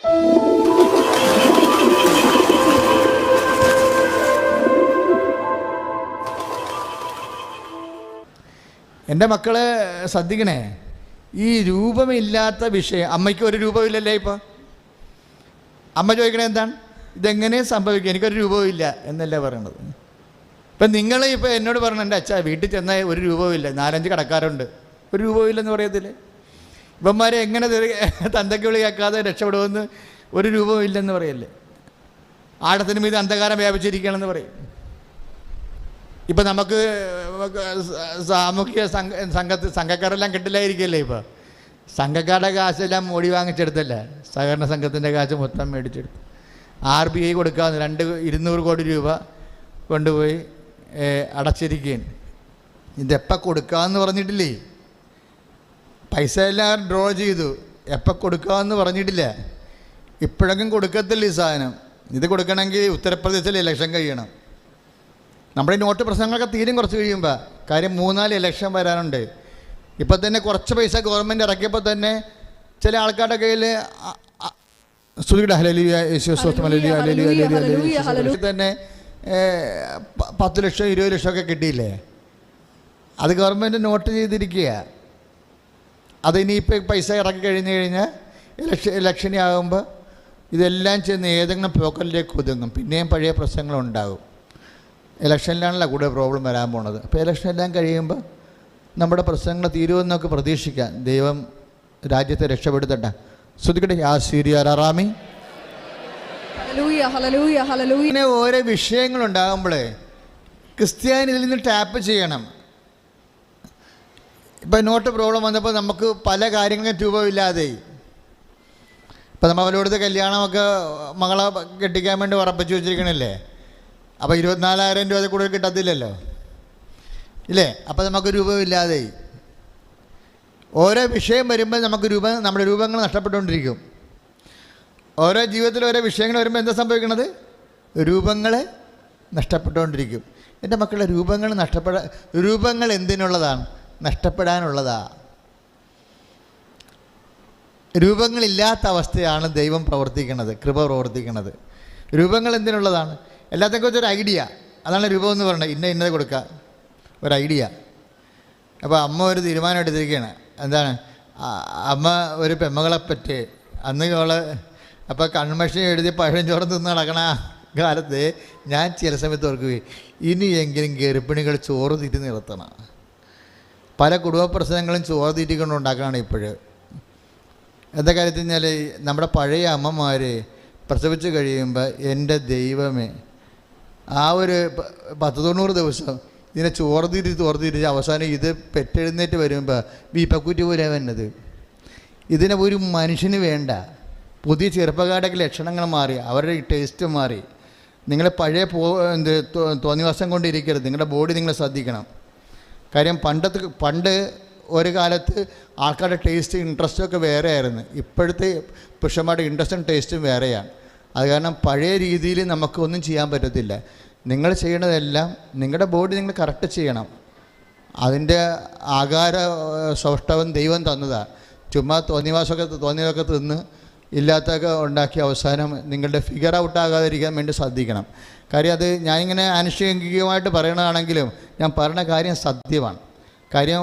എൻ്റെ മക്കളെ ശ്രദ്ധിക്കണേ, ഈ രൂപമില്ലാത്ത വിഷയം, അമ്മയ്ക്ക് ഒരു രൂപമില്ലല്ലേ ഇപ്പോൾ? അമ്മ ചോദിക്കണേ എന്താണ്, ഇതെങ്ങനെ സംഭവിക്കുക, എനിക്കൊരു രൂപവും ഇല്ല എന്നല്ലേ പറയണത്. ഇപ്പം നിങ്ങൾ ഇപ്പോൾ എന്നോട് പറഞ്ഞു, എൻ്റെ അച്ഛാ വീട്ടിൽ ചെന്നാൽ ഒരു രൂപവും ഇല്ല, 4-5 കടക്കാരുണ്ട്, ഒരു രൂപവും ഇല്ലെന്ന് പറയത്തില്ലേ? ഇവന്മാരെ എങ്ങനെ തന്തയ്ക്ക് വിളി കേൾക്കാതെ രക്ഷപ്പെടുമെന്ന് ഒരു രൂപവും ഇല്ലെന്ന് പറയല്ലേ? ആഴത്തിന് മീത് അന്ധകാരം വ്യാപിച്ചിരിക്കുകയാണെന്ന് പറയും. ഇപ്പം നമുക്ക് സാമൂഹിക സംഘക്കാരെല്ലാം കിട്ടില്ലായിരിക്കല്ലേ? ഇപ്പോൾ സംഘക്കാരുടെ കാശെല്ലാം ഓടി വാങ്ങിച്ചെടുത്തല്ലേ, സഹകരണ സംഘത്തിൻ്റെ കാശ് മൊത്തം മേടിച്ചെടുത്തു. RBI കൊടുക്കാവുന്ന 200 കോടി രൂപ കൊണ്ടുപോയി അടച്ചിരിക്കുകയാണ്. ഇതെപ്പം കൊടുക്കാമെന്ന് പറഞ്ഞിട്ടില്ലേ? പൈസ എല്ലാം ഡ്രോ ചെയ്തു, എപ്പം കൊടുക്കാമെന്ന് പറഞ്ഞിട്ടില്ല. ഇപ്പോഴെങ്കിലും കൊടുക്കത്തില്ല ഈ സാധനം. ഇത് കൊടുക്കണമെങ്കിൽ ഉത്തർപ്രദേശിൽ ഇലക്ഷൻ കഴിയണം. നമ്മുടെ ഈ നോട്ട് പ്രശ്നങ്ങളൊക്കെ തീരും കുറച്ച് കഴിയുമ്പോൾ. കാര്യം 3-4 ഇലക്ഷൻ വരാനുണ്ട്. ഇപ്പം തന്നെ കുറച്ച് പൈസ ഗവൺമെൻറ് ഇറക്കിയപ്പോൾ തന്നെ ചില ആൾക്കാരുടെ കയ്യിൽ തന്നെ 10 ലക്ഷം 20 ലക്ഷമൊക്കെ കിട്ടിയില്ലേ? അത് ഗവൺമെൻറ് നോട്ട് ചെയ്തിരിക്കുക. അതിനിപ്പോൾ പൈസ ഇറക്കി കഴിഞ്ഞാൽ ഇലക്ഷനാകുമ്പോൾ ഇതെല്ലാം ചെന്ന് ഏതെങ്കിലും പോക്കറ്റിലേക്ക് ഒതുങ്ങും. പിന്നെയും പഴയ പ്രശ്നങ്ങളുണ്ടാകും. ഇലക്ഷനിലാണല്ലോ കൂടുതൽ പ്രോബ്ലം വരാൻ പോണത്. അപ്പോൾ ഇലക്ഷൻ എല്ലാം കഴിയുമ്പോൾ നമ്മുടെ പ്രശ്നങ്ങൾ തീരുമെന്നൊക്കെ പ്രതീക്ഷിക്കാം. ദൈവം രാജ്യത്തെ രക്ഷപ്പെടുത്തട്ടെ. ശ്രദ്ധിക്കട്ടെ. യാസീരിയാറാമി. ഇങ്ങനെ ഓരോ വിഷയങ്ങളുണ്ടാകുമ്പോഴേ ക്രിസ്ത്യാനി ഇതിൽ നിന്ന് ടാപ്പ് ചെയ്യണം. ഇപ്പം നോട്ട് പ്രോബ്ലം വന്നപ്പോൾ നമുക്ക് പല കാര്യങ്ങളും രൂപമില്ലാതെ, ഇപ്പം നമ്മൾ അവരോടത്തെ കല്യാണമൊക്കെ മകളെ കെട്ടിക്കാൻ വേണ്ടി ഉറപ്പിച്ച് വെച്ചിരിക്കണല്ലേ. അപ്പോൾ 24,000 രൂപ കൂടുതൽ കിട്ടത്തില്ലല്ലോ, ഇല്ലേ? അപ്പോൾ നമുക്ക് രൂപമില്ലാതെ ഓരോ വിഷയം വരുമ്പോൾ നമുക്ക് നമ്മുടെ രൂപങ്ങൾ നഷ്ടപ്പെട്ടുകൊണ്ടിരിക്കും. ഓരോ ജീവിതത്തിൽ ഓരോ വിഷയങ്ങൾ വരുമ്പോൾ എന്താ സംഭവിക്കണത്? രൂപങ്ങൾ നഷ്ടപ്പെട്ടുകൊണ്ടിരിക്കും. എൻ്റെ മക്കളുടെ രൂപങ്ങൾ എന്തിനുള്ളതാണ്? നഷ്ടപ്പെടാനുള്ളതാ. രൂപങ്ങളില്ലാത്ത അവസ്ഥയാണ് ദൈവം പ്രവർത്തിക്കുന്നത്, കൃപ പ്രവർത്തിക്കുന്നത്. രൂപങ്ങൾ എന്തിനുള്ളതാണ്? എല്ലാത്തിനെ കുറിച്ചൊരു ഐഡിയ, അതാണ് രൂപം എന്ന് പറയുന്നത്. ഇന്നത് കൊടുക്കുക, ഒരു ഐഡിയ. അപ്പോൾ അമ്മ ഒരു തീരുമാനം എടുത്തിരിക്കുകയാണ്. എന്താണ്? അമ്മ ഒരു പെമ്മകളെപ്പറ്റി അന്ന് അപ്പോൾ കൺമഷി എഴുതി പഴഞ്ചോറ് തിന്ന് നടക്കണ കാലത്ത് ഞാൻ ചില സമയത്ത് ഓർക്കുകയും ഇനിയെങ്കിലും ഗർഭിണികൾ ചോറ് തീറ്റി നിർത്തണം. പല കുടുംബ പ്രശ്നങ്ങളും ചോറ് തീറ്റിക്കൊണ്ട് ഉണ്ടാക്കണമാണ് ഇപ്പോഴും. എന്താ കാര്യത്തിൽ കഴിഞ്ഞാൽ നമ്മുടെ പഴയ അമ്മമാർ പ്രസവിച്ച് കഴിയുമ്പോൾ എൻ്റെ ദൈവമേ, ആ ഒരു 10-90 ദിവസം ഇതിനെ ചോറ് തീറ്റിച്ച് അവസാനം ഇത് പെട്ടെഴുന്നേറ്റ് വരുമ്പോൾ വീപ്പക്കുറ്റി പോലെ വന്നത്. ഇതിനെ ഒരു മനുഷ്യന് വേണ്ട. പുതിയ ചെറുപ്പക്കാരുടെ ലക്ഷണങ്ങൾ മാറി, അവരുടെ ടേസ്റ്റ് മാറി. നിങ്ങൾ പഴയ തോന്നിവാസം കൊണ്ടിരിക്കരുത്. നിങ്ങളുടെ ബോഡി നിങ്ങൾ ശ്രദ്ധിക്കണം. കാര്യം പണ്ട് ഒരു കാലത്ത് ആൾക്കാരുടെ ടേസ്റ്റ് ഇൻട്രസ്റ്റൊക്കെ വേറെ ആയിരുന്നു. ഇപ്പോഴത്തെ പുരുഷന്മാരുടെ ഇൻട്രസ്റ്റും ടേസ്റ്റും വേറെയാണ്. അത് കാരണം പഴയ രീതിയിൽ നമുക്കൊന്നും ചെയ്യാൻ പറ്റത്തില്ല. നിങ്ങൾ ചെയ്യണതെല്ലാം നിങ്ങളുടെ ബോഡി നിങ്ങൾ കറക്റ്റ് ചെയ്യണം. ആകാര സൗഷ്ഠവം ദൈവം തന്നതാണ്. ചുമ്മാ തോന്നിയതൊക്കെ തിന്ന് ഇല്ലാത്തൊക്കെ ഉണ്ടാക്കി അവസാനം നിങ്ങളുടെ ഫിഗർ ഔട്ടാകാതിരിക്കാൻ വേണ്ടി ശ്രദ്ധിക്കണം. കാര്യം അത് ഞാനിങ്ങനെ ആനുഷംഗികമായിട്ട് പറയണതാണെങ്കിലും ഞാൻ പറയുന്ന കാര്യം സത്യമാണ്. കാര്യം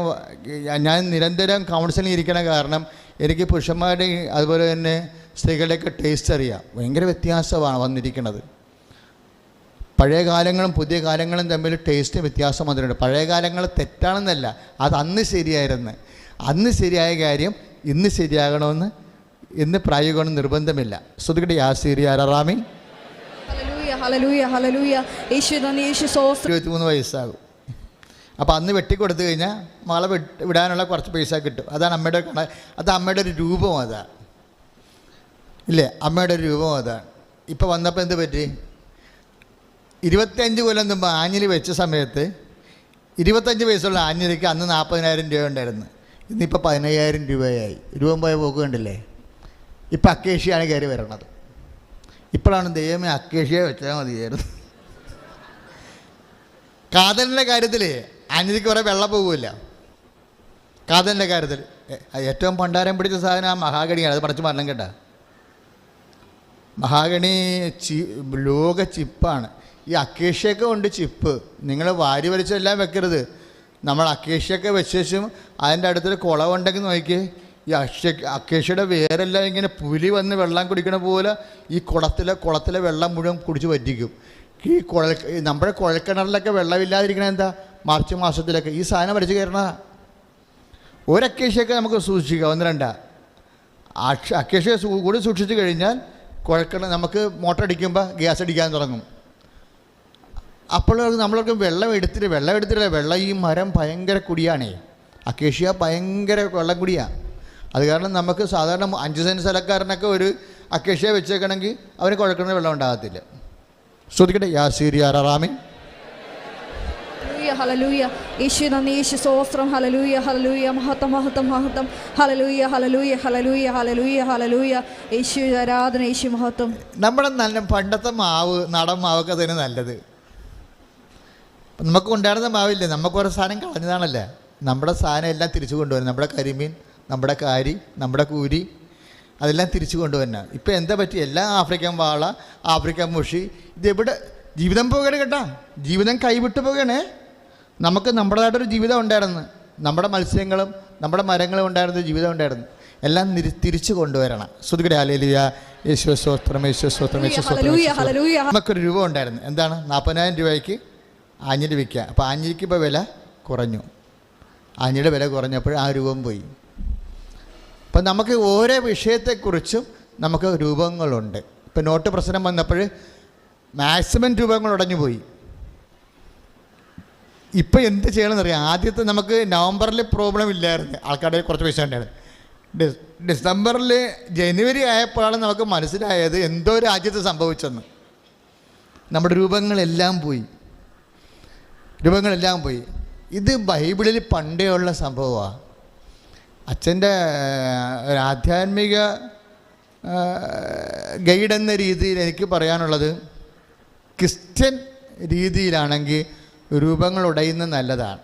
ഞാൻ നിരന്തരം കൗൺസിലിംഗ് ഇരിക്കണ കാരണം എനിക്ക് പുരുഷന്മാരുടെ അതുപോലെ തന്നെ സ്ത്രീകളുടെയൊക്കെ ടേസ്റ്റ് അറിയാം. ഭയങ്കര വ്യത്യാസമാണ് വന്നിരിക്കുന്നത്. പഴയ കാലങ്ങളും പുതിയ കാലങ്ങളും തമ്മിൽ ടേസ്റ്റ് വ്യത്യാസം വന്നിട്ടുണ്ട്. പഴയ കാലങ്ങൾ തെറ്റാണെന്നല്ല, അത് അന്ന് ശരിയായിരുന്നു. അന്ന് ശരിയായ കാര്യം ഇന്ന് ശരിയാകണമെന്ന് ഇന്ന് പ്രായോഗികമാണ് നിർബന്ധമില്ല. ശ്രദ്ധിക്കട്ടെ. യാസീരിയാറാമി. 23 വയസ്സാകും. അപ്പോൾ അന്ന് വെട്ടിക്കൊടുത്തു കഴിഞ്ഞാൽ മകളെ വിടാനുള്ള കുറച്ച് പൈസ കിട്ടും. അതാണ് അമ്മയുടെ അത് അമ്മയുടെ ഒരു രൂപം, അതാണ് ഇല്ലേ? അമ്മയുടെ ഒരു രൂപം അതാണ്. ഇപ്പോൾ വന്നപ്പോൾ എന്ത് പറ്റി? 25 കൊല്ലം മുമ്പ് ആഞ്ഞിലി വെച്ച സമയത്ത് 25 വയസ്സുള്ള ആഞ്ഞിലിക്ക് അന്ന് 40,000 രൂപ ഉണ്ടായിരുന്നു. ഇന്നിപ്പോൾ 15,000 രൂപയായി. രൂപം പോയ പോക്ക് കണ്ടില്ലേ? ഇപ്പം അക്കേഷ്യയാണ് കയറി വരണത്. ഇപ്പോഴാണ് ദൈവമേ അക്കേഷ്യ വെച്ചാൽ മതിയായിരുന്നു. കാതലിൻ്റെ കാര്യത്തിൽ ആഞ്ഞിലിക്ക് കുറേ വെള്ളം പോകില്ല. കാതലിൻ്റെ കാര്യത്തിൽ ഏറ്റവും പണ്ടാരം പിടിച്ച സാധനം ആ മഹാഗണിയാണ്. അത് പഠിച്ച് മരണം കേട്ടാ. മഹാഗണി ലോക ചിപ്പാണ്. ഈ അക്കേഷ്യയൊക്കെ ഉണ്ട് ചിപ്പ്. നിങ്ങൾ വാരി വലിച്ചെല്ലാം വെക്കരുത്. നമ്മൾ അക്കേഷ്യയൊക്കെ വെച്ചും അതിൻ്റെ അടുത്തൊരു കുളമുണ്ടെങ്കിൽ നോക്കിയേ, ഈ അക്കേഷ്യയുടെ വേരെല്ലാം ഇങ്ങനെ പുലി വന്ന് വെള്ളം കുടിക്കണ പോലെ ഈ കുളത്തിലെ വെള്ളം മുഴുവൻ കുടിച്ച് വറ്റിക്കും. ഈ നമ്മുടെ കുഴൽക്കിണറിലൊക്കെ വെള്ളമില്ലാതിരിക്കണ എന്താ, മാർച്ച് മാസത്തിലൊക്കെ ഈ സാധനം വലിച്ചു കയറണ. ഒരു അക്കേഷ്യയൊക്കെ നമുക്ക് സൂക്ഷിക്കാം, 1-2 അക്കേഷ്യ കൂടി സൂക്ഷിച്ച് കഴിഞ്ഞാൽ കുഴൽക്കിണർ നമുക്ക് മോട്ടർ അടിക്കുമ്പോൾ ഗ്യാസ് അടിക്കാൻ തുടങ്ങും. അപ്പോൾ നമ്മൾക്ക് വെള്ളം എടുത്തിട്ടില്ല. വെള്ളം ഈ മരം ഭയങ്കര കുടിയാണേ, അക്കേഷ്യ ഭയങ്കര വെള്ളം കുടിയാണ്. അത് കാരണം നമുക്ക് സാധാരണ 5 സെൻറ്റ് സ്ഥലക്കാരനൊക്കെ ഒരു അക്കേഷ്യ വെച്ചേക്കണമെങ്കിൽ അവന് കുഴൽക്കിണർ വെള്ളം ഉണ്ടാകത്തില്ല. ശ്രദ്ധിക്കട്ടെ. യാസീരി ആറാമീൻ. ഹല്ലേലൂയ. യേശു നന്ദി, യേശു സ്തോത്രം. ഹല്ലേലൂയ, ഹല്ലേലൂയ. മഹത്വം, മഹത്വം, മഹത്വം. ഹല്ലേലൂയ, ഹല്ലേലൂയ, ഹല്ലേലൂയ, ഹല്ലേലൂയ, ഹല്ലേലൂയ. യേശു ആരാധന, യേശു മഹത്വം. നമ്മുടെ നല്ല പണ്ടത്തെ നാടൻ മാവൊക്കെ തന്നെ നല്ലത്. നമുക്ക് ഉണ്ടായിരുന്ന മാവില്ലേ, നമുക്ക് ഓരോ സാധനം കളഞ്ഞതാണല്ലേ. നമ്മുടെ സാധനം എല്ലാം തിരിച്ചു കൊണ്ടുവരണം. നമ്മുടെ കരിമീൻ, നമ്മുടെ കാരി, നമ്മുടെ കൂരി, അതെല്ലാം തിരിച്ചു കൊണ്ടുവരണം. ഇപ്പം എന്താ പറ്റി, എല്ലാം ആഫ്രിക്കൻ വാള, ആഫ്രിക്കൻ മുഷി. ഇതെവിടെ ജീവിതം പോകണേ കേട്ടോ, ജീവിതം കൈവിട്ടു പോകണേ. നമുക്ക് നമ്മുടേതായിട്ടൊരു ജീവിതം ഉണ്ടായിരുന്നു, നമ്മുടെ മത്സ്യങ്ങളും നമ്മുടെ മരങ്ങളും ഉണ്ടായിരുന്ന ജീവിതം ഉണ്ടായിരുന്നു. എല്ലാം തിരിച്ചു കൊണ്ടുവരണം. ശ്രുതികടെ ഹല്ലേലൂയ. യേശുവേ സ്തോത്രം, യേശുവേ സ്തോത്രം, യേശുവേ സ്തോത്രം. നമുക്കൊരു രൂപ ഉണ്ടായിരുന്നു. എന്താണ്? 40,000 രൂപയ്ക്ക് ആഞ്ഞിലി വിൽക്കുക. അപ്പോൾ ആഞ്ഞിലിക്ക് ഇപ്പോൾ വില കുറഞ്ഞു. ആഞ്ഞിലിയുടെ വില കുറഞ്ഞപ്പോൾ ആ രൂപം പോയി. അപ്പം നമുക്ക് ഓരോ വിഷയത്തെക്കുറിച്ചും നമുക്ക് രൂപങ്ങളുണ്ട്. ഇപ്പം നോട്ട് പ്രശ്നം വന്നപ്പോൾ മാക്സിമം രൂപങ്ങൾ ഉടഞ്ഞു പോയി. ഇപ്പം എന്ത് ചെയ്യണമെന്നറിയാം. ആദ്യത്തെ നമുക്ക് നവംബറിൽ പ്രോബ്ലം ഇല്ലായിരുന്നു, ആൾക്കാരുടെ കുറച്ച് പൈസ ഉണ്ടായിരുന്നു. ഡിസംബറിൽ ജനുവരി ആയപ്പോഴാണ് നമുക്ക് മനസ്സിലായത് എന്തോ രാജ്യത്ത് സംഭവിച്ചെന്ന്. നമ്മുടെ രൂപങ്ങളെല്ലാം പോയി. ഇത് ബൈബിളിൽ പണ്ടേ ഉള്ള സംഭവമാണ്. അച്ഛൻ്റെ ഒരു ആധ്യാത്മിക ഗൈഡ് എന്ന രീതിയിൽ എനിക്ക് പറയാനുള്ളത്, ക്രിസ്ത്യൻ രീതിയിലാണെങ്കിൽ രൂപങ്ങൾ ഉടയുന്നത് നല്ലതാണ്.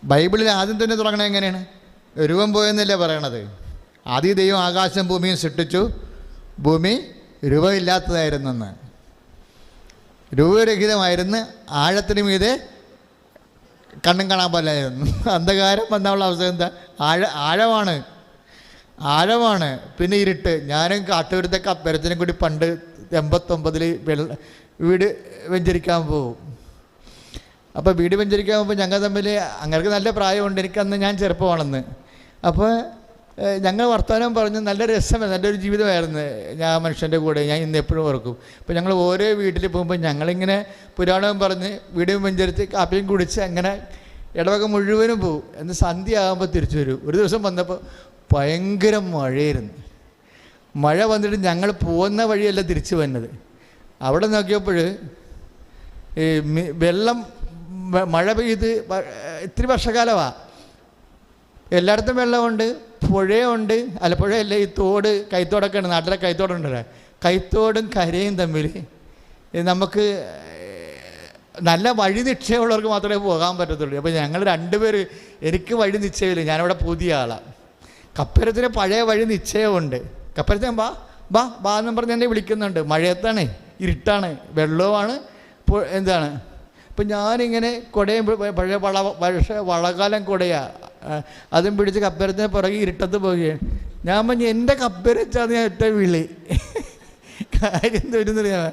ബൈബിളിൽ ആദ്യം തന്നെ തുടങ്ങണത് എങ്ങനെയാണ്? രൂപം പോയെന്നല്ലേ പറയണത്. ആദ്യ ദൈവം ആകാശം ഭൂമിയും സൃഷ്ടിച്ചു, ഭൂമി രൂപമില്ലാത്തതായിരുന്നെന്ന്, രൂപരഹിതമായിരുന്നു, ആഴത്തിന് മീതെ കണ്ണും കാണാൻ പാടില്ലായിരുന്നു. അന്ധകാരം വന്നുള്ള അവസ്ഥ എന്താ? ആഴമാണ്. പിന്നെ ഇരുട്ട്. ഞാനും കാട്ടുവരുത്തെ കപ്പരത്തിനും കൂടി പണ്ട് 89 വീട് വെഞ്ചരിക്കാൻ പോകും. അപ്പോൾ വീട് വെഞ്ചരിക്കാൻ പോകുമ്പോൾ ഞങ്ങൾ തമ്മിൽ അങ്ങനെ നല്ല പ്രായമുണ്ട്, എനിക്കന്ന് ഞാൻ ചെറുപ്പമാണെന്ന്. അപ്പോൾ ഞങ്ങൾ വർത്തമാനം പറഞ്ഞ് നല്ല രസമാണ്, നല്ലൊരു ജീവിതമായിരുന്നു ഞാൻ മനുഷ്യൻ്റെ കൂടെ. ഞാൻ ഇന്ന് എപ്പോഴും ഓർക്കും. അപ്പോൾ ഞങ്ങൾ ഓരോ വീട്ടിൽ പോകുമ്പോൾ ഞങ്ങളിങ്ങനെ പുരാണവും പറഞ്ഞ് വീടും വെഞ്ചരിച്ച് കാപ്പിയും കുടിച്ച് അങ്ങനെ ഇടവക മുഴുവനും പോകും. എന്ന് സന്ധ്യ ആകുമ്പോൾ തിരിച്ചു വരും. ഒരു ദിവസം വന്നപ്പോൾ ഭയങ്കര മഴയായിരുന്നു. മഴ വന്നിട്ട് ഞങ്ങൾ പോകുന്ന വഴിയല്ല തിരിച്ചു വന്നത്. അവിടെ നോക്കിയപ്പോൾ ഈ വെള്ളം മഴ പെയ്ത് ഇത്തിരി വർഷകാലമാണ്, എല്ലായിടത്തും വെള്ളമുണ്ട്, പുഴയുണ്ട്. പുഴയല്ല, ഈ തോട്, കൈത്തോടൊക്കെ ഉണ്ട്. നാട്ടിലെ കൈത്തോടുണ്ടല്ലോ, കൈത്തോടും കരയും തമ്മിൽ നമുക്ക് നല്ല വഴി നിശ്ചയമുള്ളവർക്ക് മാത്രമേ പോകാൻ പറ്റത്തുള്ളൂ. അപ്പോൾ ഞങ്ങൾ 2 പേര്, എനിക്ക് വഴി നിശ്ചയമില്ല, ഞാനവിടെ പുതിയ ആളാണ്. കപ്പരത്തിന് പഴയ വഴി നിശ്ചയമുണ്ട്. കപ്പരത്തിന് ബാ എന്നും പറഞ്ഞ് എന്നെ വിളിക്കുന്നുണ്ട്. മഴയത്താണ്, ഇരുട്ടാണ്, വെള്ളവുമാണ്, എന്താണ്. അപ്പം ഞാനിങ്ങനെ കുടയും പഴയ വളകാലം കുടയാണ്, അതും പിടിച്ച് കപ്പരത്തിന് പുറകെ ഇരുട്ടത്ത് പോവുകയാണ്. ഞാൻ പറഞ്ഞു എൻ്റെ കപ്പരച്ചാന്ന് ഞാൻ ഒറ്റ വിളി. കാര്യം വരുന്നറിയാം,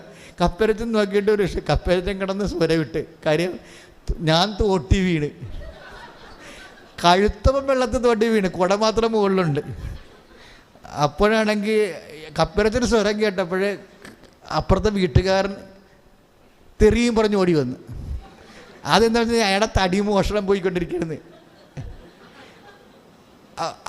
കപ്പരച്ചൻ നോക്കിയിട്ട് ഒരു കപ്പരച്ചൻ കിടന്ന് സ്വരവിട്ട്. കാര്യം ഞാൻ തോട്ടി വീണ്, കഴുത്തപ്പം വെള്ളത്തിൽ തോട്ടി വീണ്, കുട മാത്രം മുകളിലുണ്ട്. അപ്പോഴാണെങ്കിൽ കപ്പരച്ചന് സ്വരം കേട്ടപ്പോഴേ അപ്പുറത്തെ വീട്ടുകാരൻ തെറിയും പറഞ്ഞ് ഓടി വന്നു. അതെന്താ വെച്ചാൽ അയാളുടെ തടി മോഷണം പോയിക്കൊണ്ടിരിക്കുന്നത്.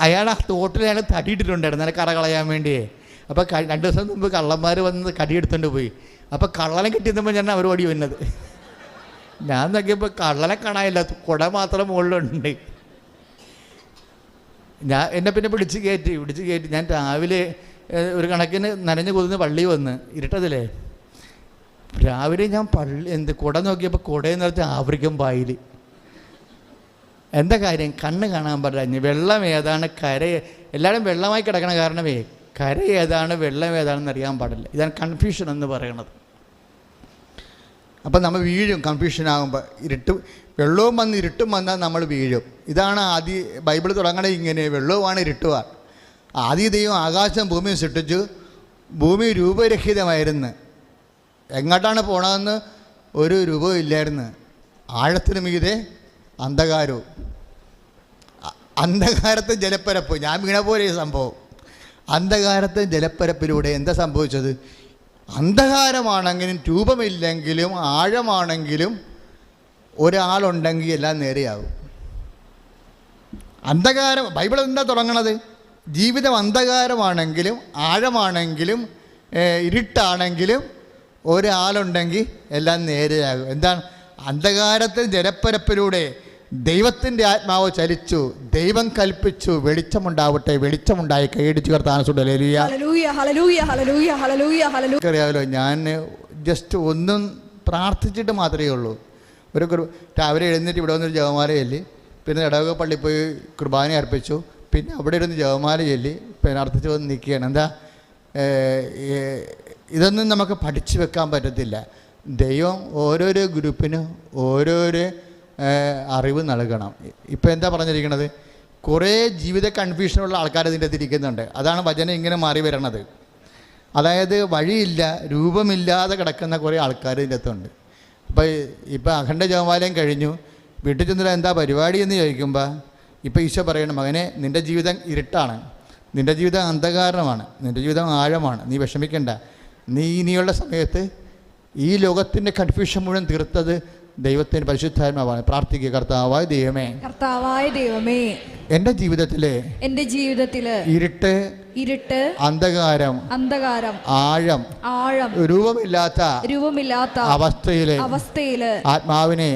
അയാൾ ആ തോട്ടിൽ അയാൾ തടിയിട്ടിട്ടുണ്ടായിരുന്നു അങ്ങനെ കറ കളയാൻ വേണ്ടിയേ. അപ്പോൾ 2 ദിവസം മുമ്പ് കള്ളന്മാർ വന്ന് കടിയെടുത്തുകൊണ്ട് പോയി. അപ്പോൾ കള്ളനെ കിട്ടിയെന്നപ്പോൾ ഞാൻ അവർ ഓടി വന്നത്. ഞാൻ നോക്കിയപ്പോൾ കള്ളനെ കാണാനില്ല, കുട മാത്രം മുകളിലുണ്ട്. എന്നെ പിന്നെ പിടിച്ച് കയറ്റി ഞാൻ രാവിലെ ഒരു കണക്കിന് നനഞ്ഞു കൊതുന്ന് പള്ളി വന്ന് ഇരുട്ടതില്ലേ. രാവിലെ ഞാൻ കുട നോക്കിയപ്പോൾ കുടയെന്ന് പറഞ്ഞാൽ ആഫ്രിക്കൻ പായിൽ. എന്താ കാര്യം? കണ്ണ് കാണാൻ പറഞ്ഞ് വെള്ളം ഏതാണ്, കര എല്ലാവരും വെള്ളമായി കിടക്കണ കാരണമേ കര ഏതാണ് വെള്ളം ഏതാണെന്ന് അറിയാൻ പാടില്ല. ഇതാണ് കൺഫ്യൂഷൻ എന്ന് പറയുന്നത്. അപ്പം നമ്മൾ വീഴും കൺഫ്യൂഷനാകുമ്പോൾ. വെള്ളവും വന്ന് ഇരുട്ടും വന്നാൽ നമ്മൾ വീഴും. ഇതാണ് ബൈബിൾ തുടങ്ങണത് ഇങ്ങനെ, വെള്ളവുമാണ് ഇരുട്ടുമാണ്. ആദ്യ ദൈവം ആകാശം ഭൂമിയും സൃഷ്ടിച്ചു. ഭൂമി രൂപരഹിതമായിരുന്നു. എങ്ങോട്ടാണ് പോണതെന്ന് ഒരു രൂപവും ഇല്ലായിരുന്നു. ആഴത്തിന് മീതെ അന്ധകാരവും. അന്ധകാരത്തെ ജലപ്പരപ്പ്, ഞാൻ വീണ പോലെ ഈ സംഭവം. അന്ധകാരത്തെ ജലപ്പരപ്പിലൂടെ എന്താ സംഭവിച്ചത്? അന്ധകാരമാണെങ്കിലും രൂപമില്ലെങ്കിലും ആഴമാണെങ്കിലും ഒരാളുണ്ടെങ്കിൽ എല്ലാം നേരെയാകും. അന്ധകാരം, ബൈബിൾ എന്താ തുടങ്ങണത്? ജീവിതം അന്ധകാരമാണെങ്കിലും ആഴമാണെങ്കിലും ഇരുട്ടാണെങ്കിലും ഒരാളുണ്ടെങ്കിൽ എല്ലാം നേരെയാകും. എന്താണ്? അന്ധകാരത്തെ ജലപ്പരപ്പിലൂടെ ദൈവത്തിൻ്റെ ആത്മാവ് ചലിച്ചു. ദൈവം കൽപ്പിച്ചു, വെളിച്ചമുണ്ടാവട്ടെ, വെളിച്ചമുണ്ടായി. കൈയടിച്ച് കർത്താൻ അറിയാമല്ലോ. ഞാൻ ജസ്റ്റ് ഒന്നും പ്രാർത്ഥിച്ചിട്ട് മാത്രമേ ഉള്ളൂ. രാവിലെ എഴുന്നേറ്റ് ഇവിടെ വന്നൊരു ജപമാല ചൊല്ലി, പിന്നെ ഇടവക പള്ളിയിൽ പോയി കുർബാന അർപ്പിച്ചു, പിന്നെ അവിടെ ഇരുന്ന് ജപമാല ചൊല്ലി, പിന്നെ അർത്ഥിച്ച് വന്ന് നിൽക്കുകയാണ്. എന്താ, ഇതൊന്നും നമുക്ക് പഠിച്ചു വെക്കാൻ പറ്റത്തില്ല. ദൈവം ഓരോരോ ഗ്രൂപ്പിനും ഓരോരോ അറിവ് നൽകണം. ഇപ്പം എന്താ പറഞ്ഞിരിക്കുന്നത്? കുറേ ജീവിത കൺഫ്യൂഷനുള്ള ആൾക്കാർ ഇതിൻ്റെ അകത്തിരിക്കുന്നുണ്ട്. അതാണ് വചനം ഇങ്ങനെ മാറി വരണത്. അതായത് വഴിയില്ല, രൂപമില്ലാതെ കിടക്കുന്ന കുറേ ആൾക്കാർ ഇതിൻ്റെ അകത്തുണ്ട്. ഇപ്പം അഖണ്ഡ ജപമാലയും കഴിഞ്ഞു, വീട്ടിൽ ചെന്നിട്ട് എന്താ പരിപാടി എന്ന് ചോദിക്കുമ്പോൾ ഇപ്പം ഈശോ പറയണം, മകനെ, നിൻ്റെ ജീവിതം ഇരുട്ടാണ്, നിൻ്റെ ജീവിതം അന്ധകാരമാണ്, നിൻ്റെ ജീവിതം ആഴമാണ്, നീ വിഷമിക്കണ്ട. നീ ഇനിയുള്ള സമയത്ത് ഈ ലോകത്തിൻ്റെ കൺഫ്യൂഷൻ മുഴുവൻ തീർത്തത് ദൈവത്തിന് പരിശുദ്ധാത്മാവാണ്. പ്രാർത്ഥിക്കുക, കർത്താവായ ദൈവമേ, എൻ്റെ ജീവിതത്തിലെ ഇരുട്ട്, അന്ധകാരം, ആഴം, രൂപമില്ലാത്ത അവസ്ഥയിലെ ആത്മാവിനെ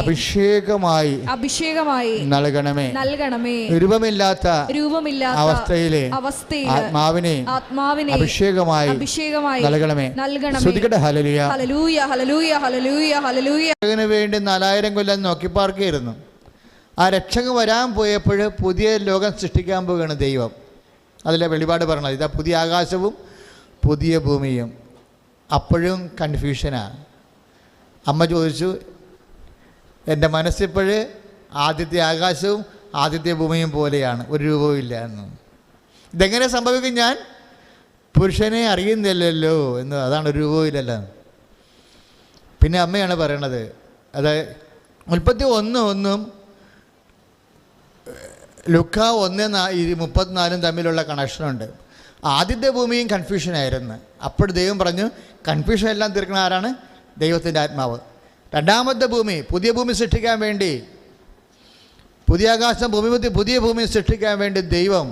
അഭിഷേകമായി നൽകണമേ. രൂപമില്ലാത്ത അവസ്ഥയിലെ ആത്മാവിനെ അഭിഷേകമായി നൽകണമേ. ശ്രുതികട്ടെ ഹല്ലേലൂയ. രക്ഷകന് വേണ്ടി 4000 കൊല്ലം നോക്കിപ്പാർക്കുകയായിരുന്നു. ആ രക്ഷകൻ വരാൻ പോയപ്പോൾ പുതിയ ലോകം സൃഷ്ടിക്കാൻ പോവുകയാണ് ദൈവം. അതിലെ വെളിപാട് പറഞ്ഞത് ഇതാ, പുതിയ ആകാശവും പുതിയ ഭൂമിയും. അപ്പോഴും കൺഫ്യൂഷനാണ്. അമ്മ ചോദിച്ചു, എൻ്റെ മനസ്സിപ്പോഴ് ആദ്യത്തെ ആകാശവും ആദ്യത്തെ ഭൂമിയും പോലെയാണ്, ഒരു രൂപവും ഇല്ല എന്ന്. ഇതെങ്ങനെ സംഭവിക്കും? ഞാൻ പുരുഷനെ അറിയുന്നില്ലല്ലോ എന്ന്. അതാണ്, ഒരു രൂപവും ഇല്ലല്ലോ. പിന്നെ അമ്മയാണ് പറയണത്, അതായത് 31 ലുക്ക 1:34 തമ്മിലുള്ള കണക്ഷനുണ്ട്. ആദ്യത്തെ ഭൂമിയും കൺഫ്യൂഷനായിരുന്നു. അപ്പോൾ ദൈവം പറഞ്ഞു, കൺഫ്യൂഷൻ എല്ലാം തീർക്കണ ആരാണ്? ദൈവത്തിൻ്റെ ആത്മാവ്. രണ്ടാമത്തെ ഭൂമി, പുതിയ ഭൂമി സൃഷ്ടിക്കാൻ വേണ്ടി, പുതിയ ആകാശം പുതിയ ഭൂമി സൃഷ്ടിക്കാൻ വേണ്ടി ദൈവം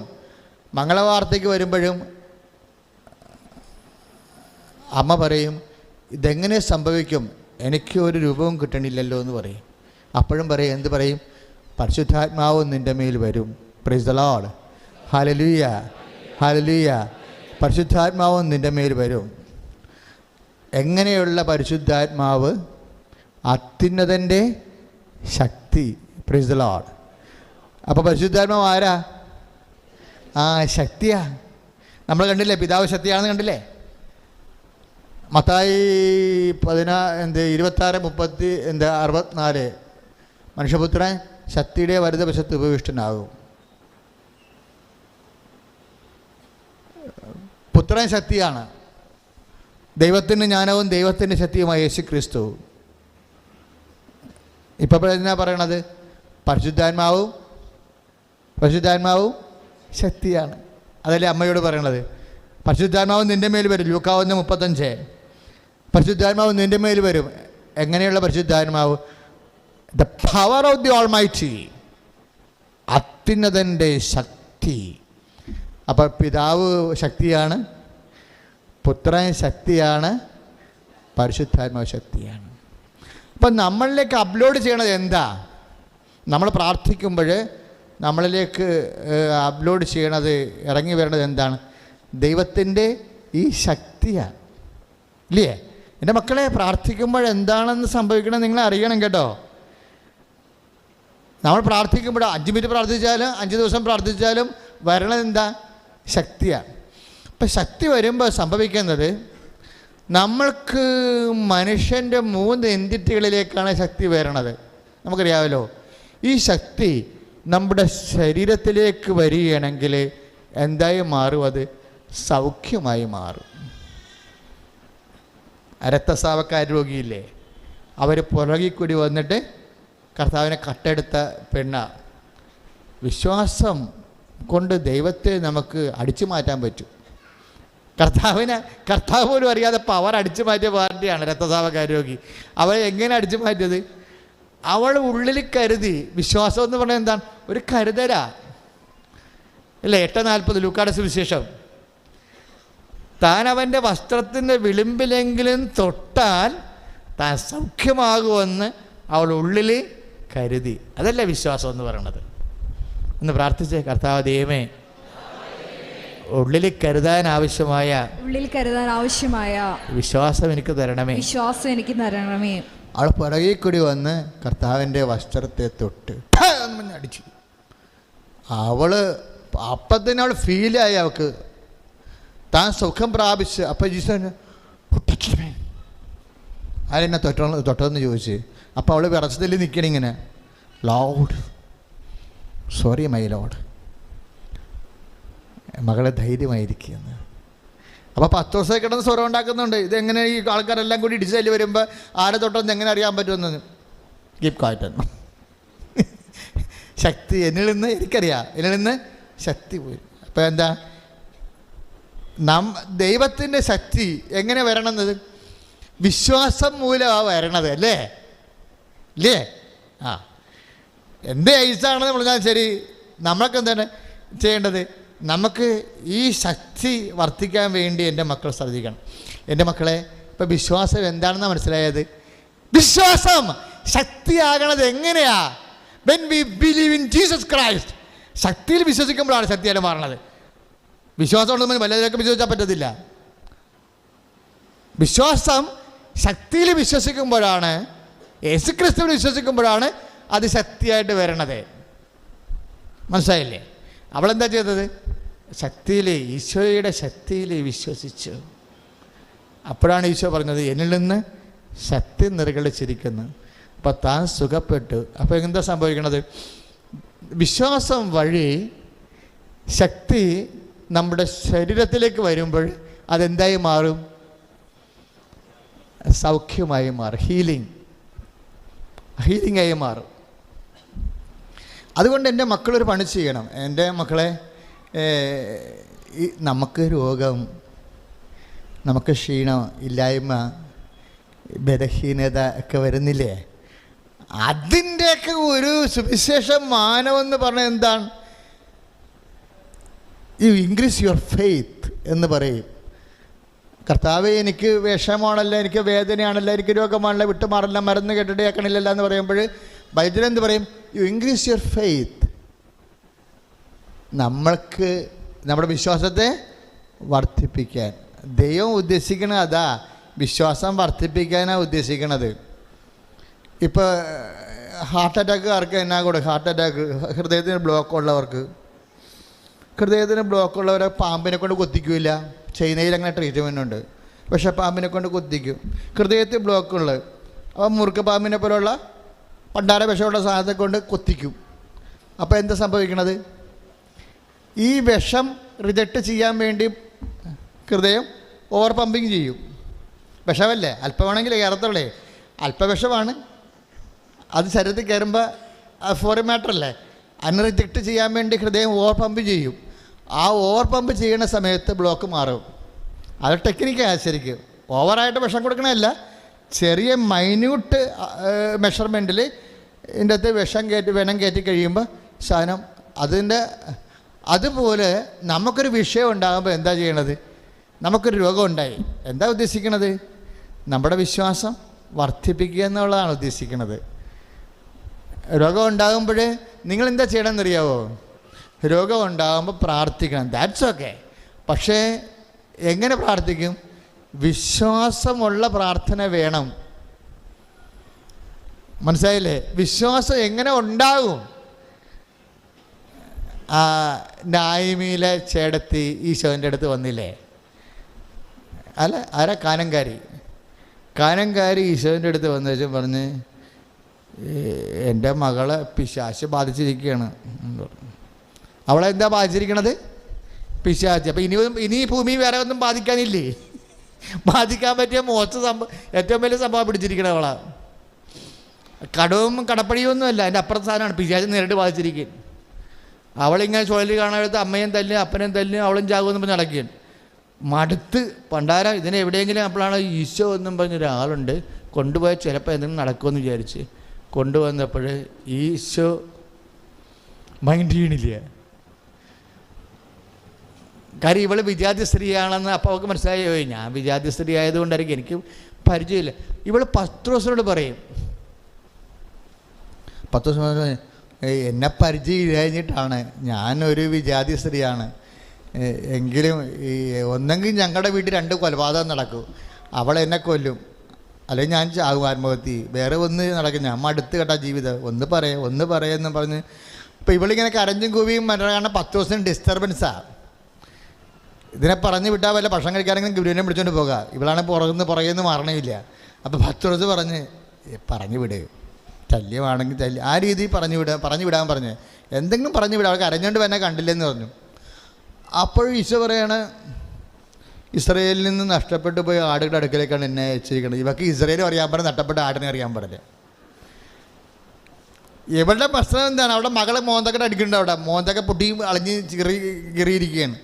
മംഗളവാർത്തയ്ക്ക് വരുമ്പോഴും അമ്മ പറയും, ഇതെങ്ങനെ സംഭവിക്കും? എനിക്ക് ഒരു രൂപവും കിട്ടണില്ലല്ലോ എന്ന് പറയും. അപ്പോഴും പറയും, എന്ത് പറയും? പരിശുദ്ധാത്മാവ് നിൻ്റെ മേൽ വരും. Praise the Lord. Hallelujah, hallelujah. പരിശുദ്ധാത്മാവ് നിൻ്റെ മേൽ വരും. എങ്ങനെയുള്ള പരിശുദ്ധാത്മാവ്? അത്യുന്നതൻ്റെ ശക്തി. Praise the Lord. അപ്പോൾ പരിശുദ്ധാത്മാവ് ആരാ? ശക്തിയാ. നമ്മൾ കണ്ടില്ലേ, പിതാവ് ശക്തിയാണെന്ന് കണ്ടില്ലേ? മത്തായി 26:64 മനുഷ്യപുത്രൻ ശക്തിയുടെ വലതുവശത്ത് ഉപവിഷ്ടനാകും. പുത്രൻ ശക്തിയാണ്. ദൈവത്തിൻ്റെ ജ്ഞാനവും ദൈവത്തിൻ്റെ ശക്തിയുമായ യേശു ക്രിസ്തു. ഇപ്പം എന്നാ പറയണത്? പരിശുദ്ധാത്മാവും ശക്തിയാണ്. അതല്ലേ അമ്മയോട് പറയണത്? പരിശുദ്ധാത്മാവ് നിൻ്റെ മേൽ വരും. ലൂക്കാ 1:35. പരിശുദ്ധാത്മാവ് നിൻ്റെ മേൽ വരും. എങ്ങനെയുള്ള പരിശുദ്ധാത്മാവ്? The power of the almighty, അത്യുന്നതൻ്റെ ശക്തി. അപ്പോൾ പിതാവ് ശക്തിയാണ്, പുത്രൻ ശക്തിയാണ്, പരിശുദ്ധാത്മാവ് ശക്തിയാണ്. അപ്പം നമ്മളിലേക്ക് അപ്ലോഡ് ചെയ്യണത് എന്താ? നമ്മൾ പ്രാർത്ഥിക്കുമ്പോൾ നമ്മളിലേക്ക് അപ്ലോഡ് ചെയ്യണത്, ഇറങ്ങി വരണത് എന്താണ്? ദൈവത്തിൻ്റെ ഈ ശക്തിയാണ്, ഇല്ലേ? എൻ്റെ മക്കളെ, പ്രാർത്ഥിക്കുമ്പോൾ എന്താണെന്ന് സംഭവിക്കണം നിങ്ങൾ അറിയണം കേട്ടോ. നമ്മൾ പ്രാർത്ഥിക്കുമ്പോൾ 5 മിനിറ്റ് പ്രാർത്ഥിച്ചാലും 5 ദിവസം പ്രാർത്ഥിച്ചാലും വരണത് എന്താ? ശക്തിയാണ്. ഇപ്പം ശക്തി വരുമ്പോൾ സംഭവിക്കുന്നത്, നമ്മൾക്ക് മനുഷ്യൻ്റെ 3 എൻറ്റിറ്റികളിലേക്കാണ് ശക്തി വരണത്. നമുക്കറിയാമല്ലോ, ഈ ശക്തി നമ്മുടെ ശരീരത്തിലേക്ക് വരികയാണെങ്കിൽ എന്തായി മാറും? അത് സൗഖ്യമായി മാറും. രക്തസ്രാവക്കാർ രോഗിയില്ലേ, അവർ പുറകിക്കൂടി വന്നിട്ട് കർത്താവിനെ കട്ടെടുത്ത പെണ്ണ. വിശ്വാസം കൊണ്ട് ദൈവത്തെ നമുക്ക് അടിച്ചു മാറ്റാൻ പറ്റും. കർത്താവ് പോലും അറിയാതെ പവർ അടിച്ചു മാറ്റിയ പാർട്ടിയാണ് രക്തസ്രാവക്കാർ രോഗി. അവളെ എങ്ങനെ അടിച്ചു മാറ്റിയത്? അവൾ ഉള്ളിൽ കരുതി. വിശ്വാസം എന്ന് പറഞ്ഞാൽ എന്താണ്? ഒരു കരുതലാ അല്ലേ? 8:40 ലൂക്കായുടെ സുവിശേഷം. താൻ അവൻ്റെ വസ്ത്രത്തിൻ്റെ വിളിമ്പിലെങ്കിലും തൊട്ടാൽ താൻ സൗഖ്യമാകുമെന്ന് അവൾ ഉള്ളിൽ കരുതി. അതല്ലേ വിശ്വാസം എന്ന് പറയണത്. ഒന്ന് പ്രാർത്ഥിച്ചേ, കർത്താവ് ദൈവമേ, ഉള്ളിൽ കരുതാൻ ആവശ്യമായ വിശ്വാസം എനിക്ക് തരണമേ. അവൾ പുറകെ കൂടി വന്ന് കർത്താവിൻ്റെ വസ്ത്രത്തെ തൊട്ട് അടിച്ചു. അവള് അപ്പത്തന്നെ അവൾ ഫീലായി, അവൾക്ക് താൻ സുഖം പ്രാപിച്ച്. അപ്പം ജീസസ് അതെന്നെ തൊട്ടതെന്ന് ചോദിച്ച്. അപ്പോൾ അവൾ വിറച്ചതിൽ നിൽക്കണിങ്ങനെ, ലോഡ് സോറി മൈ ലോഡ്, മകളെ ധൈര്യമായിരിക്കുകയെന്ന്. അപ്പോൾ 10 ദിവസമായി കിടന്ന് സ്വരം ഉണ്ടാക്കുന്നുണ്ട്. ഇതെങ്ങനെ ഈ ആൾക്കാരെല്ലാം കൂടി ഇടിച്ചതിൽ വരുമ്പോൾ ആരെ തൊട്ടെന്ന് എങ്ങനെ അറിയാൻ പറ്റുമെന്ന്. Keep quiet. ശക്തി എന്നിൽ നിന്ന് എനിക്കറിയാം, എന്നിൽ നിന്ന് ശക്തി പോയി. അപ്പോൾ എന്താ, ദൈവത്തിൻ്റെ ശക്തി എങ്ങനെ വരണമെന്നത്? വിശ്വാസം മൂലമാണ് വരണത്, അല്ലേ? എന്ത് ഐസാണെന്ന് പറഞ്ഞാൽ ശരി, നമ്മൾക്ക് എന്താണ് ചെയ്യേണ്ടത്? നമുക്ക് ഈ ശക്തി വർദ്ധിക്കാൻ വേണ്ടി എൻ്റെ മക്കൾ ശ്രദ്ധിക്കണം. എൻ്റെ മക്കളെ, ഇപ്പം വിശ്വാസം എന്താണെന്ന് മനസ്സിലായത്? വിശ്വാസം ശക്തിയാകണത് എങ്ങനെയാ? When we believe in Jesus Christ. ശക്തിയിൽ വിശ്വസിക്കുമ്പോഴാണ് ശക്തിയായിട്ട് മാറണത്. വിശ്വാസം ഉണ്ടെന്ന് വല്ലതൊക്കെ വിശ്വസിക്കാൻ പറ്റത്തില്ല. വിശ്വാസം ശക്തിയിൽ വിശ്വസിക്കുമ്പോഴാണ്, യേശുക്രിസ്തുവിൽ വിശ്വസിക്കുമ്പോഴാണ് അത് ശക്തിയായിട്ട് വരണത്. മനസ്സിലായില്ലേ? അവളെന്താ ചെയ്തത്? ശക്തിയിൽ, ഈശോയുടെ ശക്തിയിൽ വിശ്വസിച്ചു. അപ്പോഴാണ് ഈശോ പറഞ്ഞത്, എന്നിൽ നിന്ന് ശക്തി നിറകളിച്ചിരിക്കുന്നു. അപ്പോൾ താൻ സുഖപ്പെട്ടു. അപ്പോൾ എന്താ സംഭവിക്കണത്? വിശ്വാസം വഴി ശക്തി നമ്മുടെ ശരീരത്തിലേക്ക് വരുമ്പോൾ അതെന്തായി മാറും? സൗഖ്യമായി മാറും. ഹീലിംഗായി മാറും. അതുകൊണ്ട് എൻ്റെ മക്കളൊരു പണി ചെയ്യണം. എൻ്റെ മക്കളെ, നമുക്ക് രോഗം, നമുക്ക് ക്ഷീണം, ഇല്ലായ്മ, ബലഹീനത ഒക്കെ വരുന്നില്ലേ? അതിൻ്റെയൊക്കെ ഒരു സുവിശേഷം മാനമെന്ന് പറഞ്ഞാൽ എന്താണ്? യു ഇൻക്രീസ് യുവർ ഫെയ്ത്ത് എന്ന് പറയും. കർത്താവേ, എനിക്ക് വിഷമാണല്ലോ, എനിക്ക് വേദനയാണല്ലോ, എനിക്ക് രോഗമാണല്ലോ, വിട്ടുമാറല്ല, മരുന്ന് കെട്ടിട്ട് കേൾക്കണില്ലല്ലോ എന്ന് പറയുമ്പോൾ വൈദ്യൻ എന്ത് പറയും? You increase your faith. നമ്മൾക്ക് നമ്മുടെ വിശ്വാസത്തെ വർദ്ധിപ്പിക്കാൻ ദൈവം ഉദ്ദേശിക്കണത് അതാ. വിശ്വാസം വർദ്ധിപ്പിക്കാനാണ് ഉദ്ദേശിക്കണത്. ഇപ്പോൾ ഹാർട്ട് അറ്റാക്കുകാർക്ക് എന്നാ കൂടെ? ഹാർട്ട് അറ്റാക്ക്, ഹൃദയത്തിന് ബ്ലോക്ക് ഉള്ളവരെ പാമ്പിനെ കൊണ്ട് കൊത്തിക്കില്ല. ചൈനയിൽ അങ്ങനെ ട്രീറ്റ്മെൻ്റ് ഉണ്ട്. പക്ഷേ പാമ്പിനെ കൊണ്ട് കൊത്തിക്കും. ഹൃദയത്തിൽ ബ്ലോക്കുള്ള അപ്പോൾ മുറുക്ക പാമ്പിനെ പോലുള്ള പണ്ടാര വിഷമുള്ള സാധനത്തെ കൊണ്ട് കൊത്തിക്കും. അപ്പോൾ എന്താ സംഭവിക്കണത്? ഈ വിഷം റിജക്റ്റ് ചെയ്യാൻ വേണ്ടി ഹൃദയം ഓവർ പമ്പിങ് ചെയ്യും. വിഷമല്ലേ? അല്പമാണെങ്കിൽ കയറത്തുള്ളേ, അല്പവിഷമാണ്. അത് ശരീരത്തിൽ കയറുമ്പോൾ ഫോറിൻ മാറ്ററല്ലേ, അതിനെ റിജക്റ്റ് ചെയ്യാൻ വേണ്ടി ഹൃദയം ഓവർ പമ്പ് ചെയ്യും. ആ ഓവർ പമ്പ് ചെയ്യുന്ന സമയത്ത് ബ്ലോക്ക് മാറും. അത് ടെക്നിക്കാണ് ശരിക്കും. ഓവറായിട്ട് വിഷം കൊടുക്കണമല്ല, ചെറിയ മൈന്യൂട്ട് മെഷർമെൻറ്റിൽ ഇതിൻ്റെ അകത്ത് വെനം കയറ്റി കഴിയുമ്പോൾ സാധനം അതുപോലെ നമുക്കൊരു വിഷയം ഉണ്ടാകുമ്പോൾ എന്താ ചെയ്യണത്? നമുക്കൊരു രോഗം ഉണ്ടായി, എന്താ ഉദ്ദേശിക്കണത്? നമ്മുടെ വിശ്വാസം വർദ്ധിപ്പിക്കുക എന്നുള്ളതാണ് ഉദ്ദേശിക്കുന്നത്. രോഗം ഉണ്ടാകുമ്പോൾ നിങ്ങളെന്താ ചെയ്യണമെന്നറിയാവോ? രോഗം ഉണ്ടാകുമ്പോൾ പ്രാർത്ഥിക്കണം, ദാറ്റ്സ് ഓക്കെ. പക്ഷേ എങ്ങനെ പ്രാർത്ഥിക്കും? വിശ്വാസമുള്ള പ്രാർത്ഥന വേണം. മനസ്സിലായില്ലേ? വിശ്വാസം എങ്ങനെ ഉണ്ടാകും? നായിമിയിലെ ചേടത്തി ഈശോൻ്റെ അടുത്ത് വന്നില്ലേ? അല്ല, ആരാ? കാനംകാരി ഈശോൻ്റെ അടുത്ത് വന്നേച്ച് പറഞ്ഞ്, എൻ്റെ മകളെ പിശാച് ബാധിച്ചിരിക്കുകയാണ് എന്ന് പറഞ്ഞു. അവളെ എന്താ ബാധിച്ചിരിക്കണത്? പിശാച്. അപ്പം ഇനി ഭൂമി വേറെ ഒന്നും ബാധിക്കാനില്ലേ? ബാധിക്കാൻ പറ്റിയ ഏറ്റവും വലിയ സംഭവം പിടിച്ചിരിക്കണ അവളാണ്. കടവും കടപ്പടിയൊന്നുമല്ല, എൻ്റെ അപ്പുറത്തെ സാധനമാണ്. പിശാച് നേരിട്ട് ബാധിച്ചിരിക്കുകയാണ്. അവളിങ്ങനെ ചുഴലി കാണാത്ത അമ്മയും തല്ലും അപ്പനെയും തല്ലും അവളും ചാകുമെന്ന് പറഞ്ഞ് നടക്കുകയാണ്. മടുത്ത് പണ്ടാരം ഇതിനെ എവിടെയെങ്കിലും അപ്പോഴാണ് ഈശോ എന്നും പറഞ്ഞൊരാളുണ്ട്, കൊണ്ടുപോയാൽ ചിലപ്പോൾ എന്തെങ്കിലും നടക്കുമെന്ന് വിചാരിച്ച് കൊണ്ടുവന്നപ്പോൾ ഈശോ മൈൻഡ് ചെയ്യണില്ല. കാര്യം ഇവൾ വിജാതി സ്ത്രീയാണെന്ന് അപ്പോൾ അവൾക്ക് മനസ്സിലായോ, ഞാൻ വിജാതി സ്ത്രീ ആയതുകൊണ്ടായിരിക്കും, എനിക്ക് പരിചയമില്ല. ഇവൾ പത്രോസിനോട് പറയും, പത്രോസിനോട് എന്നെ പരിചയം കഴിഞ്ഞിട്ടാണ്, ഞാനൊരു വിജാതി സ്ത്രീയാണ്, എങ്കിലും ഒന്നെങ്കിൽ ഞങ്ങളുടെ വീട്ടിൽ 2 കൊലപാതകം നടക്കും, അവൾ എന്നെ കൊല്ലും, അല്ലെങ്കിൽ ഞാൻ ചാകും ആത്മഹത്യ, വേറെ ഒന്ന് നടക്കും, ഞാൻ മടുത്ത് കേട്ടാ ജീവിതം, ഒന്ന് പറയാമെന്ന് പറഞ്ഞ് ഇപ്പം ഇവളിങ്ങനെ കരഞ്ഞും കൂവിയും കാരണം 10 ദിവസം ഡിസ്റ്റർബൻസാണ്. ഇതിനെ പറഞ്ഞു വിട്ടാൽ വല്ല ഭക്ഷണം കഴിക്കാനെങ്കിലും ഗുരുവിനെ വിളിച്ചുകൊണ്ട് പോകാം, ഇവളാണ് പുറകെന്ന് മാറണമില്ല. അപ്പോൾ 10 ദിവസം പറഞ്ഞു വിട്, ശല്യമാണെങ്കിൽ ആ രീതിയിൽ പറഞ്ഞു വിടാൻ പറഞ്ഞ്, എന്തെങ്കിലും പറഞ്ഞു വിടാം, അവൾക്ക് അരഞ്ഞുകൊണ്ട് തന്നെ കണ്ടില്ലെന്ന് പറഞ്ഞു. അപ്പോഴും ഈശോ പറയാണ്, ഇസ്രയേലിൽ നിന്ന് നഷ്ടപ്പെട്ടു പോയ ആടുകളുടെ അടുക്കലേക്കാണ് എന്നെ അയച്ചിരിക്കുന്നത്. ഇവർക്ക് ഇസ്രയേലും അറിയാൻ പാടില്ല, നഷ്ടപ്പെട്ട ആടിനെ അറിയാൻ പാടില്ല. ഇവളുടെ പ്രശ്നം എന്താണ്? അവിടെ മകളെ മോന്തക്കട അടിക്കുന്നുണ്ട്, അവിടെ മോന്തക്ക പൊട്ടിയും അളിഞ്ഞ് കീറിയിരിക്കുകയാണ്.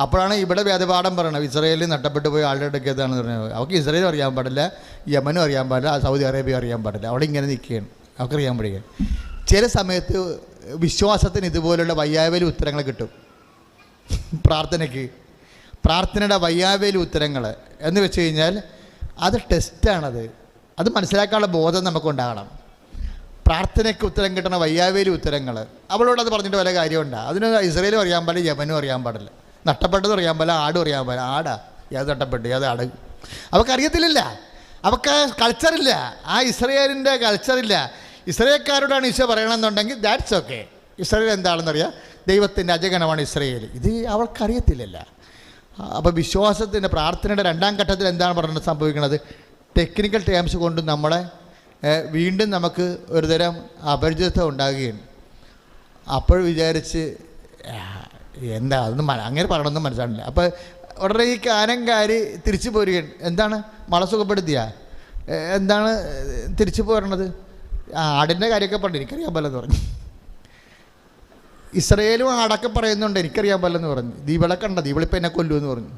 അപ്പോഴാണ് ഇവിടെ വേദപാഠം പറയണത്, ഇസ്രയേലിൽ നഷ്ടപ്പെട്ടു പോയി ആളുടെ അടുക്കത്താണെന്ന് പറഞ്ഞത്. അവൾക്ക് ഇസ്രയേലും അറിയാൻ പാടില്ല, യമനും അറിയാൻ പാടില്ല, സൗദി അറേബ്യ അറിയാൻ പാടില്ല, അവിടെ ഇങ്ങനെ നിൽക്കുകയാണ്, അവർക്ക് അറിയാൻ പാടില്ല. ചില സമയത്ത് വിശ്വാസത്തിന് ഇതുപോലുള്ള വയ്യാവേലി ഉത്തരങ്ങൾ കിട്ടും. പ്രാർത്ഥനയുടെ വയ്യാവേലി ഉത്തരങ്ങൾ എന്ന് വെച്ച് കഴിഞ്ഞാൽ അത് ടെസ്റ്റാണത്. അത് മനസ്സിലാക്കാനുള്ള ബോധം നമുക്കുണ്ടാകണം. പ്രാർത്ഥനയ്ക്ക് ഉത്തരം കിട്ടണ വയ്യാവേലി ഉത്തരങ്ങൾ, അവളോട് അത് പറഞ്ഞിട്ട് വല്ല കാര്യമുണ്ടോ? അതിന് ഇസ്രയേലും അറിയാൻ പാടില്ല, യമനും അറിയാൻ പാടില്ല, നഷ്ടപ്പെട്ടതും അറിയാൻ പാടില്ല, ആടും അറിയാൻ പാടില്ല. ആടാ ഏത് നഷ്ടപ്പെട്ടു, ഏത് ആട്? അവൾക്കറിയത്തില്ല, അവൾക്ക് കൾച്ചറില്ല, ആ ഇസ്രയേലിൻ്റെ കൾച്ചറില്ല. ഇസ്രയേൽക്കാരോടാണ് ഈശോ പറയണമെന്നുണ്ടെങ്കിൽ ദാറ്റ്സ് ഓക്കെ. ഇസ്രയേൽ എന്താണെന്നറിയാം, ദൈവത്തിൻ്റെ അജഗണമാണ് ഇസ്രയേൽ. ഇത് അവൾക്കറിയത്തില്ലല്ല. അപ്പോൾ വിശ്വാസത്തിൻ്റെ പ്രാർത്ഥനയുടെ 2ാം ഘട്ടത്തിൽ എന്താണ് പറഞ്ഞത് സംഭവിക്കുന്നത്? ടെക്നിക്കൽ ടേംസ് കൊണ്ട് നമ്മളെ വീണ്ടും നമുക്ക് ഒരുതരം അപരിചിതത്വം ഉണ്ടാകുകയാണ്. അപ്പോൾ വിചാരിച്ച് എന്താ അതൊന്നും അങ്ങനെ പറയണമെന്നും മനസ്സിലാണില്ല. അപ്പോൾ ഉടനെ ഈ കാനംകാരി തിരിച്ചു പോരുകയാണ്. എന്താണ്? മഴ സുഖപ്പെടുത്തിയ എന്താണ് തിരിച്ചു പോരണത്? ആടിൻ്റെ കാര്യമൊക്കെ പറഞ്ഞു, എനിക്കറിയാൻ പറ്റില്ലെന്ന് പറഞ്ഞു. ഇസ്രയേലും ആടൊക്കെ പറയുന്നുണ്ട്, എനിക്കറിയാൻ പറ്റില്ലെന്ന് പറഞ്ഞു. ദീപളെ കണ്ട, ദീപളിപ്പോൾ എന്നെ കൊല്ലുമെന്ന് പറഞ്ഞു.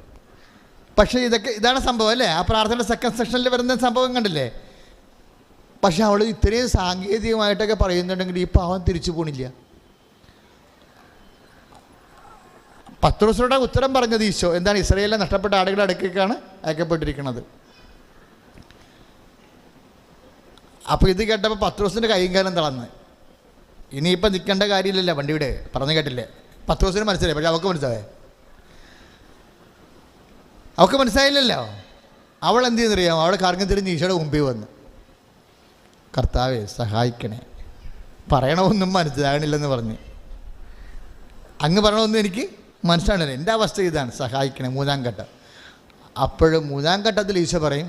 പക്ഷേ ഇതാണ് സംഭവം അല്ലേ? ആ പ്രാർത്ഥന സെക്കൻഡ് സെക്ഷനിൽ വരുന്ന സംഭവം കണ്ടില്ലേ? പക്ഷെ അവൾ ഇത്രയും സാങ്കേതികമായിട്ടൊക്കെ പറയുന്നുണ്ടെങ്കിൽ ഈ പാവം തിരിച്ചു പോണില്ല. പത്രോസിനോട് ഉത്തരം പറഞ്ഞത് ഈശോ എന്താണ്? ഇസ്രയേലിലെ നഷ്ടപ്പെട്ട ആടുകളുടെ അടുക്കേക്കാണ് അയക്കപ്പെട്ടിരിക്കുന്നത്. അപ്പോൾ ഇത് കേട്ടപ്പോൾ പത്രോസിൻ്റെ കൈയും കാലം തളർന്ന്. ഇനിയിപ്പോൾ നിൽക്കേണ്ട കാര്യമില്ലല്ലോ, വണ്ടിയുടെ പറഞ്ഞു കേട്ടില്ലേ? പത്രോസിന് മനസ്സിലായി, പക്ഷെ അവൾക്ക് മനസ്സിലായില്ലല്ലോ. അവൾ എന്ത് ചെയ്യുന്നറിയാമോ? അവൾ കറങ്ങി തിരിഞ്ഞ് ഈശോയുടെ മുമ്പിൽ വന്ന്, കർത്താവേ സഹായിക്കണേ, പറയണമെന്നും മനസ്സിലാകണില്ലെന്ന് പറഞ്ഞ്. അങ്ങ് പറയണമെന്നും എനിക്ക് മനസ്സിലാകണില്ല, എൻ്റെ അവസ്ഥ ഇതാണ്, സഹായിക്കണേ. 3ാം ഘട്ടം. അപ്പോഴും 3ാം ഘട്ടത്തിൽ ഈശോ പറയും,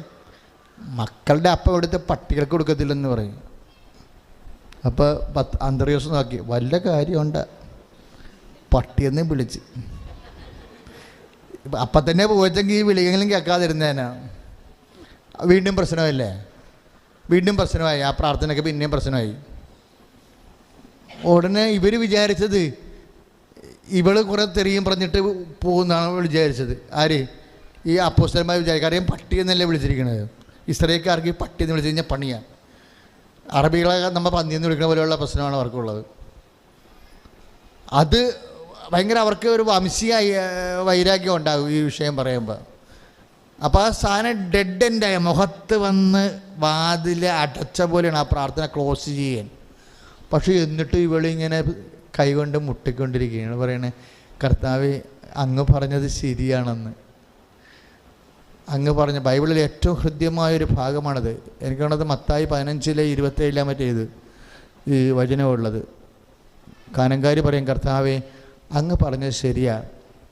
മക്കളുടെ അപ്പം എടുത്ത് പട്ടികൾക്ക് കൊടുക്കത്തില്ലെന്ന് പറയും. അപ്പോൾ അന്ത്രയോസ് നോക്കി, വല്ല കാര്യമുണ്ട്, പട്ടിയെന്ന് വിളിച്ച്. അപ്പം തന്നെ പോയിച്ചെങ്കിൽ ഈ വിളിയെങ്കിലും കേൾക്കാതിരുന്നേനാ. വീണ്ടും പ്രശ്നമല്ലേ? വീണ്ടും പ്രശ്നമായി. ആ പ്രാർത്ഥനയ്ക്ക് പിന്നെയും പ്രശ്നമായി. ഉടനെ ഇവർ വിചാരിച്ചത് ഇവള് കുറേ തെറിയും പറഞ്ഞിട്ട് പോകുന്നതാണ് വിചാരിച്ചത്. ആര്? ഈ അപ്പോസ്തലന്മാർ വിചാരിക്കും. അറിയാം, പട്ടി എന്നല്ലേ വിളിച്ചിരിക്കുന്നത്. ഇസ്രയേൽക്കാർക്ക് ഈ പട്ടി എന്ന് വിളിച്ചു കഴിഞ്ഞാൽ പണിയാണ്. അറബികളെ നമ്മൾ പന്നിയെന്ന് വിളിക്കുന്ന പോലെയുള്ള പ്രശ്നമാണ് അവർക്കുള്ളത്. അത് ഭയങ്കര അവർക്ക് ഒരു വംശീയ വൈരാഗ്യം ഉണ്ടാകും ഈ വിഷയം പറയുമ്പോൾ. അപ്പോൾ ആ സാധനം ഡെഡ് എൻഡായ മുഖത്ത് വന്ന് വാതിൽ അടച്ച പോലെയാണ് ആ പ്രാർത്ഥന ക്ലോസ് ചെയ്യാൻ. പക്ഷേ എന്നിട്ട് ഇവളിങ്ങനെ കൈകൊണ്ട് മുട്ടിക്കൊണ്ടിരിക്കുകയാണ്, പറയണേ, കർത്താവേ അങ്ങ് പറഞ്ഞത് ശരിയാണെന്ന്. അങ്ങ് പറഞ്ഞ ബൈബിളിലെ ഏറ്റവും ഹൃദ്യമായൊരു ഭാഗമാണത്. എനിക്ക് വേണ്ടത് മത്തായി 15:27 മറ്റേത് ഈ വചനമുള്ളത്. കാനംകാരി പറയും, കർത്താവേ അങ്ങ് പറഞ്ഞത് ശരിയാ,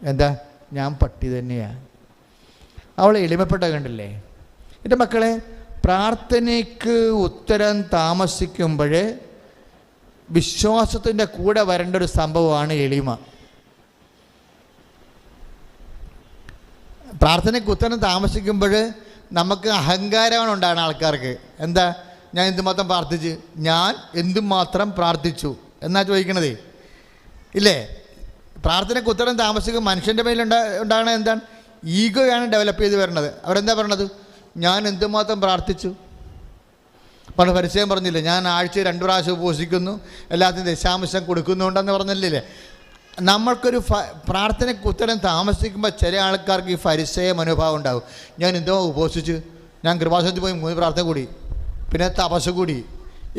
എന്താ, ഞാൻ പട്ടി തന്നെയാണ്. അവൾ എളിമപ്പെട്ട കണ്ടില്ലേ? എൻ്റെ മക്കളെ, പ്രാർത്ഥനയ്ക്ക് ഉത്തരം താമസിക്കുമ്പോൾ വിശ്വാസത്തിൻ്റെ കൂടെ വരേണ്ട ഒരു സംഭവമാണ് എളിമ. പ്രാർത്ഥനയ്ക്ക് ഉത്തരം താമസിക്കുമ്പോൾ നമുക്ക് അഹങ്കാരമാണ് ഉണ്ടാകുന്ന ആൾക്കാർക്ക്. എന്താ, ഞാൻ എന്തുമാത്രം പ്രാർത്ഥിച്ച്, ഞാൻ എന്തുമാത്രം പ്രാർത്ഥിച്ചു എന്നാ ചോദിക്കണതേ, ഇല്ലേ? പ്രാർത്ഥനയ്ക്ക് ഉത്തരം താമസിക്കും മനുഷ്യൻ്റെ മേൽ ഉണ്ടാകണത് എന്താണ്? ഈഗോയാണ് ഡെവലപ്പ് ചെയ്ത് വരുന്നത്. അവരെന്താ പറയണത്? ഞാൻ എന്തുമാത്രം പ്രാർത്ഥിച്ചു. പണ്ട് പരിചയം പറഞ്ഞില്ലേ, ഞാൻ ആഴ്ചയിൽ 2 പ്രാവശ്യം ഉപവസിക്കുന്നു, എല്ലാത്തിനും ദശാംശം കൊടുക്കുന്നുണ്ടെന്ന് പറഞ്ഞില്ലേ? നമ്മൾക്കൊരു പ്രാർത്ഥനയ്ക്ക് ഉത്തരം താമസിക്കുമ്പോൾ ചില ആൾക്കാർക്ക് ഈ ഫരിസേയ മനോഭാവം ഉണ്ടാകും. ഞാൻ എന്തോ ഉപവസിച്ചു, ഞാൻ കൃപാസനത്തിൽ പോയി 3 പ്രാർത്ഥന കൂടി, പിന്നെ തപസ് കൂടി.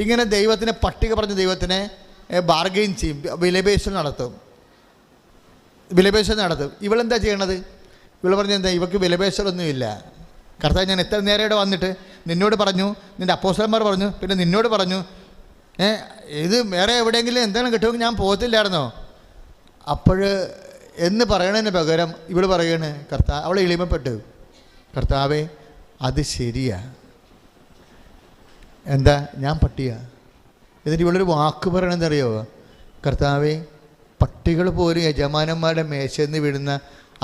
ഇങ്ങനെ ദൈവത്തിനെ പട്ടിക പറഞ്ഞ് ദൈവത്തിനെ ബാർഗെയിൻ ചെയ്യും, വിലപേശൽ നടത്തും. ഇവളെന്താ ചെയ്യണത്? ഇവൾ പറഞ്ഞെന്താ, ഇവൾക്ക് വിലപേശലൊന്നുമില്ല. കർത്താവ്, ഞാൻ എത്ര നേരം വന്നിട്ട് നിന്നോട് പറഞ്ഞു, നിൻ്റെ അപ്പോസ്തലന്മാർ പറഞ്ഞു, പിന്നെ നിന്നോട് പറഞ്ഞു, ഇത് വേറെ എവിടെയെങ്കിലും എന്തെങ്കിലും കിട്ടുമെങ്കിൽ ഞാൻ പോകത്തില്ലായിരുന്നോ? അപ്പോൾ എന്ന് പറയണതിന് പകരം ഇവൾ പറയാണ്, കർത്താവ്, അവളെ എളിമപ്പെട്ടു, കർത്താവേ അത് ശരിയാ, എന്താ ഞാൻ പട്ടിയാ. എന്നിട്ട് ഇവളൊരു വാക്ക് പറയണമെന്നറിയോ? കർത്താവേ, പട്ടികൾ പോലും യജമാനന്മാരുടെ മേശയിൽ നിന്ന് വീഴുന്ന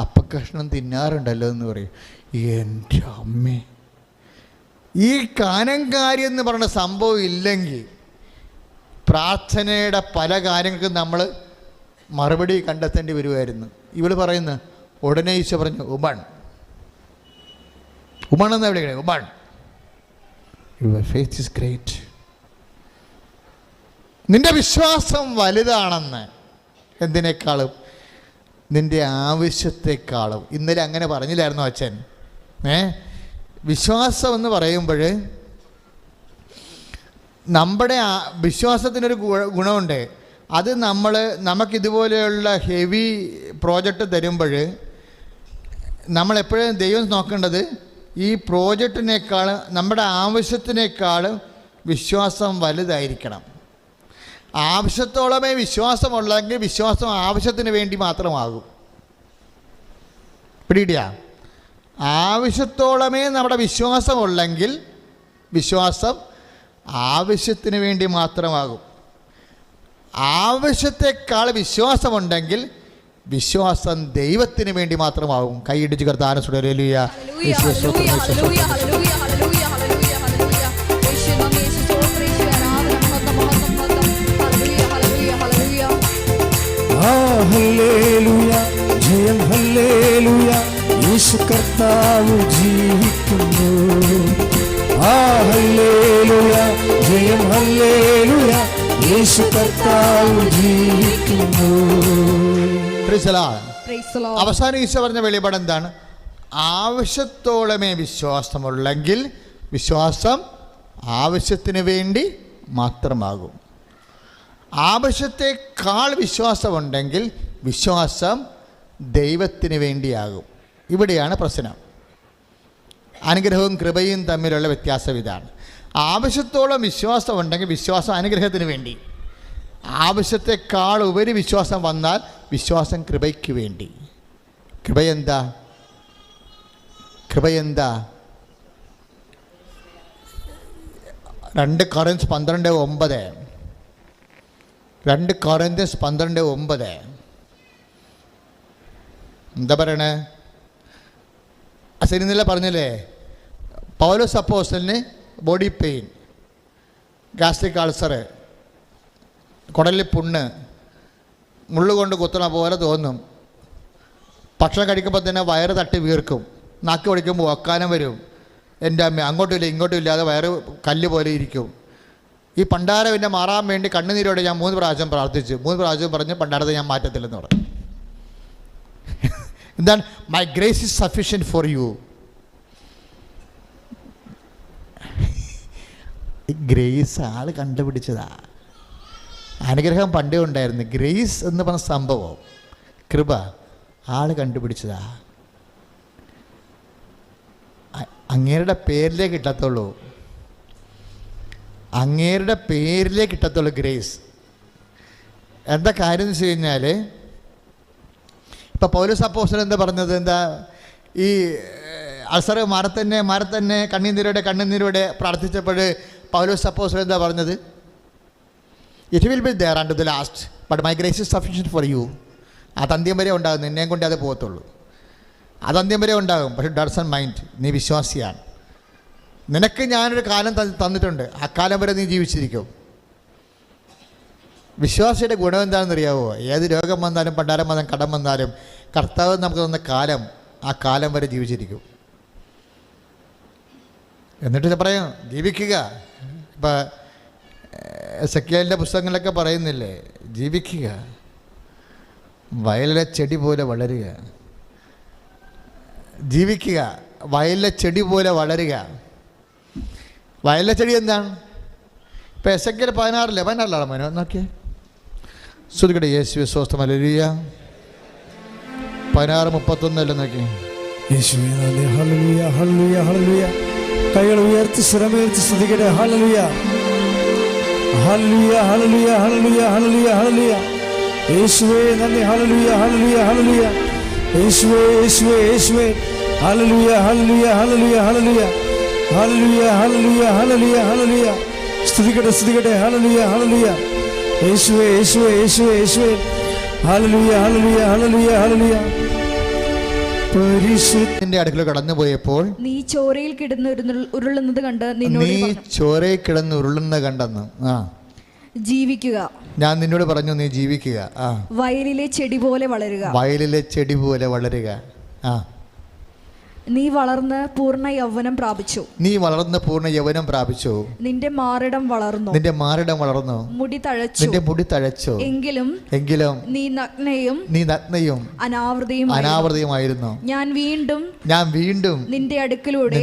അപ്പക്കഷ്ണം തിന്നാറുണ്ടല്ലോ എന്ന് പറയും. എൻ്റെ അമ്മേ, ഈ കാനങ്കാരി എന്ന് പറയുന്ന സംഭവം ഇല്ലെങ്കിൽ പ്രാർത്ഥനയുടെ പല കാര്യങ്ങൾക്കും നമ്മൾ മറുപടി കണ്ടെത്തേണ്ടി വരുമായിരുന്നു. ഇവൾ പറയുന്ന ഉടനെ ഈശോ പറഞ്ഞു, ഉമൺ എന്നാ വിളിക്കണേ, woman, your faith is great. നിന്റെ വിശ്വാസം വലുതാണെന്ന്. എന്തിനേക്കാളും? നിന്റെ ആവശ്യത്തെക്കാളും. ഇന്നലെ അങ്ങനെ പറഞ്ഞില്ലായിരുന്നു അച്ഛൻ? വിശ്വാസം എന്ന് പറയുമ്പോൾ നമ്മുടെ വിശ്വാസത്തിനൊരു ഗുണമുണ്ട്. അത് നമുക്കിതുപോലെയുള്ള ഹെവി പ്രോജക്റ്റ് തരുമ്പോൾ നമ്മളെപ്പോഴും ദൈവം നോക്കേണ്ടത് ഈ പ്രോജക്റ്റിനേക്കാളും നമ്മുടെ ആവശ്യത്തിനേക്കാളും വിശ്വാസം വലുതായിരിക്കണം. ആവശ്യത്തോളമേ വിശ്വാസമുള്ളെങ്കിൽ വിശ്വാസം ആവശ്യത്തിന് വേണ്ടി മാത്രമാകും. പിടിയിടിയാ? ആവശ്യത്തോളമേ നമ്മുടെ വിശ്വാസമുള്ളെങ്കിൽ വിശ്വാസം ആവശ്യത്തിന് വേണ്ടി മാത്രമാകും. ആവശ്യത്തെക്കാൾ വിശ്വാസമുണ്ടെങ്കിൽ വിശ്വാസം ദൈവത്തിന് വേണ്ടി മാത്രമാകും. കൈയിടിച്ച് കർത്താവിനെ സ്തുതിക്കുക. ജയം ഹല്ലേലൂയ, യേശു കർത്താവ് ജീവിക്കുന്നു. ഹല്ലേലൂയ, ജയം ഹല്ലേലൂയ, യേശു കർത്താവ് ജീവിക്കുന്നു. അവസാനം ഈശോ പറഞ്ഞ വെളിപാട് എന്താണ്? ആവശ്യത്തോളമേ വിശ്വാസമുള്ളെങ്കിൽ വിശ്വാസം ആവശ്യത്തിന് വേണ്ടി മാത്രമാകും. ആവശ്യത്തെക്കാൾ വിശ്വാസമുണ്ടെങ്കിൽ വിശ്വാസം ദൈവത്തിന് വേണ്ടിയാകും. ഇവിടെയാണ് പ്രശ്നം. അനുഗ്രഹവും കൃപയും തമ്മിലുള്ള വ്യത്യാസം ഇതാണ്. ആവശ്യത്തോളം വിശ്വാസമുണ്ടെങ്കിൽ വിശ്വാസം അനുഗ്രഹത്തിന് വേണ്ടി, ആവശ്യത്തെക്കാൾ ഉപരി വിശ്വാസം വന്നാൽ വിശ്വാസം കൃപയ്ക്ക് വേണ്ടി. കൃപയെന്താ? 2 കൊരിന്ത്യൻസ് 12:9. 2 കൊരിന്ത്യൻസ് 12:9 എന്താ പറയണേ? അസരിന്നില്ല പറഞ്ഞില്ലേ, പൗലോസ് അപ്പോസ്തലന് ബോഡി പെയിൻ, ഗാസ്ട്രിക് അൾസർ, കുടലിൽ പുണ്ണ്, മുള്ളുകൊണ്ട് കുത്തണ പോലെ തോന്നും. ഭക്ഷണം കഴിക്കുമ്പോൾ തന്നെ വയറ് തട്ടി വീർക്കും. നാക്ക് പൊടിക്കുമ്പോൾ ഒക്കാനം വരും. എൻ്റെ അമ്മ, അങ്ങോട്ടും ഇല്ല ഇങ്ങോട്ടും ഇല്ലാതെ വയറ് കല്ല് പോലെ ഇരിക്കും. ഈ പണ്ടാരം എന്നെ മാറാൻ വേണ്ടി കണ്ണുനീരോടെ ഞാൻ 3 പ്രാവശ്യം പ്രാർത്ഥിച്ചു. 3 പ്രാവശ്യം പറഞ്ഞ് പണ്ടാരത്തെ ഞാൻ മാറ്റത്തില്ലെന്ന് പറഞ്ഞു. എന്താണ്? My grace is sufficient for you. Grace ആൾ കണ്ടുപിടിച്ചതാ. അനുഗ്രഹം പണ്ടേ ഉണ്ടായിരുന്നു. ഗ്രേസ് എന്ന് പറഞ്ഞ സംഭവം, കൃപ, ആൾ കണ്ടുപിടിച്ചതാ. അങ്ങേരുടെ പേരിലേ കിട്ടത്തുള്ളൂ. അങ്ങേരുടെ പേരിലേ കിട്ടത്തുള്ളൂ ഗ്രേസ്. എന്താ കാര്യം എന്ന് വെച്ച് കഴിഞ്ഞാൽ, ഇപ്പം പൗലോസ് അപ്പോസ്തലൻ എന്താ പറഞ്ഞത്? എന്താ ഈ അൾസർ മാറത്തന്നെ കണ്ണുനീരോടെ പ്രാർത്ഥിച്ചപ്പോൾ പൗലോസ് അപ്പോസ്തലൻ എന്താ പറഞ്ഞത്? It will be there under the last but my grace is sufficient for you. അത് അന്ത്യം വരെ ഉണ്ടാകും, നിന്നെയും കൊണ്ട് അത് പോകത്തുള്ളൂ. അത് അന്ത്യം വരെ ഉണ്ടാകും. പക്ഷേ ഡസൻ മൈൻഡ്, നീ വിശ്വാസിയാണ്. നിനക്ക് ഞാനൊരു കാലം തന്നിട്ടുണ്ട്, ആ കാലം വരെ നീ ജീവിച്ചിരിക്കും. വിശ്വാസിയുടെ ഗുണം എന്താണെന്ന് അറിയാവോ? ഏത് രോഗം വന്നാലും പണ്ടാരം വന്നാലും കടം വന്നാലും കർത്താവ് നമുക്ക് തന്ന കാലം, ആ കാലം വരെ ജീവിച്ചിരിക്കും. എന്നിട്ട് പറയാം ജീവിക്കുക. ഇപ്പം എസെക്കിയേലിൻ്റെ പുസ്തകങ്ങളിലൊക്കെ പറയുന്നില്ലേ, ജീവിക്കുക, വയലിലെ ചെടി പോലെ വളരുക. ജീവിക്കുക, വയലിലെ ചെടി പോലെ വളരുക. വയലിലെ ചെടി എന്താണ്? ഇപ്പം എസെക്കിയേൽ 16 മനോ നോക്കിയേ. ശ്രുതികടെ യേശുവേ സ്വസ്ഥം. ഹല്ലേലൂയ. 16:31 നോക്കി. യേശുവേ നന്ദി. ഹല്ലേലൂയ, ഹല്ലേലൂയ, ഹല്ലേലൂയ. കൈകൾ ഉയർത്തി സ്വരമേർത്തി സ്തുതിക്കട്ടെ. ഹല്ലേലൂയ, ഹല്ലേലൂയ, ഹല്ലേലൂയ, ഹല്ലേലൂയ, ഹല്ലേലൂയ, ഹല്ലേലൂയ. യേശുവേ നന്ദി. ഹല്ലേലൂയ, ഹല്ലേലൂയ, ഹല്ലേലൂയ. യേശുവേ, യേശുവേ, യേശുവേ. ഹല്ലേലൂയ, ഹല്ലേലൂയ, ഹല്ലേലൂയ, ഹല്ലേലൂയ. ഹല്ലേലൂയ, ഹല്ലേലൂയ, ഹല്ലേലൂയ, ഹല്ലേലൂയ. സ്തുതിക്കട്ടെ, സ്തുതിക്കട്ടെ. ഹല്ലേലൂയ, ഹല്ലേലൂയ. യേശുവേ, യേശുവേ, യേശുവേ, യേശുവേ. ഹല്ലേലൂയ, ഹല്ലേലൂയ, ഹല്ലേലൂയ, ഹല്ലേലൂയ. പരിശുദ്ധന്റെ അടുക്കൽ കടന്നു പോയപ്പോൾ നീ ചോരയിൽ കിടന്ന് ഉരുളുന്നത് കണ്ട് നിന്നോട് നീ ചോരയിൽ കിടന്ന് ഉരുളുന്ന കണ്ടെന്ന്. ജീവിക്കുക, ഞാൻ നിന്നോട് പറഞ്ഞു നീ ജീവിക്കുക. വയലിലെ ചെടി പോലെ വളരുക. വയലിലെ ചെടി പോലെ വളരുക. നീ വളർന്ന് പൂർണ്ണ യൗവനം പ്രാപിച്ചു. നീ വളർന്ന് പൂർണ്ണ യൗവനം പ്രാപിച്ചു. നിന്റെ മാറിടം വളർന്നു. നിന്റെ മാറിടം വളർന്നു. മുടി തഴച്ചു. നിന്റെ മുടി തഴച്ചു. എങ്കിലും നീ നഗ്നയും അനാവൃതയുമായിരുന്നു. ഞാൻ വീണ്ടും നിന്റെ അടുക്കിലൂടെ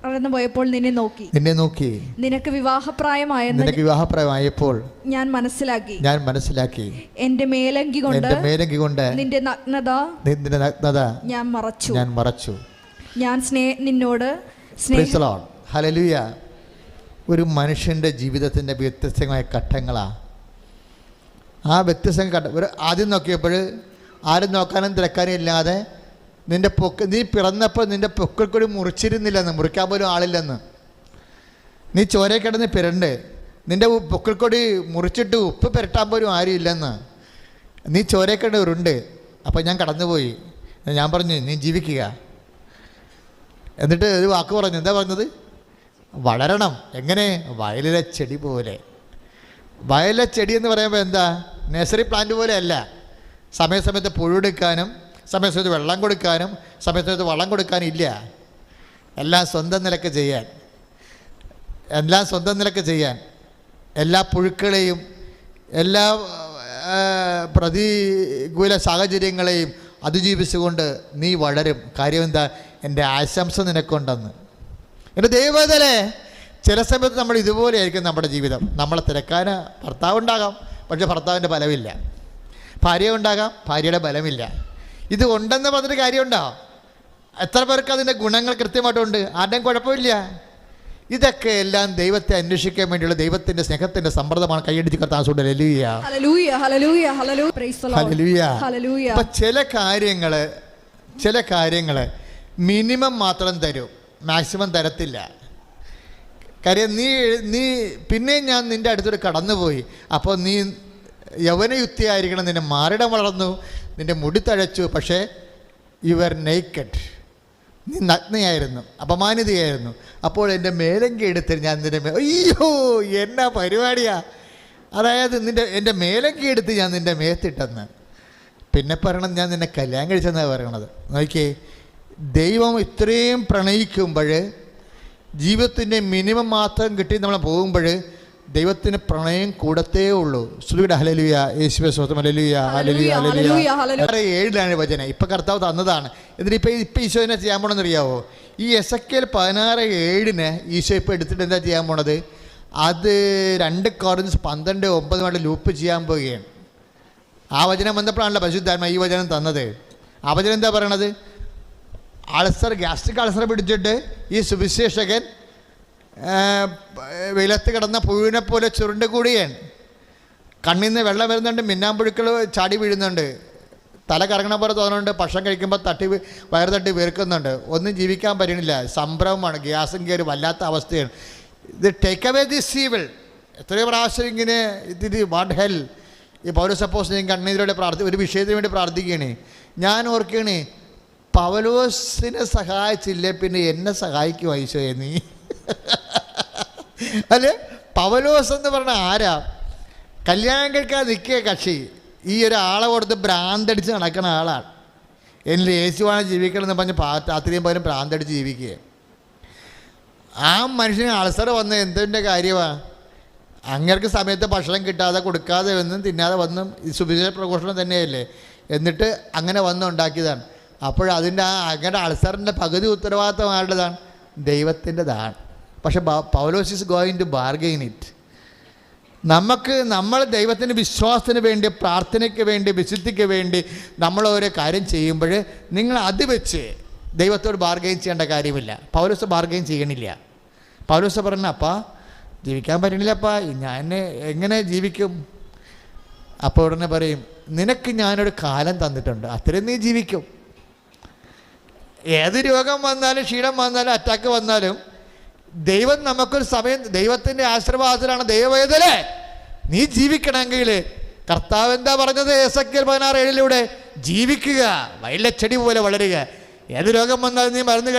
കടന്നുപോയപ്പോൾ നിന്നെ നോക്കി. നിനക്ക് വിവാഹപ്രായമായപ്പോൾ ഞാൻ മനസ്സിലാക്കി എന്റെ മേലങ്കി കൊണ്ട് നിന്റെ നഗ്നത ഞാൻ മറച്ചു. ഞാൻ നിന്നോട് ഹല്ലേലൂയ. ഒരു മനുഷ്യൻ്റെ ജീവിതത്തിൻ്റെ വ്യത്യസ്തമായ ഘട്ടങ്ങളാണ്. ആ വ്യത്യസ്ത ഘട്ടം ആദ്യം നോക്കിയപ്പോൾ ആരും നോക്കാനും തിരക്കാനും ഇല്ലാതെ നീ പിറന്നപ്പോൾ നിൻ്റെ പൊക്കിൾക്കൊടി മുറിച്ചിരുന്നില്ലെന്ന്, മുറിക്കാൻ പോലും ആളില്ലെന്ന്. നീ ചോരയിൽ കിടന്ന് പിരണ്ട് നിൻ്റെ പൊക്കിൾക്കൊടി മുറിച്ചിട്ട് ഉപ്പ് പുരട്ടാൻ പോലും ആരും ഇല്ലെന്ന്. നീ ചോരയിൽ കിടന്ന് ഉരുണ്ട്. അപ്പോൾ ഞാൻ കടന്നുപോയി. ഞാൻ പറഞ്ഞു നീ ജീവിക്കുക. എന്നിട്ട് ഒരു വാക്ക് പറഞ്ഞു. എന്താ പറഞ്ഞത്? വളരണം. എങ്ങനെ? വയലിലെ ചെടി പോലെ. വയലിലെ ചെടി എന്ന് പറയുമ്പോൾ എന്താ? നഴ്സറി പ്ലാന്റ് പോലെ അല്ല. സമയത്ത് പുഴുവെടുക്കാനും സമയത്ത് വെള്ളം കൊടുക്കാനും സമയത്ത് വളം കൊടുക്കാനും ഇല്ല. എല്ലാം സ്വന്തം നിലക്ക് ചെയ്യാൻ എല്ലാ പുഴുക്കളെയും എല്ലാ പ്രതികൂല സാഹചര്യങ്ങളെയും അതിജീവിച്ചുകൊണ്ട് നീ വളരും. കാര്യം എന്താ? എൻ്റെ ആശംസ നിനക്കുണ്ടെന്ന്. എൻ്റെ ദൈവത്തിലെ ചില സമയത്ത് നമ്മൾ ഇതുപോലെയായിരിക്കും നമ്മുടെ ജീവിതം. നമ്മളെ തിരക്കാൻ ഭർത്താവുണ്ടാകാം, പക്ഷേ ഭർത്താവിൻ്റെ ബലമില്ല. ഭാര്യ ഉണ്ടാകാം, ഭാര്യയുടെ ബലമില്ല. ഇത് ഉണ്ടെന്ന് പറഞ്ഞിട്ട് കാര്യമുണ്ടോ? എത്ര പേർക്ക് അതിൻ്റെ ഗുണങ്ങൾ കൃത്യമായിട്ടുണ്ട്? ആരുടെയും കുഴപ്പമില്ല. ഇതൊക്കെ എല്ലാം ദൈവത്തെ അന്വേഷിക്കാൻ വേണ്ടിയുള്ള ദൈവത്തിൻ്റെ സ്നേഹത്തിൻ്റെ സമ്മർദ്ദമാണ്. കൈയടിച്ച് കർത്താൻ. അപ്പം ചില കാര്യങ്ങൾ മിനിമം മാത്രം തരും, മാക്സിമം തരത്തില്ല. കാര്യം നീ പിന്നെയും ഞാൻ നിൻ്റെ അടുത്തോട് കടന്നുപോയി. അപ്പോൾ നീ യൗവനയുക്തിയായിരിക്കണം. നിന്റെ മാറിടം വളർന്നു, നിന്റെ മുടി തഴച്ചു, പക്ഷേ യുവർ നെയ്ക്കഡ്, നീ നഗ്നയായിരുന്നു, അപമാനിതയായിരുന്നു. അപ്പോൾ എൻ്റെ മേലങ്കി എടുത്ത് ഞാൻ അയ്യോ എന്നാ പരിപാടിയാ! അതായത് എൻ്റെ മേലങ്കി എടുത്ത് ഞാൻ നിൻ്റെ മേത്തിട്ടെന്ന്. പിന്നെ പറയണം ഞാൻ നിന്നെ കല്യാണം കഴിച്ചെന്നാണ് പറയണത്. നോക്കിയേ, ദൈവം ഇത്രയും പ്രണയിക്കുമ്പോൾ, ജീവിതത്തിൻ്റെ മിനിമം മാത്രം കിട്ടി നമ്മൾ പോകുമ്പോൾ ദൈവത്തിന് പ്രണയം കൂടത്തേ ഉള്ളൂ. ശ്രുതിയുടെ ഹല്ലേലൂയ. യേശുവേ സ്വന്തം. ഹല്ലേലൂയ, ഹല്ലേലൂയ, ഹല്ലേലൂയ. 7 വചനം ഇപ്പം കർത്താവ് തന്നതാണ്. എന്നിട്ട് ഇപ്പം ഈശോ എന്നാ ചെയ്യാൻ പോണെന്ന് അറിയാവോ? ഈ എസെക്കിയേൽ 16:7 ഈശോ ഇപ്പോൾ എടുത്തിട്ട് എന്താ ചെയ്യാൻ പോണത്? അത് 2 Corinthians 12:9 ലൂപ്പ് ചെയ്യാൻ പോവുകയാണ്. ആ വചനം വന്നപ്പോഴാണല്ലോ പരിശുദ്ധാത്മാ ഈ വചനം തന്നത്. ആ വചനം എന്താ പറയണത്? ഗ്യാസ്ട്രിക് അൾസർ പിടിച്ചിട്ട് ഈ സുവിശേഷകൻ വെയിലത്ത് കിടന്ന പുഴുവിനെ പോലെ ചുരുണ്ട് കൂടിയാണ്. കണ്ണിൽ നിന്ന് വെള്ളം വരുന്നുണ്ട്, മിന്നാമ്പുഴുക്കൾ ചാടി വീഴുന്നുണ്ട്, തല കറങ്ങണ പോലെ തോന്നുന്നുണ്ട്, ഭക്ഷണം കഴിക്കുമ്പോൾ വയറ് തട്ടി വീർക്കുന്നുണ്ട്, ഒന്നും ജീവിക്കാൻ പറ്റണില്ല, സംഭ്രമമാണ്, ഗ്യാസും കയറി വല്ലാത്ത അവസ്ഥയാണ്. ഇത് ടേക്ക് അവേ ദിസ് ഈവിൾ. എത്രയോ പ്രാവശ്യം ഇങ്ങനെ ഇത് വാട്ട് ഹെൽ. ഈ പൗലോസ് അപ്പോസ്തലൻ കണ്ണീരോടെ ഒരു വിഷയത്തിന് വേണ്ടി പ്രാർത്ഥിക്കുകയാണ്. ഞാൻ ഓർക്കുകയാണ്, പൗലോസിനെ സഹായിച്ചില്ലേ പിന്നെ എന്നെ സഹായിക്കും ഈശോയെ നീ. അല്ലേ, പൗലോസ് എന്ന് പറഞ്ഞ ആരാ? കല്യാണം കഴിക്കാൻ നിൽക്കുക കക്ഷി, ഈ ഒരാളെ കൊടുത്ത് ഭ്രാന്തടിച്ച് നടക്കുന്ന ആളാണ്. എന്നിൽ യേശുവാണ് ജീവിക്കണം എന്ന് പറഞ്ഞ് രാത്രിയും പകരം ഭ്രാന്തടിച്ച് ജീവിക്കുക. ആ മനുഷ്യന് അൾസർ വന്ന എന്തിൻ്റെ കാര്യമാണ്? അങ്ങേർക്ക് സമയത്ത് ഭക്ഷണം കിട്ടാതെ കൊടുക്കാതെ വന്നും തിന്നാതെ വന്നും ഈ സുവിശേഷ പ്രഘോഷണം തന്നെയല്ലേ, എന്നിട്ട് അങ്ങനെ വന്നുണ്ടാക്കിയതാണ്. അപ്പോഴതിൻ്റെ അങ്ങനെ അൾസറിൻ്റെ പകുതി ഉത്തരവാദിത്തം ആരുടേതാണ്? ദൈവത്തിൻ്റെതാണ്. പക്ഷെ പൗലോസ് is going to bargain it. നമ്മൾ ദൈവത്തിൻ്റെ വിശ്വാസത്തിന് വേണ്ടി, പ്രാർത്ഥനയ്ക്ക് വേണ്ടി, വിശുദ്ധിക്ക് വേണ്ടി നമ്മൾ ഓരോ കാര്യം ചെയ്യുമ്പോൾ നിങ്ങൾ അത് വെച്ച് ദൈവത്തോട് ബാർഗെയിൻ ചെയ്യേണ്ട കാര്യമില്ല. പൗലോസ് ബാർഗെയിൻ ചെയ്യണില്ല. പൗലോസ് പറഞ്ഞ, അപ്പാ ജീവിക്കാൻ പറ്റണില്ലപ്പാ, ഞാൻ എങ്ങനെ ജീവിക്കും? അപ്പോൾ ഉടനെ പറയും, നിനക്ക് ഞാനൊരു കാലം തന്നിട്ടുണ്ട്, അത്രയും നീ ജീവിക്കും. ഏത് രോഗം വന്നാലും ക്ഷീണം വന്നാലും അറ്റാക്ക് വന്നാലും ദൈവം നമുക്കൊരു സമയം, ദൈവത്തിൻ്റെ ആശീർവാദത്തിലാണ്. ദൈവവേദനേ നീ ജീവിക്കണമെങ്കിൽ കർത്താവ് എന്താ പറഞ്ഞത്? എസെക്കിയേൽ 16:7 ജീവിക്കുക, വയലച്ചെടി പോലെ വളരുക. ഏത് രോഗം വന്നാലും നീ മരുന്ന്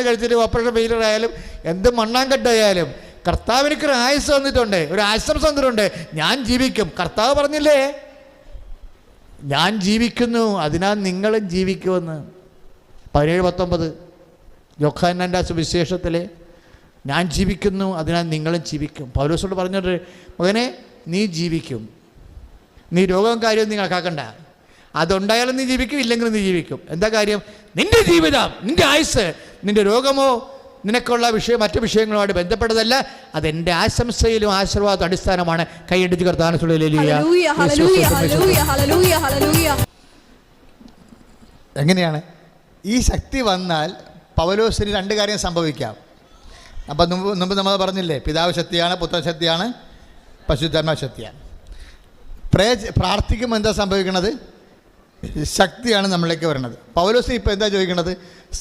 കഴിച്ചിട്ട് ഓപ്പറേഷൻ ഫെയിലിയർ ആയാലും എന്ത് മണ്ണാങ്കട്ടായാലും കർത്താവ് എനിക്കൊരു ആയുസ് തന്നിട്ടുണ്ട്, ഒരു ആശംസ തന്നിട്ടുണ്ട്, ഞാൻ ജീവിക്കും. കർത്താവ് പറഞ്ഞില്ലേ, ഞാൻ ജീവിക്കുന്നു, അതിനാൽ നിങ്ങളും ജീവിക്കുമെന്ന്. 17:19 യോഹന്നാൻ്റെ സുവിശേഷത്തിൽ ഞാൻ ജീവിക്കുന്നു, അതിനാൽ നിങ്ങളും ജീവിക്കും. പൗലോസോട് പറഞ്ഞിട്ട്, മകനെ നീ ജീവിക്കും, നീ രോഗവും കാര്യവും നീ കണക്കാക്കണ്ട, അതുണ്ടായാലും നീ ജീവിക്കും, ഇല്ലെങ്കിലും നീ ജീവിക്കും. എന്താ കാര്യം? നിൻ്റെ ജീവിതം, നിൻ്റെ ആയുസ്, നിൻ്റെ രോഗമോ നിനക്കുള്ള മറ്റു വിഷയങ്ങളുമായിട്ട് ബന്ധപ്പെട്ടതല്ല, അതെൻ്റെ ആശംസയിലും ആശീർവാദ അടിസ്ഥാനമാണ്. കൈയടിച്ച് കർത്താവിനെ എങ്ങനെയാണ് ഈ ശക്തി വന്നാൽ പൗലോസിന് 2 കാര്യം സംഭവിക്കാം. അപ്പം മുമ്പ് നമ്മൾ പറഞ്ഞില്ലേ, പിതാവ് ശക്തിയാണ്, പുത്രശക്തിയാണ്, പരിശുദ്ധാത്മാ ശക്തിയാണ്. പ്രാർത്ഥിക്കുമ്പോൾ എന്താ സംഭവിക്കുന്നത്? ശക്തിയാണ് നമ്മളിലേക്ക് വരുന്നത്. പൗലോസ് ഇപ്പോൾ എന്താ ചോദിക്കുന്നത്?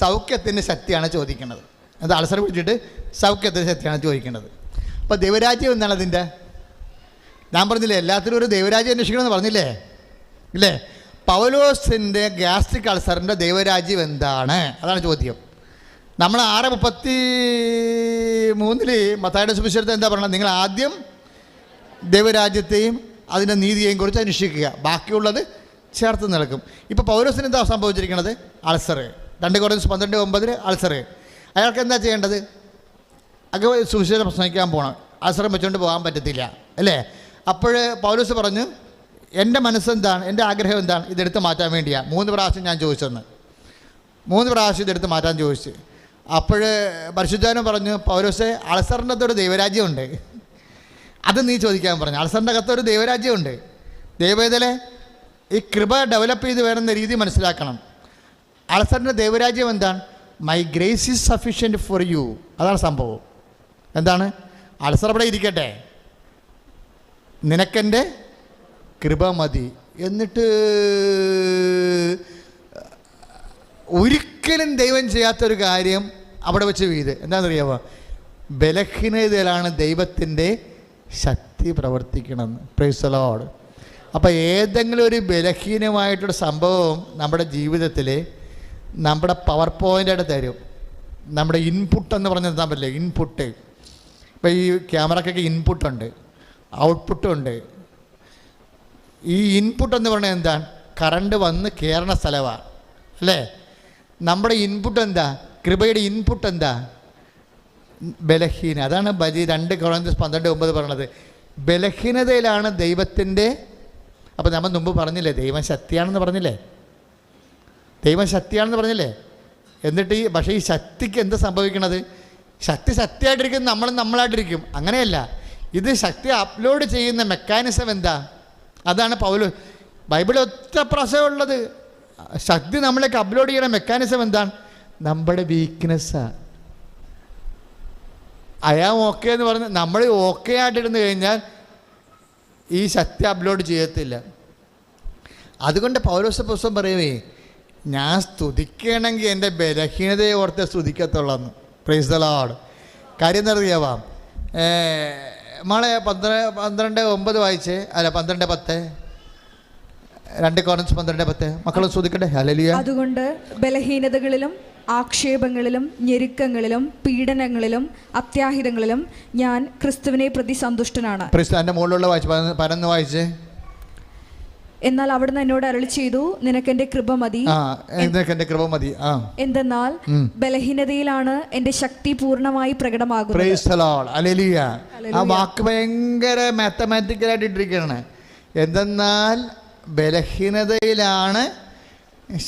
സൗഖ്യത്തിൻ്റെ ശക്തിയാണ് ചോദിക്കുന്നത്. അത് അൾസർ പിടിച്ചിട്ട് സൗഖ്യത്തിൻ്റെ ശക്തിയാണ് ചോദിക്കുന്നത്. അപ്പോൾ ദൈവരാജ്യം എന്താണ് അതിൻ്റെ? ഞാൻ പറഞ്ഞില്ലേ, എല്ലാത്തിനും ഒരു ദൈവരാജ്യം അന്വേഷിക്കണമെന്ന് പറഞ്ഞില്ലേ ഇല്ലേ? പൗലോസിൻ്റെ ഗ്യാസ്ട്രിക് അൾസറിൻ്റെ ദൈവരാജ്യം എന്താണ്? അതാണ് ചോദ്യം. നമ്മൾ 6:33 മത്തായിയുടെ സുവിശേഷത്തിൽ എന്താ പറയുന്നത്? നിങ്ങൾ ആദ്യം ദൈവരാജ്യത്തെയും അതിൻ്റെ നീതിയെയും കുറിച്ച് അന്വേഷിക്കുക, ബാക്കിയുള്ളത് ചേർത്ത് നിൽക്കും. ഇപ്പോൾ പൗലോസിന് എന്താ സംഭവിച്ചിരിക്കുന്നത്? അൾസർ. 2 കൊരിന്ത്യർ 12:9 അൾസർ. അയാൾക്ക് എന്താ ചെയ്യേണ്ടത്? അതൊക്കെ സുവിശേഷം പ്രസംഗിക്കാൻ പോകണം, അൾസറും വെച്ചുകൊണ്ട് പോകാൻ പറ്റത്തില്ല അല്ലേ? അപ്പോൾ പൗലോസ് പറഞ്ഞു, എൻ്റെ മനസ്സെന്താണ്, എൻ്റെ ആഗ്രഹം എന്താണ്? ഇതെടുത്ത് മാറ്റാൻ വേണ്ടിയാണ്. 3 പ്രാവശ്യം ഞാൻ ചോദിച്ചെന്ന്. 3 പ്രാവശ്യം ഇതെടുത്ത് മാറ്റാൻ ചോദിച്ചു. അപ്പോൾ പരിശുദ്ധാത്മാവ് പറഞ്ഞു, പൗലോസേ, അൾസറിൻ്റെ അകത്തൊരു ദൈവരാജ്യമുണ്ട്, അത് നീ ചോദിക്കാൻ പറഞ്ഞു. അൾസറിൻ്റെ അകത്തൊരു ദൈവരാജ്യമുണ്ട്. ദൈവവേദലെ ഈ കൃപ ഡെവലപ്പ് ചെയ്ത് വേണമെന്ന രീതി മനസ്സിലാക്കണം. അൾസറിൻ്റെ ദൈവരാജ്യം എന്താണ്? My grace is sufficient for U. അതാണ് സംഭവം. എന്താണ്? അൾസർ അവിടെ ഇരിക്കട്ടെ, നിനക്കെൻ്റെ കൃപ മതി. എന്നിട്ട് ഒരിക്കലും ദൈവം ചെയ്യാത്തൊരു കാര്യം അവിടെ വെച്ച് ചെയ്ത് എന്താണെന്നറിയാമോ? ബലഹീനതയിലാണ് ദൈവത്തിൻ്റെ ശക്തി പ്രവർത്തിക്കണമെന്ന്. Praise the Lord. അപ്പോൾ ഏതെങ്കിലും ഒരു ബലഹീനമായിട്ടൊരു സംഭവം നമ്മുടെ ജീവിതത്തിൽ നമ്മുടെ പവർ പോയിൻ്റായിട്ട് തരും. നമ്മുടെ ഇൻപുട്ട് എന്ന് പറഞ്ഞാൽ എന്താ പറ്റില്ല, ഇൻപുട്ട്. ഇപ്പോൾ ഈ ക്യാമറക്കൊക്കെ ഇൻപുട്ടുണ്ട്, ഔട്ട്പുട്ടുണ്ട്. ഈ ഇൻപുട്ട് എന്ന് പറഞ്ഞാൽ എന്താണ്? കറണ്ട് വന്ന് കയറണ സ്ഥലമാണ് അല്ലേ? നമ്മുടെ ഇൻപുട്ട് എന്താ? കൃപയുടെ ഇൻപുട്ട് എന്താ? ബലഹീന. അതാണ് 2 കൊരിന്ത്യർ 12:9 പറയണത്. ബലഹീനതയിലാണ് ദൈവത്തിൻ്റെ. അപ്പോൾ നമ്മൾ മുമ്പ് പറഞ്ഞില്ലേ, ദൈവം ശക്തിയാണെന്ന് പറഞ്ഞില്ലേ, ദൈവം ശക്തിയാണെന്ന് പറഞ്ഞില്ലേ? എന്നിട്ട് പക്ഷേ ഈ ശക്തിക്ക് എന്ത് സംഭവിക്കണത്? ശക്തി ശക്തിയായിട്ടിരിക്കും, നമ്മളായിട്ടിരിക്കും. അങ്ങനെയല്ല, ഇത് ശക്തി അപ്ലോഡ് ചെയ്യുന്ന മെക്കാനിസം എന്താ? അതാണ് ബൈബിളിൽ ഒറ്റ പ്രസവമുള്ളത്. ശക്തി നമ്മളേക്ക് അപ്ലോഡ് ചെയ്യണ മെക്കാനിസം എന്താണ്? നമ്മുടെ വീക്ക്നെസ്സാണ്. അയാൾ ഓക്കെ എന്ന് പറഞ്ഞ് നമ്മൾ ഓക്കെ ആയിട്ടിരുന്ന് കഴിഞ്ഞാൽ ഈ ശക്തി അപ്ലോഡ് ചെയ്യത്തില്ല. അതുകൊണ്ട് പൗലോസ് പുസ്തകം പറയുവേ, ഞാൻ സ്തുതിക്കണമെങ്കിൽ എൻ്റെ ബലഹീനതയെ ഓർത്ത് സ്തുതിക്കത്തുള്ളൂ. Praise the Lord. കാര്യം എന്താ അറിയാവാം, മോളെ 12:9 വായിച്ചേ, അല്ല 12:10, 2 Corinthians 12:10. മക്കളും സ്തുതിക്കട്ടെ. ഹല്ലേലൂയ. അതുകൊണ്ട് ബലഹീനതകളിലും ആക്ഷേപങ്ങളിലും ഞെരുക്കങ്ങളിലും പീഡനങ്ങളിലും അത്യാഹിതങ്ങളിലും ഞാൻ ക്രിസ്തുവിനെ പ്രതി സന്തുഷ്ടനാണ്. എൻ്റെ മുകളിലുള്ള വായിച്ച് 11 വായിച്ചേ. എന്നാൽ അവിടുന്ന് എന്നോട് അരുളി ചെയ്തു, നിനക്കെന്റെ കൃപ മതി. എന്റെ കൃപ മതി. എന്തെന്നാൽ ബലഹീനതയിലാണ് എന്റെ ശക്തി പൂർണ്ണമായി പ്രകടമാകുന്നത്. Praise the Lord. ഹല്ലേലൂയ. ആ വാക്ക് ഭയങ്കര മാത്തമാറ്റിക്കലായിട്ട് ഇട്ടിരിക്കുകയാണ്. എന്തെന്നാൽ ബലഹീനതയിലാണ്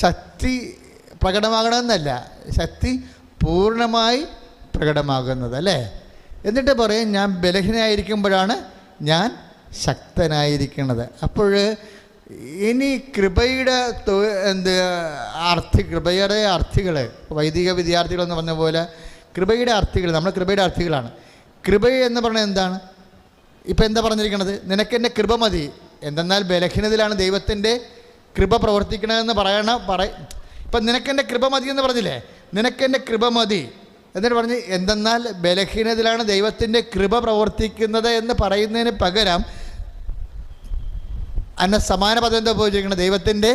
ശക്തി പ്രകടമാകണമെന്നല്ല, ശക്തി പൂർണ്ണമായി പ്രകടമാകുന്നത്, അല്ലേ? എന്നിട്ട് പറയും, ഞാൻ ബലഹീനായിരിക്കുമ്പോഴാണ് ഞാൻ ശക്തനായിരിക്കുന്നത്. അപ്പോൾ ഇനി കൃപയുടെ കൃപയുടെ അർത്ഥികൾ, വൈദിക വിദ്യാർത്ഥികളെന്ന് പറഞ്ഞ പോലെ കൃപയുടെ അർത്ഥികൾ, നമ്മൾ കൃപയുടെ അർത്ഥികളാണ്. കൃപ എന്ന് പറഞ്ഞാൽ എന്താണ്? ഇപ്പം എന്താ പറഞ്ഞിരിക്കുന്നത്? നിനക്കെൻ്റെ കൃപ മതി. എന്തെന്നാൽ ബലഹീനതയിലാണ് ദൈവത്തിൻ്റെ കൃപ പ്രവർത്തിക്കണമെന്ന് ഇപ്പം നിനക്കെൻ്റെ കൃപ മതി എന്ന് പറഞ്ഞില്ലേ? നിനക്കെൻ്റെ കൃപ മതി എന്നിട്ട് പറഞ്ഞ് എന്തെന്നാൽ ബലഹീനതയിലാണ് ദൈവത്തിൻ്റെ കൃപ പ്രവർത്തിക്കുന്നത് എന്ന് പറയുന്നതിന് പകരം സമാന പദം എന്താ ഉപയോഗിച്ചിരിക്കുന്നത്? ദൈവത്തിൻ്റെ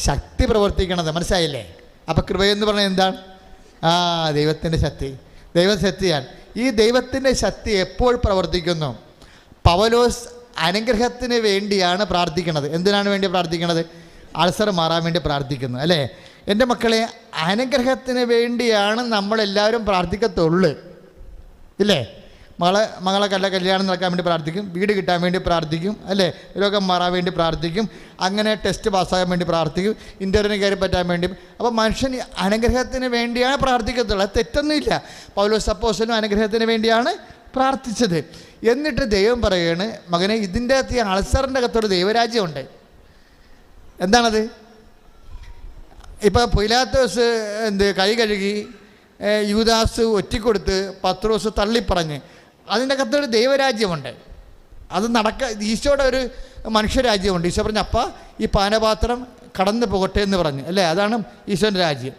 ശക്തി പ്രവർത്തിക്കണത്. മനസ്സിലായില്ലേ? അപ്പം കൃപയെന്ന് പറഞ്ഞാൽ എന്താണ്? ദൈവത്തിൻ്റെ ശക്തി, ദൈവശക്തിയാണ്. ഈ ദൈവത്തിൻ്റെ ശക്തി എപ്പോൾ പ്രവർത്തിക്കുന്നു? പൗലോസ് അനുഗ്രഹത്തിന് വേണ്ടിയാണ് പ്രാർത്ഥിക്കുന്നത്. എന്തിനാണ് വേണ്ടി പ്രാർത്ഥിക്കുന്നത്? അൾസർ മാറാൻ വേണ്ടി പ്രാർത്ഥിക്കുന്നു, അല്ലേ? എൻ്റെ മക്കളെ, അനുഗ്രഹത്തിന് വേണ്ടിയാണ് നമ്മളെല്ലാവരും പ്രാർത്ഥിക്കത്തുള്ളൂ, ഇല്ലേ? മകളെ കല്യാണം നടക്കാൻ വേണ്ടി പ്രാർത്ഥിക്കും, വീട് കിട്ടാൻ വേണ്ടി പ്രാർത്ഥിക്കും, അല്ലേ? രോഗം മാറാൻ വേണ്ടി പ്രാർത്ഥിക്കും, അങ്ങനെ ടെസ്റ്റ് പാസ്സാകാൻ വേണ്ടി പ്രാർത്ഥിക്കും, ഇൻ്റർവ്യൂവിന് കയറി പറ്റാൻ വേണ്ടി. അപ്പോൾ മനുഷ്യൻ അനുഗ്രഹത്തിന് വേണ്ടിയാണ് പ്രാർത്ഥിക്കത്തുള്ളൂ. അത് തെറ്റൊന്നുമില്ല. പൗലോസ് അപ്പോസ്തലനും അനുഗ്രഹത്തിന് വേണ്ടിയാണ് പ്രാർത്ഥിച്ചത്. എന്നിട്ട് ദൈവം പറയുകയാണ്, മകനെ, ഇതിൻ്റെ അകത്ത് ഈ അൾസറിൻ്റെ അകത്തൊരു ദൈവരാജ്യമുണ്ട്. എന്താണത്? ഇപ്പോൾ പീലാത്തോസ് കൈ കഴുകി, യൂദാസ് ഒറ്റിക്കൊടുത്ത്, പത്രോസ് തള്ളിപ്പറഞ്ഞ്, അതിൻ്റെ അകത്തൊരു ദൈവരാജ്യമുണ്ട്. അത് ഈശോയുടെ ഒരു മനുഷ്യരാജ്യമുണ്ട്. ഈശോ പറഞ്ഞു, അപ്പ ഈ പാനപാത്രം കടന്നു പോകട്ടെ എന്ന് പറഞ്ഞു, അല്ലേ? അതാണ് ഈശോൻ്റെ രാജ്യം.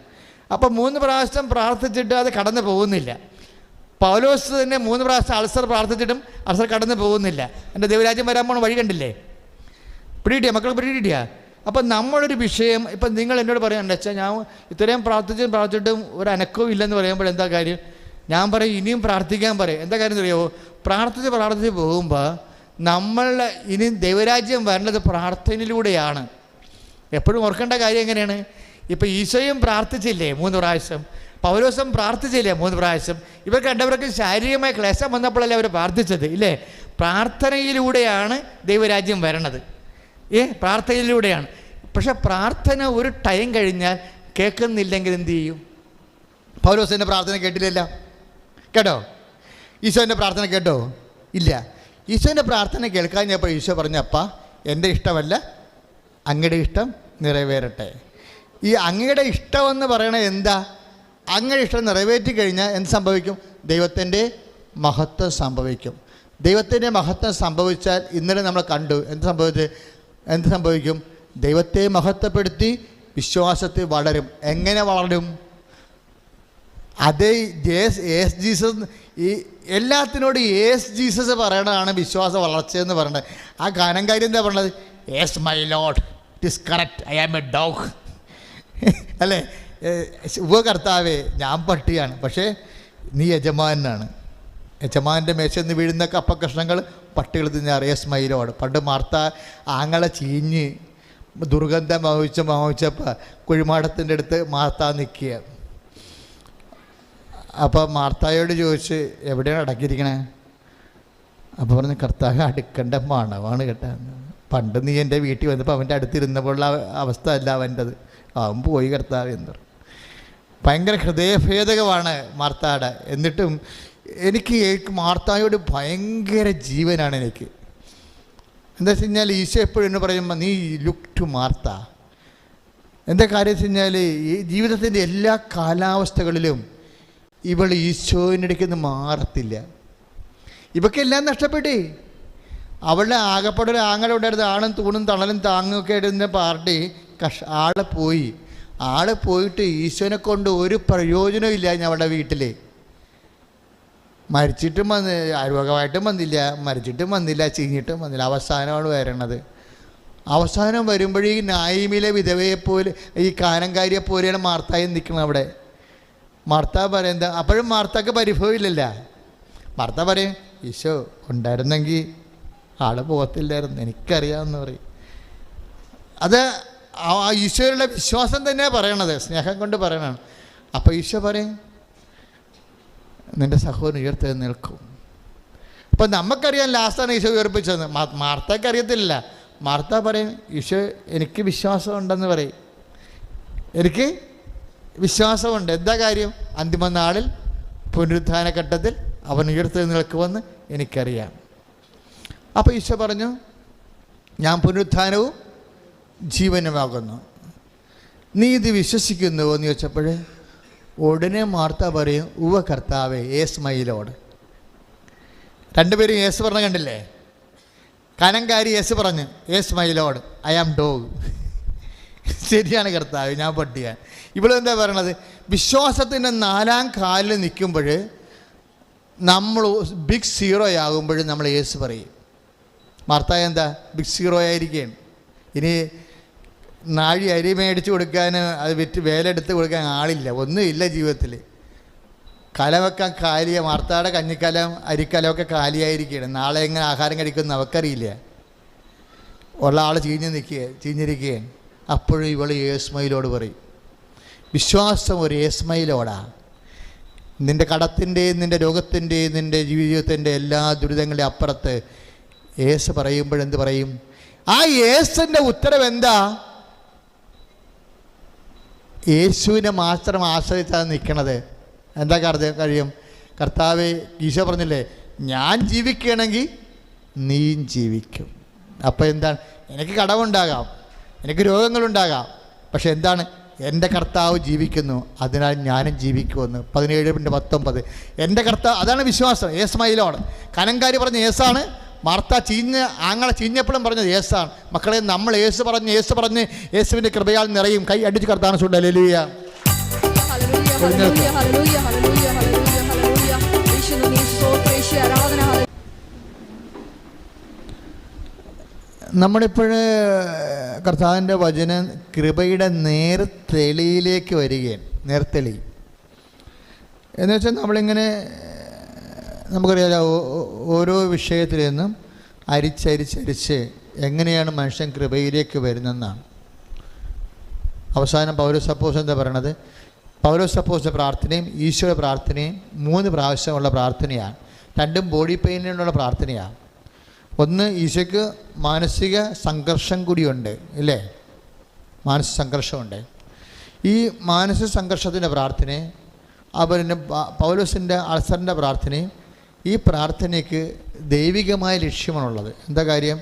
അപ്പോൾ 3 പ്രാവശ്യം പ്രാർത്ഥിച്ചിട്ട് അത് കടന്നു പോകുന്നില്ല. പൗലോസ് തന്നെ 3 പ്രാവശ്യം അൾസർ പ്രാർത്ഥിച്ചിട്ടും അൾസർ കടന്നു പോകുന്നില്ല. എൻ്റെ ദൈവരാജ്യം വരാൻ പോണ വഴി കണ്ടില്ലേ? പിടികിട്ടിയാ മക്കൾ? പിടികിട്ടിയാ? അപ്പം നമ്മളൊരു വിഷയം, ഇപ്പം നിങ്ങൾ എന്നോട് പറയാനുണ്ട്, അച്ഛാ ഞാൻ ഇത്രയും പ്രാർത്ഥിച്ചിട്ടും ഒരു അനക്കവും ഇല്ലെന്ന് പറയുമ്പോൾ എന്താ കാര്യം? ഞാൻ പറയും, ഇനിയും പ്രാർത്ഥിക്കാൻ പറയും. എന്താ കാര്യം അറിയാമോ? പ്രാർത്ഥിച്ച് പോകുമ്പോൾ നമ്മൾ ഇനി ദൈവരാജ്യം വരേണ്ടത് പ്രാർത്ഥനയിലൂടെയാണ്. എപ്പോഴും ഓർക്കേണ്ട കാര്യം എങ്ങനെയാണ്? ഇപ്പം ഈശോയും പ്രാർത്ഥിച്ചില്ലേ 3 പ്രാവശ്യം, പൗലോസും പ്രാർത്ഥിച്ചില്ലേ 3 പ്രാവശ്യം. ഇവർക്ക് രണ്ടവർക്ക് ശാരീരികമായ ക്ലേശം വന്നപ്പോഴല്ലേ അവർ പ്രാർത്ഥിച്ചത്, ഇല്ലേ? പ്രാർത്ഥനയിലൂടെയാണ് ദൈവരാജ്യം വരണത്. പ്രാർത്ഥനയിലൂടെയാണ്. പക്ഷെ പ്രാർത്ഥന ഒരു ടൈം കഴിഞ്ഞാൽ കേൾക്കുന്നില്ലെങ്കിൽ എന്തു ചെയ്യും? പൗലോസിൻ്റെ പ്രാർത്ഥന കേട്ടില്ലല്ലോ, കേട്ടോ? ഈശോൻ്റെ പ്രാർത്ഥന കേട്ടോ? ഇല്ല. ഈശോൻ്റെ പ്രാർത്ഥന കേൾക്കാഞ്ഞപ്പോൾ ഈശോ പറഞ്ഞപ്പാ, എൻ്റെ ഇഷ്ടമല്ല അങ്ങയുടെ ഇഷ്ടം നിറവേറട്ടെ. ഈ അങ്ങയുടെ ഇഷ്ടമെന്ന് പറയണത് എന്താ? അങ്ങയുടെ ഇഷ്ടം നിറവേറ്റി കഴിഞ്ഞാൽ എന്ത് സംഭവിക്കും? ദൈവത്തിൻ്റെ മഹത്വം സംഭവിക്കും. ദൈവത്തിൻ്റെ മഹത്വം സംഭവിച്ചാൽ ഇന്നലെ നമ്മൾ കണ്ടു എന്ത് സംഭവിക്കും? ദൈവത്തെ മഹത്വപ്പെടുത്തി വിശ്വാസത്തിൽ വളരും. എങ്ങനെ വളരും? അതേ യേസ് ജീസസ്, ഈ എല്ലാത്തിനോടും യേസ് ജീസസ് പറയണതാണ് വിശ്വാസ വളർച്ചയെന്ന് പറയുന്നത്. ആ ഗാനം കാര്യം എന്താ പറയണത്? Yes my lord, it is correct, I am a dog, അല്ലേ? കർത്താവേ, ഞാൻ പട്ടിയാണ്, പക്ഷേ നീ യജമാനാണ്. യജമാൻ്റെ മേശയിൽ നിന്ന് വീഴുന്ന കപ്പക്കഷ്ണങ്ങൾ പട്ടികൾ തിന്നാറ്. Yes my lord. പണ്ട് മാർത്ത ആങ്ങളെ ചീഞ്ഞ് ദുർഗന്ധം വഹിച്ചപ്പോൾ കുഴിമാടത്തിൻ്റെ അടുത്ത് മാർത്ത നിൽക്കുക. അപ്പോൾ മാർത്തായോട് ചോദിച്ച്, എവിടെയാണ് അടക്കിയിരിക്കണേ? അപ്പോൾ പറഞ്ഞു, കർത്താവ് അടുക്കണ്ട മണവാണ് കേട്ടാ. പണ്ട് നീ എൻ്റെ വീട്ടിൽ വന്നപ്പോൾ അവൻ്റെ അടുത്തിരുന്നപ്പോഴുള്ള അവസ്ഥ അല്ല അവൻ്റെത്. അവൻ പോയി കർത്താവ് എന്ന് പറഞ്ഞു. ഭയങ്കര ഹൃദയഭേദകമാണ് മാർത്താടെ. എന്നിട്ടും എനിക്ക് മാർത്തായോട് ഭയങ്കര ജീവനാണ് എനിക്ക്. എന്താ വെച്ച് കഴിഞ്ഞാൽ ഈശോ എപ്പോഴും എന്ന് പറയുമ്പോൾ, നീ ലുക്ക് ടു മാർത്ത. എന്താ കാര്യം വെച്ച് കഴിഞ്ഞാൽ, ഈ ജീവിതത്തിൻ്റെ എല്ലാ കാലാവസ്ഥകളിലും ഇവൾ ഈശോയിനിടയ്ക്ക് നിന്ന് മാറത്തില്ല. ഇവക്കെല്ലാം നഷ്ടപ്പെട്ടേ. അവളുടെ ആകെപ്പാടെ ഒരു ആങ്ങളെ ഉണ്ടായിരുന്നു. ആണും തൂണും തണലും താങ്ങുമൊക്കെ ഇടുന്ന പാർട്ടി ആളെ പോയി. ആളെ പോയിട്ട് ഈശോനെ കൊണ്ട് ഒരു പ്രയോജനവും ഇല്ല. അവളുടെ വീട്ടിൽ മരിച്ചിട്ടും രോഗമായിട്ടും വന്നില്ല, മരിച്ചിട്ടും വന്നില്ല, ചീഞ്ഞിട്ടും വന്നില്ല. അവസാനമാണ് വരണത്. അവസാനം വരുമ്പോഴേ ഈ നായിമിലെ വിധവയെപ്പോലെ, ഈ കാനങ്കാരിയെപ്പോലെയാണ് മാർത്തായി നിൽക്കുന്നത് അവിടെ. മാർത്ത പറയുന്നത്, അപ്പോഴും മാർത്തക്ക് പരിഭവമില്ലല്ല. മാർത്ത പറയും, ഈശോ ഉണ്ടായിരുന്നെങ്കിൽ ആള് പോകത്തില്ലായിരുന്നു, എനിക്കറിയാമെന്ന് പറയും. അത് ഈശോയുടെ വിശ്വാസം തന്നെ പറയണത്, സ്നേഹം കൊണ്ട് പറയണതാണ്. അപ്പോൾ ഈശോ പറയും, നിൻ്റെ സഹോദരൻ ഉയർത്തെഴുന്നേൽക്കും. അപ്പോൾ നമുക്കറിയാം ലാസ്റ്റാണ് ഈശോ ഉയർപ്പിച്ചതെന്ന്. മാർത്തക്ക് അറിയത്തില്ല. മാർത്ത പറയും, ഈശോ എനിക്ക് വിശ്വാസമുണ്ടെന്ന് പറയും. എനിക്ക് വിശ്വാസമുണ്ട്. എന്താ കാര്യം? അന്തിമ നാളിൽ പുനരുത്ഥാന ഘട്ടത്തിൽ അവൻ ഉയർത്തെഴുന്നേൽക്കുമെന്ന് എനിക്കറിയാം. അപ്പോൾ ഈശോ പറഞ്ഞു, ഞാൻ പുനരുത്ഥാനവും ജീവനുമാകുന്നു, നീ ഇത് വിശ്വസിക്കുന്നുവോ എന്ന് ചോദിച്ചപ്പോൾ ഉടനെ മാർത്ത പറയും, ഉവ്വ കർത്താവേ, യേസ് മൈ ലോർഡ്. രണ്ടുപേരും യേസ് പറഞ്ഞ കണ്ടില്ലേ? കനങ്കാരി യേസ് പറഞ്ഞു, yes my lord, I am dog. ശരിയാണ് കർത്താവ്, ഞാൻ പട്ടിയാണ്. ഇവളെന്താ പറയണത്? വിശ്വാസത്തിൻ്റെ 4ാം കാലിൽ നിൽക്കുമ്പോൾ നമ്മൾ ബിഗ് സീറോ ആകുമ്പോൾ നമ്മൾ യേസ് പറയും. മാർത്ത എന്താ ബിഗ് സീറോ ആയിരിക്കുകയാണ്. ഇനി നാഴി അരി മേടിച്ച് കൊടുക്കാൻ, അത് വിറ്റ് വേലെടുത്ത് കൊടുക്കാൻ ആളില്ല, ഒന്നുമില്ല ജീവിതത്തിൽ. കലമൊക്കെ കാലിയ, മാർത്താടെ കഞ്ഞിക്കലം അരിക്കലമൊക്കെ കാലിയായിരിക്കുകയാണ്. നാളെ എങ്ങനെ ആഹാരം കഴിക്കുമെന്ന് അവക്കറിയില്ല. ഉള്ള ആൾ ചീഞ്ഞിരിക്കുകയാണ്. അപ്പോഴും ഇവൾ യേസ്മയിലോട് പറയും. വിശ്വാസം ഒരു യേസ്മയിലോടാ. നിൻ്റെ കടത്തിൻ്റെയും നിൻ്റെ രോഗത്തിൻ്റെയും നിൻ്റെ ജീവിതത്തിൻ്റെ എല്ലാ ദുരിതങ്ങളുടെ അപ്പുറത്ത് യേസ് പറയുമ്പോഴെന്ത് പറയും? ആ യേസിൻ്റെ ഉത്തരം എന്താ? യേശുവിനെ മാത്രം ആശ്രയിച്ചാണ് നിൽക്കണത്. എന്താ കഴിയും? കർത്താവേ, ഈശോ പറഞ്ഞില്ലേ, ഞാൻ ജീവിക്കുകയാണെങ്കിൽ നീയും ജീവിക്കും. അപ്പോൾ എന്താണ്? എനിക്ക് കടമുണ്ടാകാം, എനിക്ക് രോഗങ്ങളുണ്ടാകാം, പക്ഷെ എന്താണ്? എൻ്റെ കർത്താവ് ജീവിക്കുന്നു, അതിനാൽ ഞാനും ജീവിക്കുമെന്ന്. 17:19 എൻ്റെ കർത്താവ്. അതാണ് വിശ്വാസം. Yes my Lord. കനങ്കാരി പറഞ്ഞ യേസാണ്. മാർത്ത ആങ്ങളെ ചീഞ്ഞപ്പോഴും പറഞ്ഞത് യേസാണ്. മക്കളെ, നമ്മൾ യേസ് പറഞ്ഞ് യേശുവിൻ്റെ കൃപയാൽ നിറയും. കൈ അടിച്ച് കർത്താവിനെ ചൂണ്ട. ഹല്ലേലൂയ. നമ്മളിപ്പോൾ കർത്താവിൻ്റെ വചനം കൃപയുടെ നേർത്തെളിയിലേക്ക് വരികയാണ്. നേർത്തെളി എന്ന് വെച്ചാൽ നമ്മളിങ്ങനെ, നമുക്കറിയാലോ, ഓരോ വിഷയത്തിൽ നിന്നും അരിച്ചരിച്ചരിച്ച് എങ്ങനെയാണ് മനുഷ്യൻ കൃപയിലേക്ക് വരുന്നതെന്നാണ്. അവസാനം പൗലോസ് അപ്പോസ്തലൻ എന്താ പറയണത്? പൗലോസ് അപ്പോസ്തലൻ്റെ പ്രാർത്ഥനയും ഈശോയുടെ പ്രാർത്ഥനയും 3 പ്രാവശ്യമുള്ള പ്രാർത്ഥനയാണ്. 2ഉം ബോഡി പെയിനിനുള്ള പ്രാർത്ഥനയാണ്. ഒന്ന്, ഈശോയ്ക്ക് മാനസിക സംഘർഷം കൂടിയുണ്ട്, ഇല്ലേ? മാനസിക സംഘർഷമുണ്ട്. ഈ മാനസിക സംഘർഷത്തിൻ്റെ പ്രാർത്ഥനയും അവരുടെ പൗലോസിൻ്റെ അൾസറിൻ്റെ പ്രാർത്ഥനയും, ഈ പ്രാർത്ഥനയ്ക്ക് ദൈവികമായ ലക്ഷ്യമാണുള്ളത്. എന്താ കാര്യം?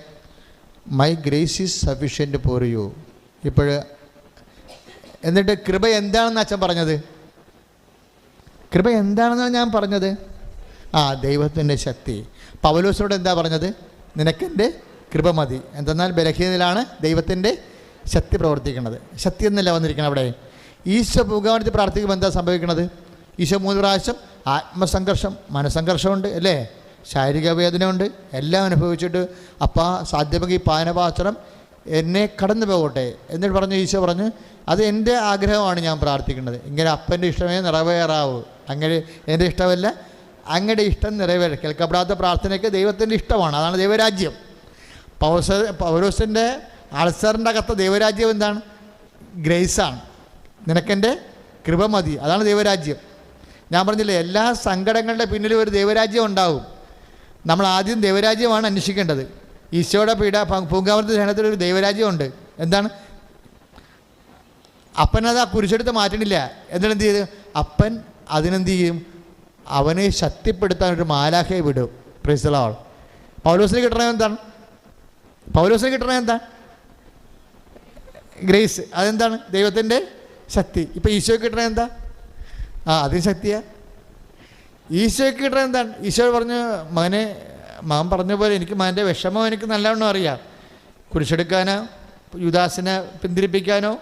My grace is sufficient for U. എന്നിട്ട് കൃപ എന്താണെന്ന് അച്ഛൻ പറഞ്ഞത്? കൃപ എന്താണെന്നാണ് ഞാൻ പറഞ്ഞത്? ദൈവത്തിൻ്റെ ശക്തി. പൗലോസിനോട് എന്താ പറഞ്ഞത്? നിനക്കെൻ്റെ കൃപ മതി, എന്തെന്നാൽ ബലഹീനതയിലാണ് ദൈവത്തിൻ്റെ ശക്തി പ്രവർത്തിക്കുന്നത്. ശക്തി എന്നല്ല വന്നിരിക്കണം അവിടെ. ഈശോ പുകഴ്ത്തി പ്രാർത്ഥിക്കുമ്പോൾ എന്താ സംഭവിക്കുന്നത്? ഈശോ 3 പ്രാവശ്യം ആത്മസംഘർഷം, മനസ്സംഘർഷമുണ്ട്, അല്ലേ? ശാരീരിക വേദനയുണ്ട്, എല്ലാം അനുഭവിച്ചിട്ട് അപ്പാ സാധ്യമെങ്കിൽ ഈ പാനപാത്രം എന്നെ കടന്നു പോകട്ടെ എന്നിട്ട് പറഞ്ഞു. ഈശോ പറഞ്ഞു, അത് എൻ്റെ ആഗ്രഹമാണ് ഞാൻ പ്രാർത്ഥിക്കുന്നത്. ഇങ്ങനെ അപ്പൻ്റെ ഇഷ്ടമേ നിറവേറാവൂ, അങ്ങനെ എൻ്റെ ഇഷ്ടമല്ല, അങ്ങയുടെ ഇഷ്ടം നിറവേറും. കേൾക്കപ്പെടാത്ത പ്രാർത്ഥനയ്ക്ക് ദൈവത്തിൻ്റെ ഇഷ്ടമാണ്. അതാണ് ദൈവരാജ്യം. പൗലോസിൻ്റെ അൾസറിൻ്റെ അകത്ത് ദൈവരാജ്യം എന്താണ്? ഗ്രേസാണ്. നിനക്കെൻ്റെ കൃപ മതി, അതാണ് ദൈവരാജ്യം. ഞാൻ പറഞ്ഞില്ലേ, എല്ലാ സങ്കടങ്ങളുടെ പിന്നിലും ഒരു ദൈവരാജ്യം ഉണ്ടാവും. നമ്മൾ ആദ്യം ദൈവരാജ്യമാണ് അന്വേഷിക്കേണ്ടത്. ഈശോയുടെ പൂങ്കാവനത്തെ ധ്യാനത്തിൽ ഒരു ദൈവരാജ്യമുണ്ട്. എന്താണ്? അപ്പനത് ആ കുരിശെടുത്ത് മാറ്റണില്ല. എന്നിട്ട് എന്ത് ചെയ്ത്? അപ്പൻ അതിനെന്ത് ചെയ്യും? അവനെ ശക്തിപ്പെടുത്താൻ ഒരു മാലാഖയെ വിടും. Praise the Lord. പൗലോസിന് കിട്ടണത് എന്താണ്? ഗ്രേസ്. അതെന്താണ്? ദൈവത്തിൻ്റെ ശക്തി. ഇപ്പം ഈശോയ്ക്ക് കിട്ടണത് എന്താ? അതിന് ശക്തിയാ. ഈശോയ്ക്ക് കിട്ടണത് എന്താണ്? ഈശോ പറഞ്ഞു, മകനെ, മാൻ പറഞ്ഞ പോലെ എനിക്ക് മാൻ്റെ വിഷമം എനിക്ക് നല്ലവണ്ണം അറിയാം. കുരിശെടുക്കാനോ യുദാസിനെ പിന്തിരിപ്പിക്കാനോ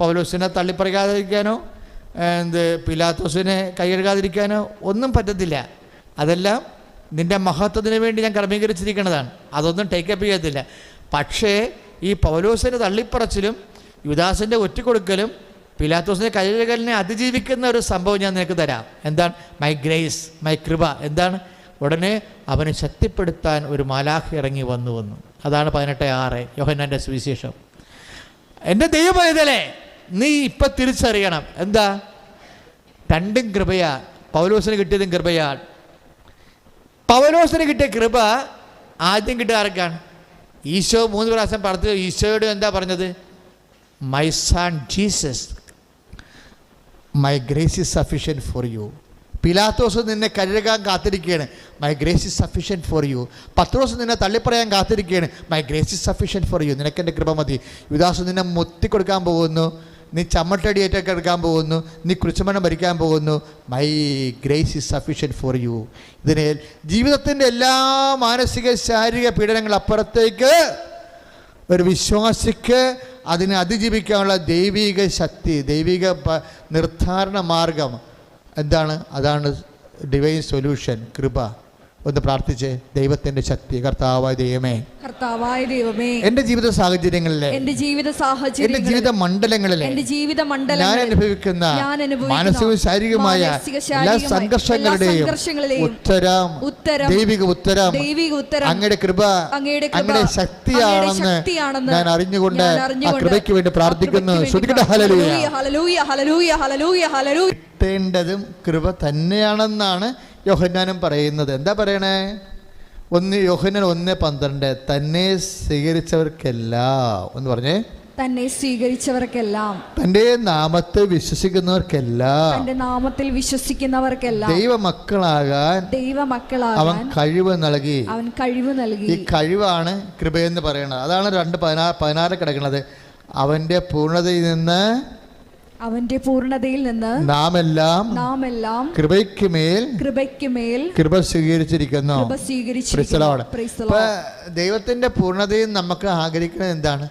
പൗലോസിനെ തള്ളിപ്പറയാതിരിക്കാനോ പിലാത്തോസിനെ കൈയെഴുകാതിരിക്കാനോ ഒന്നും പറ്റത്തില്ല. അതെല്ലാം നിൻ്റെ മഹത്വത്തിന് വേണ്ടി ഞാൻ ക്രമീകരിച്ചിരിക്കുന്നതാണ്. അതൊന്നും ടേക്കപ്പ് ചെയ്യത്തില്ല. പക്ഷേ ഈ പൗലോസിൻ്റെ തള്ളിപ്പറച്ചിലും യുദാസിൻ്റെ ഒറ്റിക്കൊടുക്കലും പിലാത്തോസിൻ്റെ കൈകഴുകലിനെ അതിജീവിക്കുന്ന ഒരു സംഭവം ഞാൻ നിനക്ക് തരാം. എന്താണ്? മൈ ഗ്രേസ്, മൈ കൃപ. എന്താണ്? ഉടനെ അവനെ ശക്തിപ്പെടുത്താൻ ഒരു മാലാഖ ഇറങ്ങി വന്നു. അതാണ് 18:6 യോഹന്നാൻ്റെ സുവിശേഷം. എൻ്റെ ദൈവപൈതലേ, നീ ഇപ്പം തിരിച്ചറിയണം. എന്താ? രണ്ടും കൃപയാ. പൗലോസിന് കിട്ടിയതും കൃപയാണ്. പൗലോസിന് കിട്ടിയ കൃപ ആദ്യം കിട്ടിയ ആർക്കാണ്? ഈശോ 3 പ്രാവശ്യം പറഞ്ഞു. ഈശോയോട് എന്താ പറഞ്ഞത്? My son Jesus, my grace is sufficient for you. പിലാത്തോസ് നിന്നെ കഴുകാൻ കാത്തിരിക്കുകയാണ്. My grace is sufficient for you. പത്രോസ് നിന്നെ തള്ളിപ്പറയാൻ കാത്തിരിക്കുകയാണ്. My grace is sufficient for you. നിനക്കെൻ്റെ കൃപ മതി. യുദാസ് നിന്നെ മുത്തിക്കൊടുക്കാൻ പോകുന്നു. നീ ചമ്മട്ടടിയേറ്റൊക്കെ എടുക്കാൻ പോകുന്നു. നീ കുരിശുമരണം ഭരിക്കാൻ പോകുന്നു. My grace is sufficient for U. ഇതിനെ ജീവിതത്തിൻ്റെ എല്ലാ മാനസിക ശാരീരിക പീഡനങ്ങൾ അപ്പുറത്തേക്ക് ഒരു വിശ്വാസിക്ക് അതിനെ അതിജീവിക്കാനുള്ള ദൈവിക ശക്തി, ദൈവിക നിർദ്ധാരണ മാർഗം എന്താണ്? അതാണ് ഡിവൈൻ സൊല്യൂഷൻ, കൃപ. ഒന്ന് പ്രാർത്ഥിച്ച്. ദൈവത്തിൻ്റെ ശക്തി. കർത്താവായ ദൈവമേ, എൻ്റെ ജീവിത സാഹചര്യങ്ങളിലെ, എൻ്റെ ജീവിത മണ്ഡലങ്ങളിലെ ഞാൻ അനുഭവിക്കുന്ന മാനസികവും ശാരീരികമായ എല്ലാ സംഘർഷങ്ങളുടെയും ഉത്തരം, ദൈവിക ഉത്തരം അങ്ങയുടെ കൃപ, അങ്ങയുടെ ശക്തിയാണെന്ന് ഞാൻ അറിഞ്ഞുകൊണ്ട് ആ കൃപയ്ക്ക് വേണ്ടി പ്രാർത്ഥിക്കുന്നു. ശ്രുതിക്കട്ടെ. ഹല്ലേലൂയ. കിട്ടേണ്ടതും കൃപ തന്നെയാണെന്നാണ് യോഹന്നാനും പറയുന്നത്. എന്താ പറയണേ? യോഹന്നാൻ 1:12 തന്നെ സ്വീകരിച്ചവർക്കെല്ലാം ഒന്ന് പറഞ്ഞേ. തന്നെ സ്വീകരിച്ചവർക്കെല്ലാം, തന്റെ നാമത്തെ വിശ്വസിക്കുന്നവർക്കെല്ലാം, തന്റെ നാമത്തിൽ വിശ്വസിക്കുന്നവർക്കെല്ലാം ദൈവമക്കളാകാൻ അവൻ കഴിവ് നൽകി. ഈ കഴിവാണ് കൃപയെന്ന് പറയുന്നത്. അതാണ് 2:16 കിടക്കുന്നത്. അവന്റെ പൂർണ്ണതയിൽ നിന്ന് നാം എല്ലാം കൃപയ്ക്ക് മേൽ കൃപ സ്വീകരിച്ചിരിക്കുന്നു. ദൈവത്തിന്റെ പൂർണ്ണതയിൽ നമുക്ക് ആഗ്രഹിക്കുന്നത് എന്താണ്?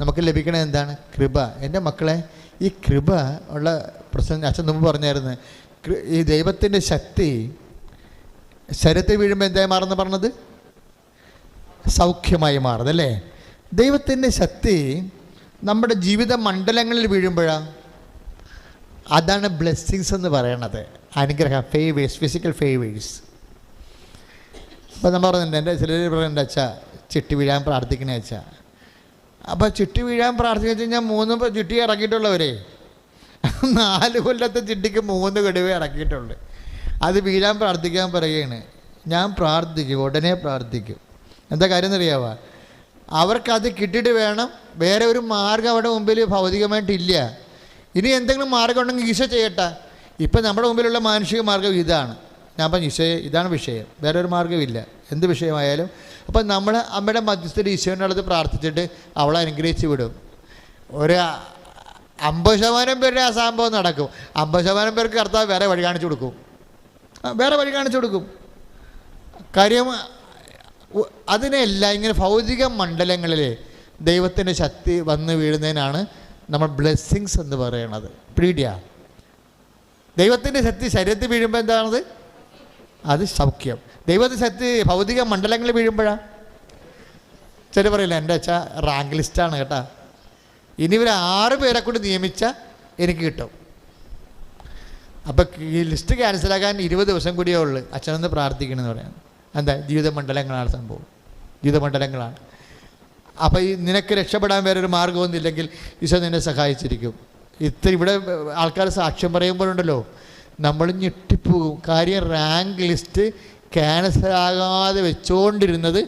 നമുക്ക് ലഭിക്കണത് എന്താണ്? കൃപ. എൻ്റെ മക്കളെ, ഈ കൃപ ഉള്ള പ്രശ്നം അച്ഛൻ മുമ്പ് പറഞ്ഞായിരുന്നു. ഈ ദൈവത്തിൻ്റെ ശക്തി ശരീരത്തിൽ വീഴുമ്പോൾ എന്തായി മാറുന്ന പറഞ്ഞത്? സൗഖ്യമായി മാറുന്നല്ലേ? ദൈവത്തിൻ്റെ ശക്തി നമ്മുടെ ജീവിത മണ്ഡലങ്ങളിൽ വീഴുമ്പോഴാണ്. അതാണ് ബ്ലെസ്സിങ്സ് എന്ന് പറയണത്. അനുഗ്രഹം, ഫേവേഴ്സ്, ഫിസിക്കൽ ഫേവേഴ്സ്. അപ്പോൾ നമ്മൾ പറയുന്നുണ്ട്, എൻ്റെ ചിലർ പറയുന്നുണ്ട്, അച്ഛാ ചിട്ടി വീഴാൻ പ്രാർത്ഥിക്കണേ അച്ഛാ. അപ്പോൾ ചിട്ടി വീഴാൻ പ്രാർത്ഥിച്ചു കഴിഞ്ഞാൽ 3 ചിട്ടി ഇറക്കിയിട്ടുള്ളവരെ 4 കൊല്ലത്തെ ചിട്ടിക്ക് 3 ഗഡുവേ ഇറക്കിയിട്ടുള്ളൂ. അത് വീഴാൻ പ്രാർത്ഥിക്കാൻ പറയുകയാണ്. ഞാൻ പ്രാർത്ഥിക്കും, ഉടനെ പ്രാർത്ഥിക്കും. എന്താ കാര്യം എന്നറിയാവോ? അവർക്കത് കിട്ടിയിട്ട് വേണം. വേറെ ഒരു മാർഗം അവിടെ മുമ്പിൽ ഭൗതികമായിട്ടില്ല. ഇനി എന്തെങ്കിലും മാർഗം ഉണ്ടെങ്കിൽ ഈശോ ചെയ്യട്ടെ. ഇപ്പം നമ്മുടെ മുമ്പിലുള്ള മാനുഷിക മാർഗം ഇതാണ്. ഞാൻ പറഞ്ഞു ഈശോയെ ഇതാണ് വിഷയം, വേറെ ഒരു മാർഗ്ഗമില്ല, എന്ത് വിഷയമായാലും. അപ്പം നമ്മൾ അമ്മയുടെ മധ്യസ്ഥയിൽ ഈശോയുടെ അടുത്ത് പ്രാർത്ഥിച്ചിട്ട് അവളെ അനുഗ്രഹിച്ച് വിടും. ഒരു 50% പേരുടെ ആ സംഭവം നടക്കും. 50% പേർക്ക് കർത്താവ് വേറെ വഴി കാണിച്ചു കൊടുക്കും. കാര്യം അതിനെല്ലാം ഇങ്ങനെ ഭൗതിക മണ്ഡലങ്ങളിൽ ദൈവത്തിൻ്റെ ശക്തി വന്ന് വീഴുന്നതിനാണ് നമ്മൾ ബ്ലെസ്സിങ്സ് എന്ന് പറയണത്. പീഡിയ. ദൈവത്തിൻ്റെ ശക്തി ശരീരത്തിൽ വീഴുമ്പോൾ എന്താണത്? അത് സൗഖ്യം. ദൈവത്തിൻ്റെ ശക്തി ഭൗതിക മണ്ഡലങ്ങളിൽ വീഴുമ്പോഴാണ്. ചില പറയില്ല, എൻ്റെ അച്ഛാ റാങ്ക് ലിസ്റ്റാണ് കേട്ടാ, ഇനി ഇവർ 6 പേരെ കൊണ്ട് നിയമിച്ചാൽ എനിക്ക് കിട്ടും. അപ്പം ഈ ലിസ്റ്റ് ക്യാൻസലാക്കാൻ 20 ദിവസം കൂടിയേ ഉള്ളൂ. അച്ഛനൊന്ന് പ്രാർത്ഥിക്കണമെന്ന് പറയാം. എന്താ? ജീവിതമണ്ഡലങ്ങളാണ് സംഭവം, ജീവിതമണ്ഡലങ്ങളാണ്. അപ്പോൾ ഈ നിനക്ക് രക്ഷപ്പെടാൻ വേറൊരു മാർഗ്ഗമൊന്നുമില്ലെങ്കിൽ ഈശോ നിന്നെ സഹായിച്ചിരിക്കും. ഇവിടെ ആൾക്കാർ സാക്ഷ്യം പറയുമ്പോഴുണ്ടല്ലോ നമ്മൾ ഞെട്ടിപ്പോകും. കാര്യം റാങ്ക് ലിസ്റ്റ് ക്യാൻസലാകാതെ വെച്ചുകൊണ്ടിരുന്നത്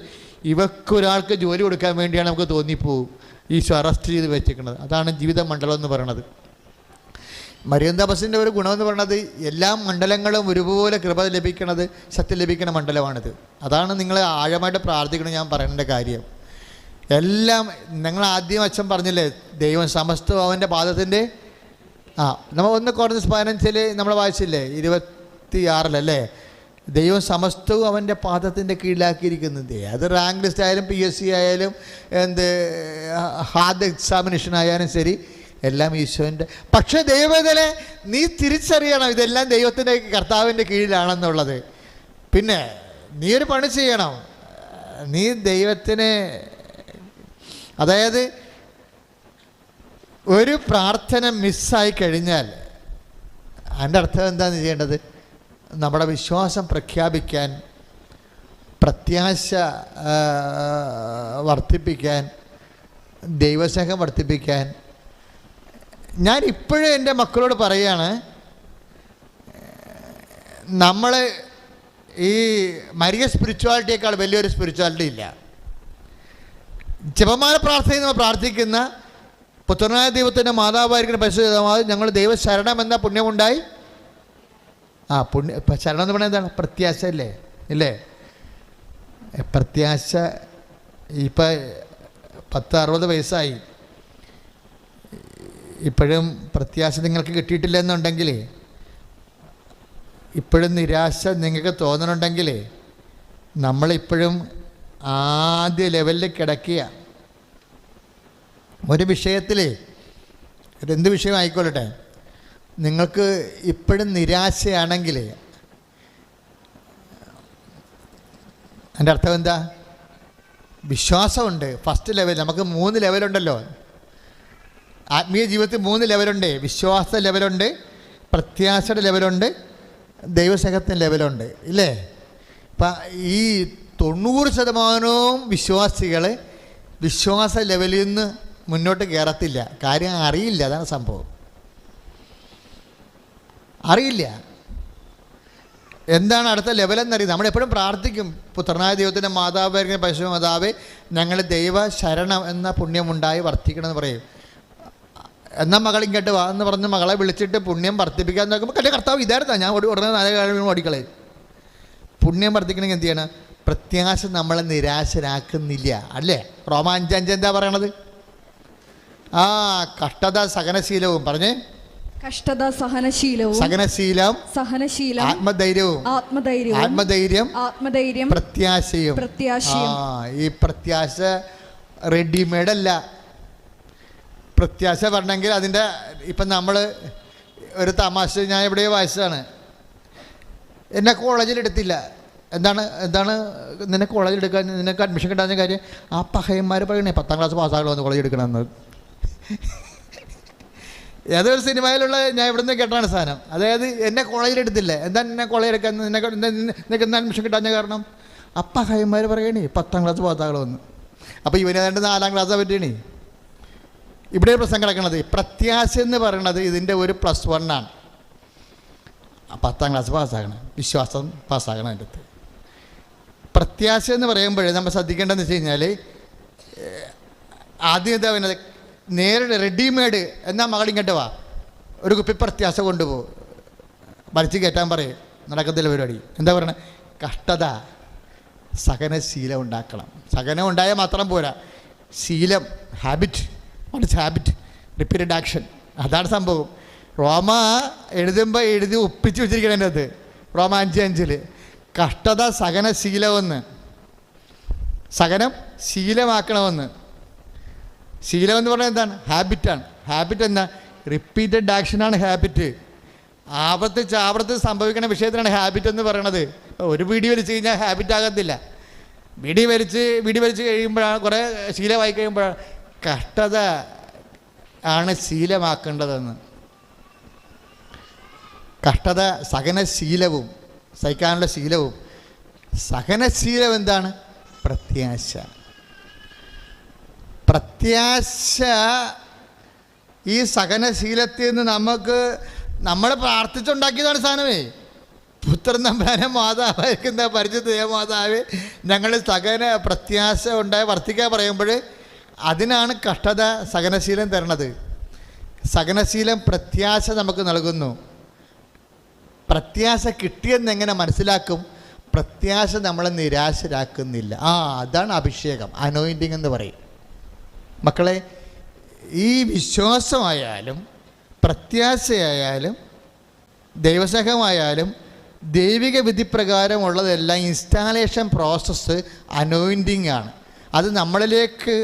ഇവക്കൊരാൾക്ക് ജോലി കൊടുക്കാൻ വേണ്ടിയാണ് നമുക്ക് തോന്നിപ്പോകും. ഈശോ അറസ്റ്റ് ചെയ്ത് വെച്ചിരിക്കുന്നത്. അതാണ് ജീവിതമണ്ഡലം എന്ന് പറയണത്. മരിയന്താബസിൻ്റെ ഒരു ഗുണമെന്ന് പറയുന്നത് എല്ലാ മണ്ഡലങ്ങളും ഒരുപോലെ കൃപ ലഭിക്കണത്, ശക്തി ലഭിക്കുന്ന മണ്ഡലമാണിത്. അതാണ് നിങ്ങൾ ആഴമായിട്ട് പ്രാർത്ഥിക്കണം. ഞാൻ പറയേണ്ട കാര്യം എല്ലാം നിങ്ങൾ ആദ്യം അച്ഛൻ പറഞ്ഞില്ലേ, ദൈവം സമസ്തം അവൻ്റെ പാദത്തിൻ്റെ നമ്മൾ 1 കൊരിന്ത്യർ 15 നമ്മൾ വായിച്ചില്ലേ, 26 അല്ലേ, ദൈവം സമസ്തവും അവൻ്റെ പാദത്തിൻ്റെ കീഴിലാക്കിയിരിക്കുന്നത്. അത് റാങ്ക് ലിസ്റ്റ് ആയാലും PSC ആയാലും ഹാർഡ് എക്സാമിനേഷൻ ആയാലും ശരി, എല്ലാം ഈശോൻ്റെ. പക്ഷേ ദൈവത്തിലെ നീ തിരിച്ചറിയണം ഇതെല്ലാം ദൈവത്തിൻ്റെ കർത്താവിൻ്റെ കീഴിലാണെന്നുള്ളത്. പിന്നെ നീ ഒരു പണി ചെയ്യണം. നീ ദൈവത്തിന്, അതായത് ഒരു പ്രാർത്ഥന മിസ്സായി കഴിഞ്ഞാൽ അതിൻ്റെ അർത്ഥം എന്താണെന്ന് ചെയ്യേണ്ടത്? നമ്മുടെ വിശ്വാസം പ്രഖ്യാപിക്കാൻ, പ്രത്യാശ വർദ്ധിപ്പിക്കാൻ, ദൈവസ്നേഹം വർദ്ധിപ്പിക്കാൻ ഞാൻ ഇപ്പോഴും എൻ്റെ മക്കളോട് പറയുകയാണ്, നമ്മൾ ഈ മരിയ സ്പിരിച്വാലിറ്റിയേക്കാൾ വലിയൊരു സ്പിരിച്വാലിറ്റി ഇല്ല. ജപമാല പ്രാർത്ഥനയിൽ നമ്മൾ പ്രാർത്ഥിക്കുന്ന പുത്രനായ ദൈവത്തിൻ്റെ മാതാവായിരിക്കുന്ന പരിശുദ്ധമാതാവ് ഞങ്ങൾ ദൈവശരണം എന്ന പുണ്യമുണ്ടായി. ശരണം എന്ന് പറഞ്ഞാൽ എന്താണ്? പ്രത്യാശ അല്ലേ? ഇല്ലേ? പ്രത്യാശ. ഇപ്പം 60 വയസ്സായി, ഇപ്പോഴും പ്രത്യാശ നിങ്ങൾക്ക് കിട്ടിയിട്ടില്ല എന്നുണ്ടെങ്കിൽ, ഇപ്പോഴും നിരാശ നിങ്ങൾക്ക് തോന്നണുണ്ടെങ്കിൽ, നമ്മളിപ്പോഴും ആദ്യ ലെവലിൽ കിടക്കുക. ഒരു വിഷയത്തിൽ, ഇതെന്ത് വിഷയം ആയിക്കൊള്ളട്ടെ, നിങ്ങൾക്ക് ഇപ്പോഴും നിരാശയാണെങ്കിൽ അതിൻ്റെ അർത്ഥം എന്താ? വിശ്വാസമുണ്ട്. First level. നമുക്ക് 3 ലെവലുണ്ടല്ലോ ആത്മീയ ജീവിതത്തിൽ. 3 ലെവലുണ്ട്. വിശ്വാസ ലെവലുണ്ട്, പ്രത്യാശയുടെ ലെവലുണ്ട്, ദൈവസ്നേഹത്തിൻ്റെ ലെവലുണ്ട്, ഇല്ലേ? ഇപ്പം ഈ 90% വിശ്വാസികൾ വിശ്വാസ ലെവലിൽ നിന്ന് മുന്നോട്ട് കയറത്തില്ല. കാര്യം അറിയില്ല. അതാണ് സംഭവം. അറിയില്ല എന്താണ് അടുത്ത ലെവലെന്നറിയും. നമ്മളെപ്പോഴും പ്രാർത്ഥിക്കും, പുത്രനായ ദൈവത്തിൻ്റെ മാതാവായിരിക്കുന്ന പരിശുദ്ധ മാതാവേ ഞങ്ങൾ ദൈവ ശരണം എന്ന പുണ്യമുണ്ടായി വർദ്ധിക്കണമെന്ന് പറയും. എന്നാൽ മകൾ ഇങ്ങോട്ട് വാ എന്ന് പറഞ്ഞ് മകളെ വിളിച്ചിട്ട് പുണ്യം വർദ്ധിപ്പിക്കാൻ നോക്കുമ്പോൾ കല്ലേ കർത്താവ് ഇതായിരുന്നാ ഞാൻ ഉടനെ 4 കാലം ഓടിക്കളയും. പുണ്യം വർദ്ധിക്കണമെങ്കിൽ എന്ത് ചെയ്യണം? പ്രത്യാശ നമ്മളെ നിരാശരാക്കുന്നില്ല, അല്ലേ? റോമ 5:5 എന്താ പറയണത്? കഷ്ടത സഹനശീലവും. പറഞ്ഞേ, കഷ്ടത സഹനശീലവും, സഹനശീലം ആത്മധൈര്യവും, ആത്മധൈര്യം പ്രത്യാശയും. ഈ പ്രത്യാശ റെഡിമെയ്ഡ് അല്ല. പ്രത്യാശ പറഞ്ഞെങ്കിൽ അതിൻ്റെ ഇപ്പം നമ്മൾ ഒരു തമാശ ഞാൻ എവിടെയോ വായിച്ചതാണ്. എന്നെ കോളേജിൽ എടുത്തില്ല. എന്താണ് നിന്നെ കോളേജിൽ എടുക്കാൻ, നിനക്ക് അഡ്മിഷൻ കിട്ടാൻ കാര്യം ആ പഹയന്മാർ പറയണേ 10ാം ക്ലാസ് പാസ്സാകണമെന്ന് കോളേജ് എടുക്കണമെന്ന്. ഏതൊരു സിനിമയിലുള്ള ഞാൻ ഇവിടെ നിന്ന് കേട്ടാണ് സാധനം. അതായത് എന്നെ കോളേജിൽ എടുത്തില്ല. എന്താ എന്നെ കോളേജ് എടുക്കാൻ, നിനക്ക് എന്താ അഡ്മിഷൻ കിട്ടാൻ കാരണം? ആ പഹയന്മാർ പറയണേ 10ാം ക്ലാസ് പാസ്സാകണമെന്ന്. അപ്പോൾ ഇവന് ഏതാണ്ട് 4ാം ക്ലാസ്സാണ് പറ്റണേ. ഇവിടെ പ്രശ്നം കിടക്കണത് പ്രത്യാശ എന്ന് പറയണത് ഇതിൻ്റെ ഒരു +1 ആണ്. 10ാം ക്ലാസ് പാസ്സാകണം, വിശ്വാസം പാസ്സാകണം. അതിൻ്റെ അടുത്ത് പ്രത്യാശ എന്ന് പറയുമ്പോഴേ നമ്മൾ ശ്രദ്ധിക്കേണ്ടതെന്ന് വെച്ച് കഴിഞ്ഞാൽ, ആദ്യം എന്താ പറയുന്നത്? നേരിട്ട് റെഡിമെയ്ഡ്. എന്നാൽ മകൾ ഇങ്ങോട്ട് വാ, ഒരു കുപ്പി പ്രത്യാശ കൊണ്ടുപോകും, വലിച്ചു കയറ്റാൻ പറയും, നടക്കത്തില്ല പരിപാടി. എന്താ പറയണത്? കഷ്ടത സഹനശീലം ഉണ്ടാക്കണം. സഹനം ഉണ്ടായാൽ മാത്രം പോരാ, ശീലം, habit. What is habit? Repeated action. അതാണ് സംഭവം. റോമ എഴുതുമ്പോൾ എഴുതി ഒപ്പിച്ച് വെച്ചിരിക്കണം അത്. റോമ 5:5 കഷ്ടത സഹനശീലമെന്ന്. സഹനം ശീലമാക്കണമെന്ന്. ശീലം എന്ന് പറഞ്ഞാൽ എന്താണ്? ഹാബിറ്റാണ്. ഹാബിറ്റ് എന്താ? റിപ്പീറ്റഡ് ആക്ഷനാണ് ഹാബിറ്റ്. ആവർത്തിച്ച് സംഭവിക്കുന്ന വിഷയത്തിനാണ് ഹാബിറ്റ് എന്ന് പറയണത്. ഒരു വീഡിയോ വലിച്ച് കഴിഞ്ഞാൽ ഹാബിറ്റ് ആകത്തില്ല. വീഡിയോ വലിച്ച് കഴിയുമ്പോഴാണ്, കുറേ ശീലമായി കഴിയുമ്പോഴാണ് കഷ്ടത ആണ് ശീലമാക്കേണ്ടതെന്ന്. കഷ്ടത സഹനശീലവും, സഹിക്കാനുള്ള ശീലവും. സഹനശീലം എന്താണ്? പ്രത്യാശ. പ്രത്യാശ ഈ സഹനശീലത്തിൽ നിന്ന് നമ്മൾ പ്രാർത്ഥിച്ചുണ്ടാക്കിയതാണ് സാധനമേ. പുത്രൻ തമ്പുരാനെ മാതാവായിരിക്കുന്ന പരിശുദ്ധ ദേവമാതാവ് ഞങ്ങൾ പ്രത്യാശ ഉണ്ടായി വർദ്ധിക്കാൻ പറയുമ്പോൾ അതിനാണ് കഷ്ടത സഹനശീലം തരണത്. സഹനശീലം പ്രത്യാശ നമുക്ക് നൽകുന്നു. പ്രത്യാശ കിട്ടിയെന്നെങ്ങനെ മനസ്സിലാക്കും? പ്രത്യാശ നമ്മളെ നിരാശരാക്കുന്നില്ല. അതാണ് അഭിഷേകം, അനോയിൻറ്റിങ് എന്ന് പറയും. മക്കളെ, ഈ വിശ്വാസമായാലും പ്രത്യാശയായാലും ദൈവസ്നേഹമായാലും ദൈവിക വിധിപ്രകാരമുള്ളതെല്ലാം ഇൻസ്റ്റാളേഷൻ പ്രോസസ്സ് അനോയിൻറ്റിങ് ആണ്. അത് നമ്മളിലേക്ക്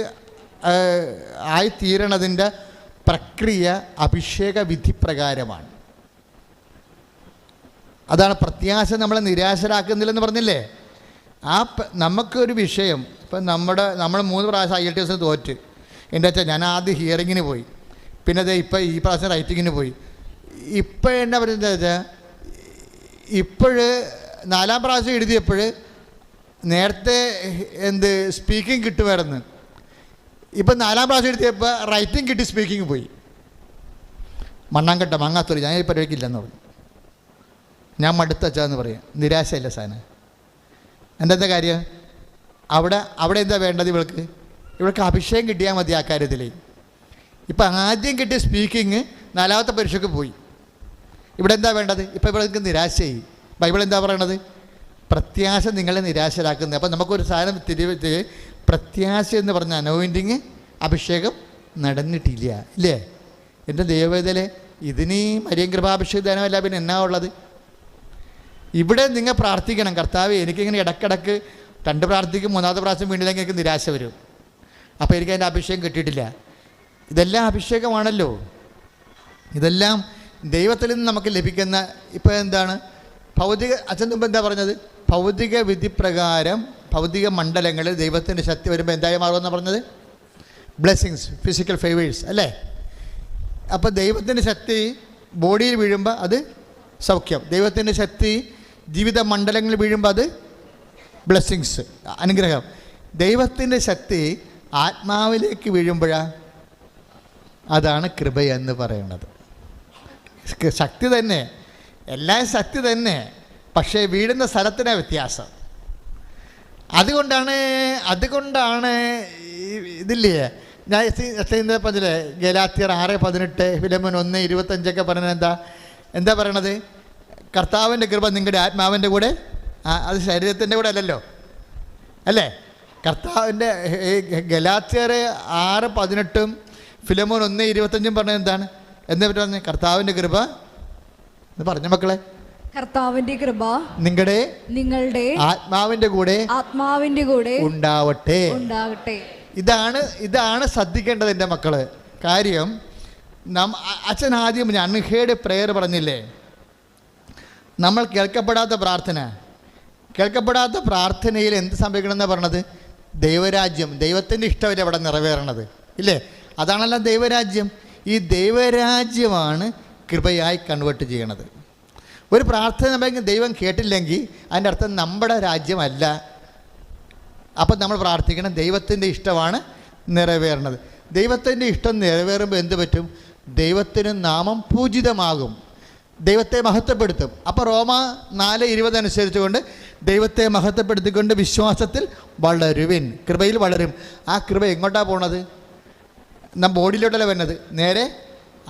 ആയിത്തീരണതിൻ്റെ പ്രക്രിയ അഭിഷേക വിധിപ്രകാരമാണ്. അതാണ് പ്രത്യാശ നമ്മളെ നിരാശരാക്കുന്നില്ലെന്ന് പറഞ്ഞില്ലേ. നമുക്കൊരു വിഷയം ഇപ്പം നമ്മൾ 3 പ്രാവശ്യം IELTS തോറ്റ്. എൻ്റെ വെച്ചാൽ ഞാൻ ആദ്യം ഹിയറിങ്ങിന് പോയി, പിന്നെ അത് ഇപ്പം ഈ പ്രാവശ്യം റൈറ്റിങ്ങിന് പോയി. ഇപ്പം എന്നാ പറയുന്നത് വെച്ചാൽ ഇപ്പോഴ് 4ാം പ്രാവശ്യം എഴുതിയപ്പോൾ നേരത്തെ സ്പീക്കിംഗ് കിട്ടുമായിരുന്നു. ഇപ്പം 4ാം പ്രാവശ്യം എഴുതിയപ്പോൾ റൈറ്റിംഗ് കിട്ടി, സ്പീക്കിംഗ് പോയി. മണ്ണാങ്കട്ട മാങ്ങാത്തൊരു ഞാൻ ഈ പരിപാടിക്കില്ലെന്ന് പറഞ്ഞു. ഞാൻ മടുത്തച്ചാന്ന് പറയാം. നിരാശയില്ല സാധനം. എന്താ കാര്യം? അവിടെ എന്താ വേണ്ടത്? ഇവൾക്ക് അഭിഷേകം കിട്ടിയാൽ മതി ആ കാര്യത്തിൽ. ഇപ്പം ആദ്യം കിട്ടിയ സ്പീക്കിങ് 4ാമത്തെ പരീക്ഷയ്ക്ക് പോയി. ഇവിടെ എന്താ വേണ്ടത്? ഇപ്പം ഇവൾക്ക് നിരാശയായി. ബൈബിൾ എന്താ പറയണത്? പ്രത്യാശ നിങ്ങളെ നിരാശരാക്കുന്നത്. അപ്പം നമുക്കൊരു സാധനം പ്രത്യാശ എന്ന് പറഞ്ഞ അനോയിൻറ്റിങ് അഭിഷേകം നടന്നിട്ടില്ല ഇല്ലേ? എൻ്റെ ദൈവവേദന ഇതിന് മരിയൻ കൃപാഭിഷേകമല്ല, പിന്നെ എന്നാ ഉള്ളത്? ഇവിടെ നിങ്ങൾ പ്രാർത്ഥിക്കണം, കർത്താവ് എനിക്കിങ്ങനെ ഇടക്കിടക്ക് 2 പ്രാർത്ഥിക്കും, 3ാമത്തെ പ്രാവശ്യം വീണ്ടില്ലെങ്കിൽ എനിക്ക് നിരാശ വരും. അപ്പോൾ എനിക്ക് അതിൻ്റെ അഭിഷേകം കിട്ടിയിട്ടില്ല. ഇതെല്ലാം അഭിഷേകമാണല്ലോ. ഇതെല്ലാം ദൈവത്തിൽ നിന്ന് നമുക്ക് ലഭിക്കുന്ന. ഇപ്പോൾ എന്താണ് ഭൗതിക അച്ഛൻ മുമ്പ് എന്താ പറഞ്ഞത്? ഭൗതിക വിധിപ്രകാരം ഭൗതിക മണ്ഡലങ്ങളിൽ ദൈവത്തിൻ്റെ ശക്തി വരുമ്പോൾ എന്തായി മാറുമെന്നാണ് പറഞ്ഞത്? ബ്ലെസ്സിങ്സ്, ഫിസിക്കൽ ഫേവേഴ്സ് അല്ലേ? അപ്പോൾ ദൈവത്തിൻ്റെ ശക്തി ബോഡിയിൽ വീഴുമ്പോൾ അത് സൗഖ്യം. ദൈവത്തിൻ്റെ ശക്തി ജീവിത മണ്ഡലങ്ങളിൽ വീഴുമ്പോൾ അത് ബ്ലെസ്സിങ്സ്, അനുഗ്രഹം. ദൈവത്തിൻ്റെ ശക്തി ആത്മാവിലേക്ക് വീഴുമ്പോഴാണ് അതാണ് കൃപയെന്ന് പറയുന്നത്. ശക്തി തന്നെ, എല്ലാം ശക്തി തന്നെ, പക്ഷേ വീഴുന്ന സ്ഥലത്തിനാണ് വ്യത്യാസം. അതുകൊണ്ടാണ് ഇതില്ലേ ഞാൻ പറഞ്ഞില്ലേ ഗലാത്യർ 6:18 ഫിലെമോൻ 1:25 പറഞ്ഞത് എന്താ പറയണത്? കർത്താവിൻ്റെ കൃപ നിങ്ങളുടെ ആത്മാവിൻ്റെ കൂടെ, അത് ശരീരത്തിൻ്റെ കൂടെ അല്ലല്ലോ അല്ലേ? കർത്താവിൻ്റെ ഗലാത്യർ 6:18 ഫിലെമോൻ 1:25 പറഞ്ഞത് എന്താണ്? എന്താ പറഞ്ഞത്? കർത്താവിൻ്റെ കൃപ എന്ന് പറഞ്ഞ മക്കളെ, കർത്താവിന്റെ കൃപ നിങ്ങളുടെ ആത്മാവിന്റെ കൂടെ ഉണ്ടാവട്ടെ. ഇതാണ് ശ്രദ്ധിക്കേണ്ടത് എൻ്റെ മക്കള്. കാര്യം അച്ഛൻ ആദ്യം അൺഹേഡ് പ്രെയർ പറഞ്ഞില്ലേ? നമ്മൾ കേൾക്കപ്പെടാത്ത പ്രാർത്ഥനയിൽ എന്ത് സംഭവിക്കണമെന്നാണ് പറഞ്ഞത്? ദൈവരാജ്യം, ദൈവത്തിൻ്റെ ഇഷ്ടമല്ലേ അവിടെ നിറവേറണത് ഇല്ലേ? അതാണല്ലോ ദൈവരാജ്യം. ഈ ദൈവരാജ്യമാണ് കൃപയായി കൺവേർട്ട് ചെയ്യണത്. ഒരു പ്രാർത്ഥന ദൈവം കേട്ടില്ലെങ്കിൽ അതിൻ്റെ അർത്ഥം നമ്മുടെ രാജ്യമല്ല. അപ്പം നമ്മൾ പ്രാർത്ഥിക്കണം ദൈവത്തിൻ്റെ ഇഷ്ടമാണ് നിറവേറണത്. ദൈവത്തിൻ്റെ ഇഷ്ടം നിറവേറുമ്പോൾ എന്ത് പറ്റും? ദൈവത്തിന് നാമം പൂജിതമാകും, ദൈവത്തെ മഹത്വപ്പെടുത്തും. അപ്പോൾ റോമ 4:20 അനുസരിച്ചുകൊണ്ട് ദൈവത്തെ മഹത്വപ്പെടുത്തിക്കൊണ്ട് വിശ്വാസത്തിൽ വളരുവിൻ, കൃപയിൽ വളരും. ആ കൃപ എങ്ങോട്ടാണ് പോണത്? നാം ബോഡിയിലോട്ടല്ല വരുന്നത്, നേരെ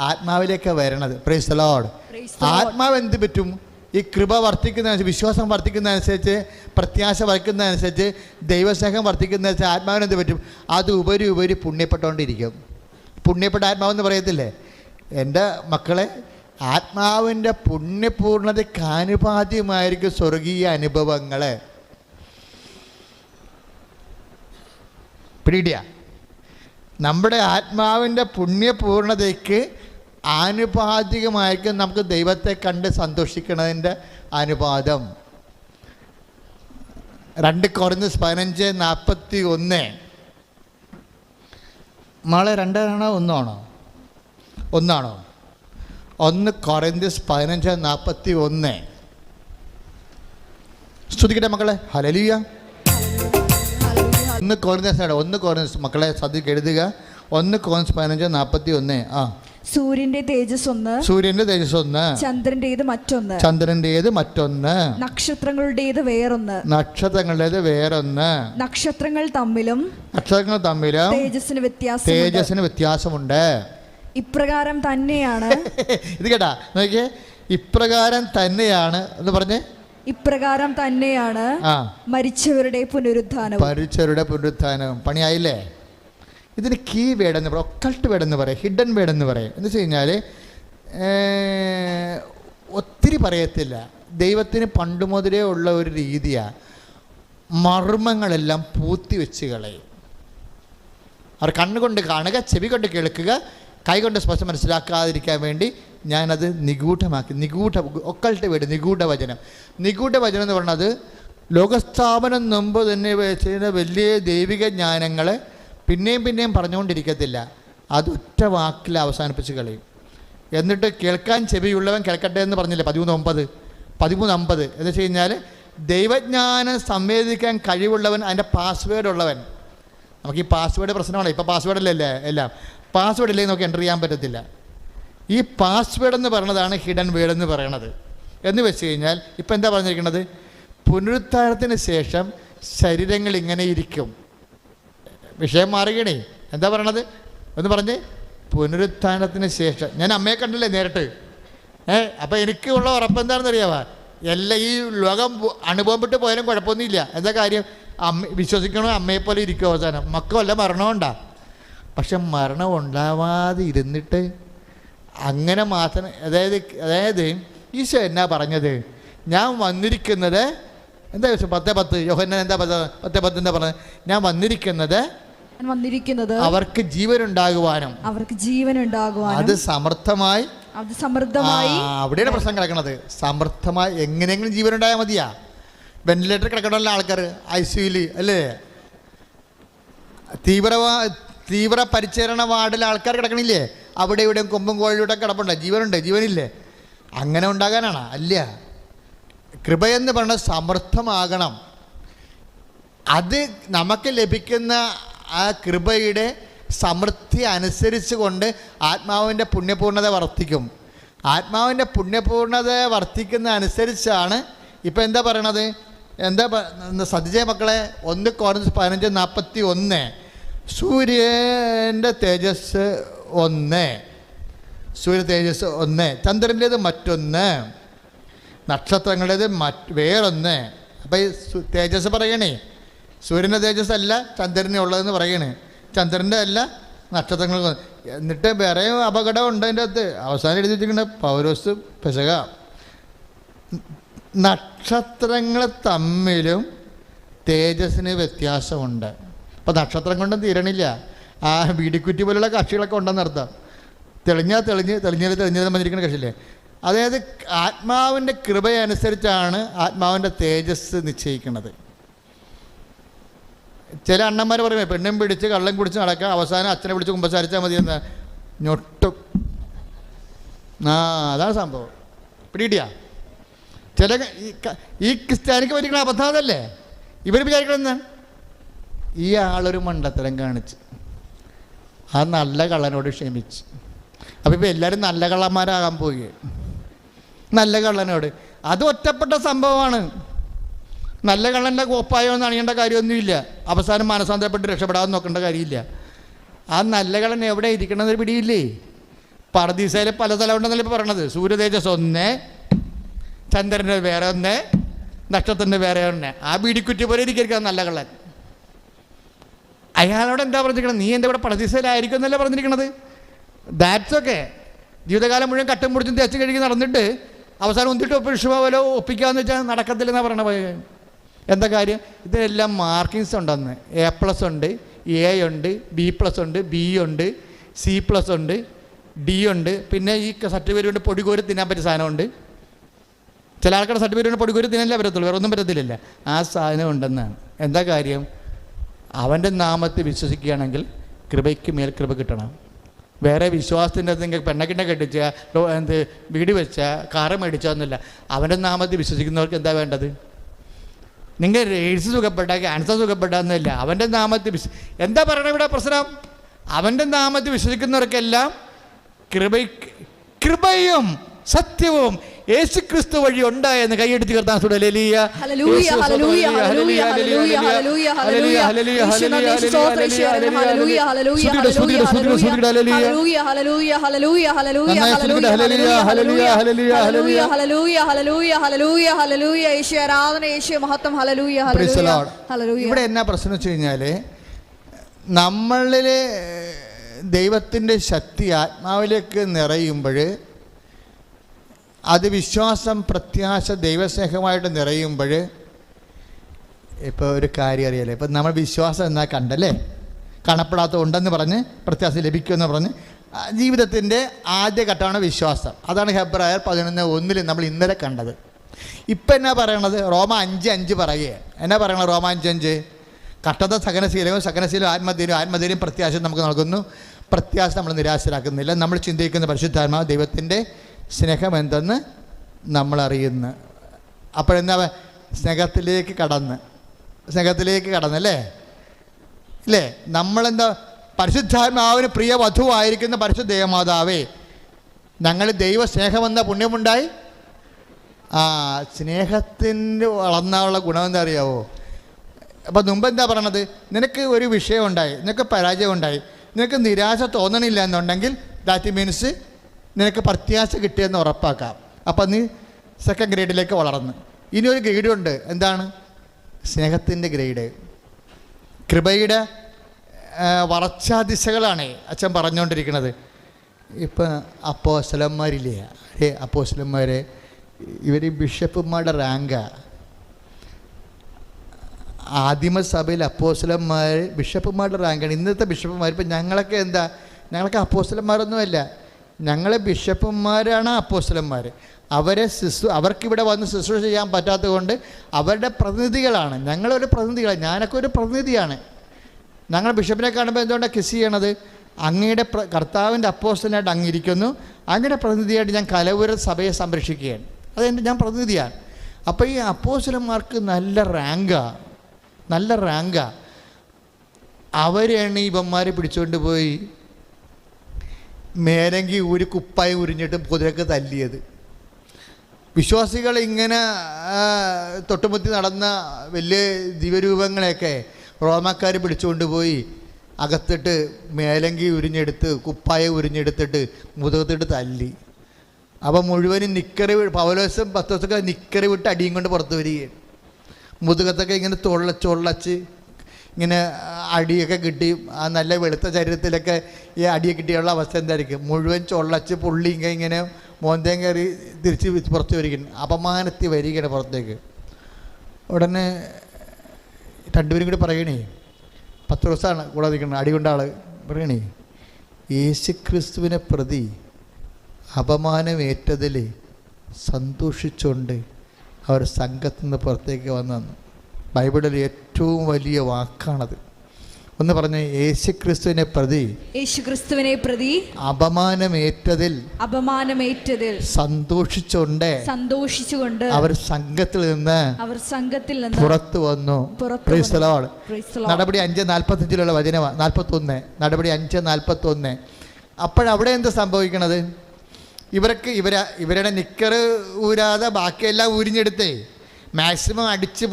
ആത്മാവിലേക്ക് വരണത്. Praise the Lord. ആത്മാവ് എന്ത് പറ്റും? ഈ കൃപ വർദ്ധിക്കുന്നതനുസരിച്ച്, വിശ്വാസം വർദ്ധിക്കുന്നതനുസരിച്ച്, പ്രത്യാശ വർദ്ധിക്കുന്നതനുസരിച്ച്, ദൈവസ്നേഹം വർദ്ധിക്കുന്നതനുസരിച്ച് ആത്മാവിന് എന്ത് പറ്റും? അത് ഉപരി പുണ്യപ്പെട്ടുകൊണ്ടിരിക്കും. പുണ്യപ്പെട്ട ആത്മാവെന്ന് പറയത്തില്ലേ? എൻ്റെ മക്കളെ, ആത്മാവിൻ്റെ പുണ്യപൂർണ്ണതയ്ക്ക് ആനുപാതികമായിരിക്കും സ്വർഗീയ അനുഭവങ്ങൾ. പിടിയ നമ്മുടെ ആത്മാവിൻ്റെ പുണ്യപൂർണ്ണതയ്ക്ക് ആനുപാതികമായിരിക്കും നമുക്ക് ദൈവത്തെ കണ്ട് സന്തോഷിക്കുന്നതിൻ്റെ അനുപാതം. 2 കൊരിന്ത്യർ 15:41. മോളെ 2 ആണോ 1 ആണോ? 1 ആണോ? 1 കൊരിന്ത്യർ 15:41. സ്തുതിക്കട്ടെ മക്കളെ, ഹല്ലേലൂയ. 1 കൊരിന്ത്യർ മക്കളെ ശ്രദ്ധിക്കുക, എഴുതുക. 1 കൊരിന്ത്യർ 15:41. സൂര്യന്റെ തേജസ് ഒന്ന്, ചന്ദ്രന്റേത് മറ്റൊന്ന്, നക്ഷത്രങ്ങളുടേത് വേറൊന്ന്, നക്ഷത്രങ്ങൾ തമ്മിലും തേജസ്സിന് വ്യത്യാസമുണ്ട്. ഇപ്രകാരം തന്നെയാണ് ഇത് കേട്ടാ നോക്കിയേ, ഇപ്രകാരം തന്നെയാണ് എന്ന് പറഞ്ഞേ. ഇപ്രകാരം തന്നെയാണ് മരിച്ചവരുടെ പുനരുത്ഥാനം. പണിയായില്ലേ? ഇതിന് കീ വേർഡെന്ന് പറയും, ഒക്കൾട്ട് വേർഡെന്ന് പറയും, ഹിഡൻ വേർഡെന്ന് പറയും. എന്ന് വെച്ച് കഴിഞ്ഞാൽ ഒത്തിരി പറയത്തില്ല, ദൈവത്തിന് പണ്ട് മുതലേ ഉള്ള ഒരു രീതിയാണ്. മർമ്മങ്ങളെല്ലാം പൂത്തി വെച്ച് കളയും. അവർ കണ്ണുകൊണ്ട് കാണുക, ചെവി കൊണ്ട് കേൾക്കുക, കൈകൊണ്ട് സ്പർശം മനസ്സിലാക്കാതിരിക്കാൻ വേണ്ടി ഞാനത് നിഗൂഢമാക്കി. ഒക്കൾട്ട് വേണ്ടി നിഗൂഢവചനം. നിഗൂഢവചനം എന്ന് പറഞ്ഞത് ലോകസ്ഥാപനം മുമ്പ് തന്നെ ചെയ്യുന്ന വലിയ ദൈവിക ജ്ഞാനങ്ങളെ പിന്നെയും പറഞ്ഞുകൊണ്ടിരിക്കത്തില്ല. അതൊറ്റ വാക്കിൽ അവസാനിപ്പിച്ച് കളയും. എന്നിട്ട് കേൾക്കാൻ ചെവിയുള്ളവൻ കേൾക്കട്ടെ എന്ന് പറഞ്ഞില്ലേ 13:50 എന്ന് വെച്ച് കഴിഞ്ഞാൽ ദൈവജ്ഞാനം സംവേദിക്കാൻ കഴിവുള്ളവൻ, അതിൻ്റെ പാസ്വേഡ് ഉള്ളവൻ. നമുക്ക് ഈ പാസ്വേഡ് പ്രശ്നമാണ്. ഇപ്പോൾ പാസ്വേഡല്ലേ എല്ലാം. പാസ്വേഡ് ഇല്ലെങ്കിൽ നമുക്ക് എൻ്റർ ചെയ്യാൻ പറ്റത്തില്ല. ഈ പാസ്വേഡ് എന്ന് പറയുന്നതാണ് ഹിഡൻ വേർഡ് എന്ന് പറയണത്. എന്ന് വെച്ച് കഴിഞ്ഞാൽ ഇപ്പം എന്താ പറഞ്ഞിരിക്കുന്നത്? പുനരുത്ഥാനത്തിന് ശേഷം ശരീരങ്ങൾ ഇങ്ങനെ ഇരിക്കും. വിഷയം മാറുകയാണേ. എന്താ പറയണത് എന്ന് പറഞ്ഞ്, പുനരുത്ഥാനത്തിന് ശേഷം ഞാൻ അമ്മയെ കണ്ടില്ലേ നേരിട്ട്. അപ്പോൾ എനിക്കുള്ള ഉറപ്പെന്താണെന്ന് അറിയാമോ? എല്ലാം ഈ ലോകം അനുഭവം വിട്ട് പോയാലും കുഴപ്പമൊന്നുമില്ല. എന്താ കാര്യം? വിശ്വസിക്കണോ അമ്മയെപ്പോലെ ഇരിക്കും. അവസാനം മക്കളല്ല മരണമുണ്ടാ. പക്ഷെ മരണം ഉണ്ടാവാതെ ഇരുന്നിട്ട് അങ്ങനെ മാത്രം. അതായത് ഈശോ എന്നാ പറഞ്ഞത്? ഞാൻ വന്നിരിക്കുന്നത് എന്താ ചോദിച്ചു? 10:10 യോഹന്നാൻ എന്താ 10:10 എന്താ പറഞ്ഞത്? ഞാൻ വന്നിരിക്കുന്നത് അവർക്ക് ജീവനുണ്ടാകുവാനും അത് സമർത്ഥമായി. അവിടെയാണ് പ്രശ്നം കിടക്കണത്. സമർത്ഥമായി എങ്ങനെയെങ്കിലും ജീവനുണ്ടായാൽ മതിയാ. വെന്റിലേറ്റർ കിടക്കണമല്ലോ ആൾക്കാർ, ICUയിൽ അല്ലേ? തീവ്ര പരിചരണ വാർഡിൽ ആൾക്കാർ കിടക്കണില്ലേ? അവിടെ ഇവിടെയും കൊമ്പും കോഴിലൂടെ കിടപ്പുണ്ട്. ജീവനില്ലേ? അങ്ങനെ ഉണ്ടാകാനാണ്? അല്ല. കൃപയെന്ന് പറഞ്ഞാൽ സമർത്ഥമാകണം. അത് നമുക്ക് ലഭിക്കുന്ന ആ കൃപയുടെ സമൃദ്ധി അനുസരിച്ച് കൊണ്ട് ആത്മാവിൻ്റെ പുണ്യപൂർണ്ണത വർദ്ധിക്കും. ആത്മാവിൻ്റെ പുണ്യപൂർണ്ണത വർദ്ധിക്കുന്ന അനുസരിച്ചാണ് ഇപ്പം എന്താ പറയണത്? ശ്രദ്ധിച്ച മക്കളെ, 1 Corinthians 15:41 സൂര്യൻ്റെ തേജസ് 1, സൂര്യ തേജസ് 1, ചന്ദ്രൻ്റേത് മറ്റൊന്ന്, നക്ഷത്രങ്ങളുടേത് വേറൊന്ന്. അപ്പം ഈ തേജസ് പറയണേ, സൂര്യൻ്റെ തേജസ് അല്ല ചന്ദ്രനെ ഉള്ളതെന്ന് പറയണേ, ചന്ദ്രൻ്റെ അല്ല നക്ഷത്രങ്ങൾ. എന്നിട്ട് വേറെ അപകടം ഉണ്ട് അതിൻ്റെ അകത്ത്. അവസാനം എഴുതി വെച്ചിരിക്കുന്നത് പൗലോസ് പെസക. നക്ഷത്രങ്ങൾ തമ്മിലും തേജസ്സിന് വ്യത്യാസമുണ്ട്. അപ്പോൾ നക്ഷത്രം കൊണ്ടും തീരണില്ല. ആ വീടിക്കുറ്റി പോലുള്ള കക്ഷികളൊക്കെ ഉണ്ടെന്ന് അർത്ഥം. തെളിഞ്ഞത് വന്നിരിക്കുന്ന കക്ഷിയില്ലേ? അതായത് ആത്മാവിൻ്റെ കൃപയനുസരിച്ചാണ് ആത്മാവിൻ്റെ തേജസ് നിശ്ചയിക്കുന്നത്. ചില അണ്ണന്മാർ പറയുമേ, പെണ്ണും പിടിച്ച് കള്ളം കുടിച്ച് നടക്കുക, അവസാനം അച്ഛനെ പിടിച്ച് കുമ്പസാരിച്ചാൽ മതിയെന്ന് ഞൊട്ടും. അതാണ് സംഭവം. പിടികിട്ടിയാ? ചില ഈ ക്രിസ്ത്യാനിക്ക് പറ്റിക്കുന്ന അബദ്ധം അതല്ലേ? ഇവർ വിചാരിക്കണം ഈ ആളൊരു മണ്ടത്തരം കാണിച്ച് ആ നല്ല കള്ളനോട് ക്ഷമിച്ച്. അപ്പോൾ ഇപ്പോൾ എല്ലാവരും നല്ല കള്ളന്മാരാകാൻ പോവുകയാണ്. നല്ല കള്ളനോട് അത് ഒറ്റപ്പെട്ട സംഭവമാണ്. നല്ല കള്ളൻ്റെ കോപ്പായോന്ന് അണിയേണ്ട കാര്യമൊന്നുമില്ല. അവസാനം മാനസാന്തരപ്പെട്ട് രക്ഷപ്പെടാതെ നോക്കേണ്ട കാര്യമില്ല. ആ നല്ല കള്ളൻ എവിടെ ഇരിക്കണമെന്നൊരു പിടിയില്ലേ? പർദീസയിൽ പല സ്ഥലമുണ്ടെന്നല്ലേ ഇപ്പോൾ പറയണത്. സൂര്യതേജസ് 1, ചന്ദ്രൻ്റെ വേറെ 1, നക്ഷത്രത്തിൻ്റെ വേറെ 1. ആ ബീഡിക്കുറ്റി പോലെ ഇരിക്കുക നല്ല കള്ളൻ. അയാളോട് എന്താ പറഞ്ഞിരിക്കണത്? നീ എൻ്റെ ഇവിടെ പർദീസയിലായിരിക്കും എന്നല്ലേ പറഞ്ഞിരിക്കണത്. That's okay. ജീവിതകാലം മുഴുവൻ കട്ടും മുടിച്ചും തേച്ച് കഴുകി നടന്നിട്ട് അവസാനം ഒന്നിട്ട് പോലെ ഒപ്പിക്കാമെന്ന് വെച്ചാൽ നടക്കത്തില്ലെന്നാണ് പറയണത്. എന്താ കാര്യം? ഇതിനെല്ലാം മാർക്കിങ്സ് ഉണ്ടെന്ന്. A+ ഉണ്ട്, A ഉണ്ട്, B+ ഉണ്ട്, B ഉണ്ട്, C+ ഉണ്ട്, D ഉണ്ട്. പിന്നെ ഈ സർട്ടിഫിക്കറ്റ് കൊണ്ട് പൊടികോരി തിന്നാൻ പറ്റിയ സാധനമുണ്ട്. ചില ആൾക്കാരുടെ സർട്ടിഫിക്കറ്റ് കൊണ്ട് പൊടികോരി തിന്നല്ലേ പറ്റത്തുള്ളൂ, വേറെ ഒന്നും പറ്റത്തില്ല. ആ സാധനം ഉണ്ടെന്നാണ്. എന്താ കാര്യം? അവൻ്റെ നാമത്തിൽ വിശ്വസിക്കുകയാണെങ്കിൽ കൃപയ്ക്ക് മേൽ കൃപ കിട്ടണം. വേറെ വിശ്വാസത്തിൻ്റെ നിങ്ങൾ പെണ്ണക്കിണ്ണ കെട്ടിച്ച വീട് വെച്ച കാറ് മേടിച്ചൊന്നുമില്ല. അവൻ്റെ നാമത്തിൽ വിശ്വസിക്കുന്നവർക്ക് എന്താ വേണ്ടത്? നിങ്ങൾ എയ്ഡ്സ് സുഖപ്പെട്ട ക്യാൻസർ സുഖപ്പെട്ടെന്നില്ല. അവൻ്റെ നാമത്തിൽ എന്താ പറയണത് ഇവിടെ പ്രശ്നം? അവൻ്റെ നാമത്തിൽ വിശ്വസിക്കുന്നവർക്കെല്ലാം കൃപയും സത്യവും യേശുക്രിസ്തു വഴി ഉണ്ടായെന്ന് കൈയെടുത്ത് കർത്താൻ ഇവിടെ എന്നാ പ്രശ്നം വെച്ച് കഴിഞ്ഞാല്, നമ്മളിലെ ദൈവത്തിൻ്റെ ശക്തി ആത്മാവിലേക്ക് നിറയുമ്പോൾ അത് വിശ്വാസം, പ്രത്യാശ, ദൈവസ്നേഹമായിട്ട് നിറയുമ്പോൾ ഇപ്പോൾ ഒരു കാര്യം അറിയാലേ, ഇപ്പം നമ്മൾ വിശ്വാസം എന്നാൽ കണ്ടല്ലേ, കാണപ്പെടാത്ത ഉണ്ടെന്ന് പറഞ്ഞ് പ്രത്യാശ ലഭിക്കുമെന്ന് പറഞ്ഞ് ജീവിതത്തിൻ്റെ ആദ്യ ഘട്ടമാണ് വിശ്വാസം. അതാണ് ഹെബ്രായർ 11:1 നമ്മൾ ഇന്നലെ കണ്ടത്. ഇപ്പം എന്നാ പറയണത്? റോമ 5:5 പറയുകയാണ്. എന്നാ പറയണത്? റോമ 5:5 കട്ടത സഹനശീലവും, സഹനശീലവും ആത്മധൈര്യം, ആത്മധൈര്യം പ്രത്യാശ നമുക്ക് നൽകുന്നു. പ്രത്യാശ നമ്മൾ നിരാശരാക്കുന്നില്ല. നമ്മൾ ചിന്തിക്കുന്ന പരിശുദ്ധാത്മാവ് ദൈവത്തിൻ്റെ സ്നേഹം എന്തെന്ന് നമ്മൾ അറിയുന്നു. അപ്പോഴെന്താ? സ്നേഹത്തിലേക്ക് കടന്നല്ലേ ഇല്ലേ? നമ്മളെന്താ? പരിശുദ്ധാത്മാവിന് പ്രിയ വധുവായിരിക്കുന്ന പരിശുദ്ധ ദേവമാതാവേ, ഞങ്ങൾ ദൈവ സ്നേഹമെന്ന പുണ്യമുണ്ടായി. സ്നേഹത്തിൻ്റെ വളർന്നുള്ള ഗുണം എന്താ അറിയാവോ? അപ്പോൾ മുമ്പ് എന്താ പറയണത്? നിനക്ക് ഒരു വിഷയം ഉണ്ടായി, നിനക്ക് പരാജയം ഉണ്ടായി, നിനക്ക് നിരാശ തോന്നണില്ല എന്നുണ്ടെങ്കിൽ ദാറ്റ് മീൻസ് നിനക്ക് പ്രത്യാശ കിട്ടിയെന്ന് ഉറപ്പാക്കാം. അപ്പം നീ സെക്കൻഡ് ഗ്രേഡിലേക്ക് വളർന്നു. ഇനി ഒരു ഗ്രേഡുണ്ട്. എന്താണ്? സ്നേഹത്തിൻ്റെ ഗ്രേഡ്. കൃപയുടെ വളർച്ചാദിശകളാണ് അച്ഛൻ പറഞ്ഞുകൊണ്ടിരിക്കുന്നത്. ഇപ്പം അപ്പോസ്തലന്മാരില്ലേ, അപ്പോസ്തലന്മാരെ ഇവർ ബിഷപ്പുമാരുടെ റാങ്കാണ്. ആദിമസഭയിൽ അപ്പോസ്തലന്മാർ ബിഷപ്പുമാരുടെ റാങ്കാണ്. ഇന്നത്തെ ബിഷപ്പുമാർ ഇപ്പം ഞങ്ങളൊക്കെ എന്താ? ഞങ്ങളൊക്കെ അപ്പോസ്തലന്മാരൊന്നുമല്ല, ഞങ്ങൾ ബിഷപ്പുമാരാണ് അപ്പോസ്തലന്മാർ. അവർക്കിവിടെ വന്ന് ശുശ്രൂഷ ചെയ്യാൻ പറ്റാത്തത് കൊണ്ട് അവരുടെ പ്രതിനിധികളാണ്. ഞങ്ങളൊരു പ്രതിനിധികളാണ്. ഞാനൊക്കെ ഒരു പ്രതിനിധിയാണ്. ഞങ്ങൾ ബിഷപ്പിനെ കാണുമ്പോൾ എന്തുകൊണ്ടാണ് കിസ് ചെയ്യണത്? അങ്ങയുടെ കർത്താവിൻ്റെ അപ്പോസ്തലനായിട്ട് അങ്ങിരിക്കുന്നു, അങ്ങയുടെ പ്രതിനിധിയായിട്ട് ഞാൻ കലവൂര സഭയെ സംരക്ഷിക്കുകയാണ്. ഞാൻ പ്രതിനിധിയാണ്. അപ്പോൾ ഈ അപ്പോസ്തലന്മാർക്ക് നല്ല റാങ്കാ. അവരെയാണ് ഇവന്മാരെ പിടിച്ചുകൊണ്ട് പോയി മേലെങ്കിൽ ഒരു കുപ്പായി ഉരിഞ്ഞിട്ട് കുതിരക്ക് തല്ലിയത്. വിശ്വാസികൾ ഇങ്ങനെ തൊട്ടുമുത്തി നടന്ന വലിയ ദിവ്യരൂപങ്ങളെയൊക്കെ റോമാക്കാർ പിടിച്ചുകൊണ്ട് പോയി അകത്തിട്ട് മേലങ്കി ഉരിഞ്ഞെടുത്ത് കുപ്പായ ഉരിഞ്ഞെടുത്തിട്ട് മുതുകത്തിട്ട് തല്ലി. അപ്പം മുഴുവനും പൗലോസും പത്രോസൊക്കെ നിക്കറി വിട്ട് അടിയും കൊണ്ട് പുറത്ത് വരികയാണ്. മുതുകത്തൊക്കെ ഇങ്ങനെ ചൊള്ളച്ച് ഇങ്ങനെ അടിയൊക്കെ കിട്ടി. ആ നല്ല വെളുത്ത ശരീരത്തിലൊക്കെ ഈ അടിയൊക്കെ കിട്ടിയുള്ള അവസ്ഥ എന്തായിരിക്കും? മുഴുവൻ ചൊള്ളച്ച് പുള്ളി ഇങ്ങനെ മോന്തയും കയറി തിരിച്ച് പുറത്ത് വരികയാണ്. അപമാനത്തിൽ വരികയാണ് പുറത്തേക്ക്. ഉടനെ രണ്ടുപേരും കൂടി പറയണേ, പത്രോസാണ് കൂടെ നിൽക്കുന്നത്, അടി കൊണ്ട ആൾ പറയണേ, യേശുക്രിസ്തുവിനെ പ്രതി അപമാനമേറ്റതിൽ സന്തോഷിച്ചുകൊണ്ട് അവർ സംഘത്തിൽ നിന്ന് പുറത്തേക്ക് വന്നു. ബൈബിളിൽ ഏറ്റവും വലിയ വാക്കാണത്. ഒന്ന് പറഞ്ഞേ, യേശുക്രിസ്തുവിനെ പ്രതി അപമാനമേറ്റതിൽ സന്തോഷിച്ചുകൊണ്ട് അവർ സംഘത്തിൽ നിന്ന് പുറത്തു വന്നു. നടപടി 5:45 വചനമാണ്. 41 നടപടി 5:41. അപ്പോഴവിടെ എന്താ സംഭവിക്കണത്? ഇവരുടെ നിക്കറ് ഊരാതെ ബാക്കിയെല്ലാം ഊരിഞ്ഞെടുത്തേ മാക്സിമം അടിച്ച്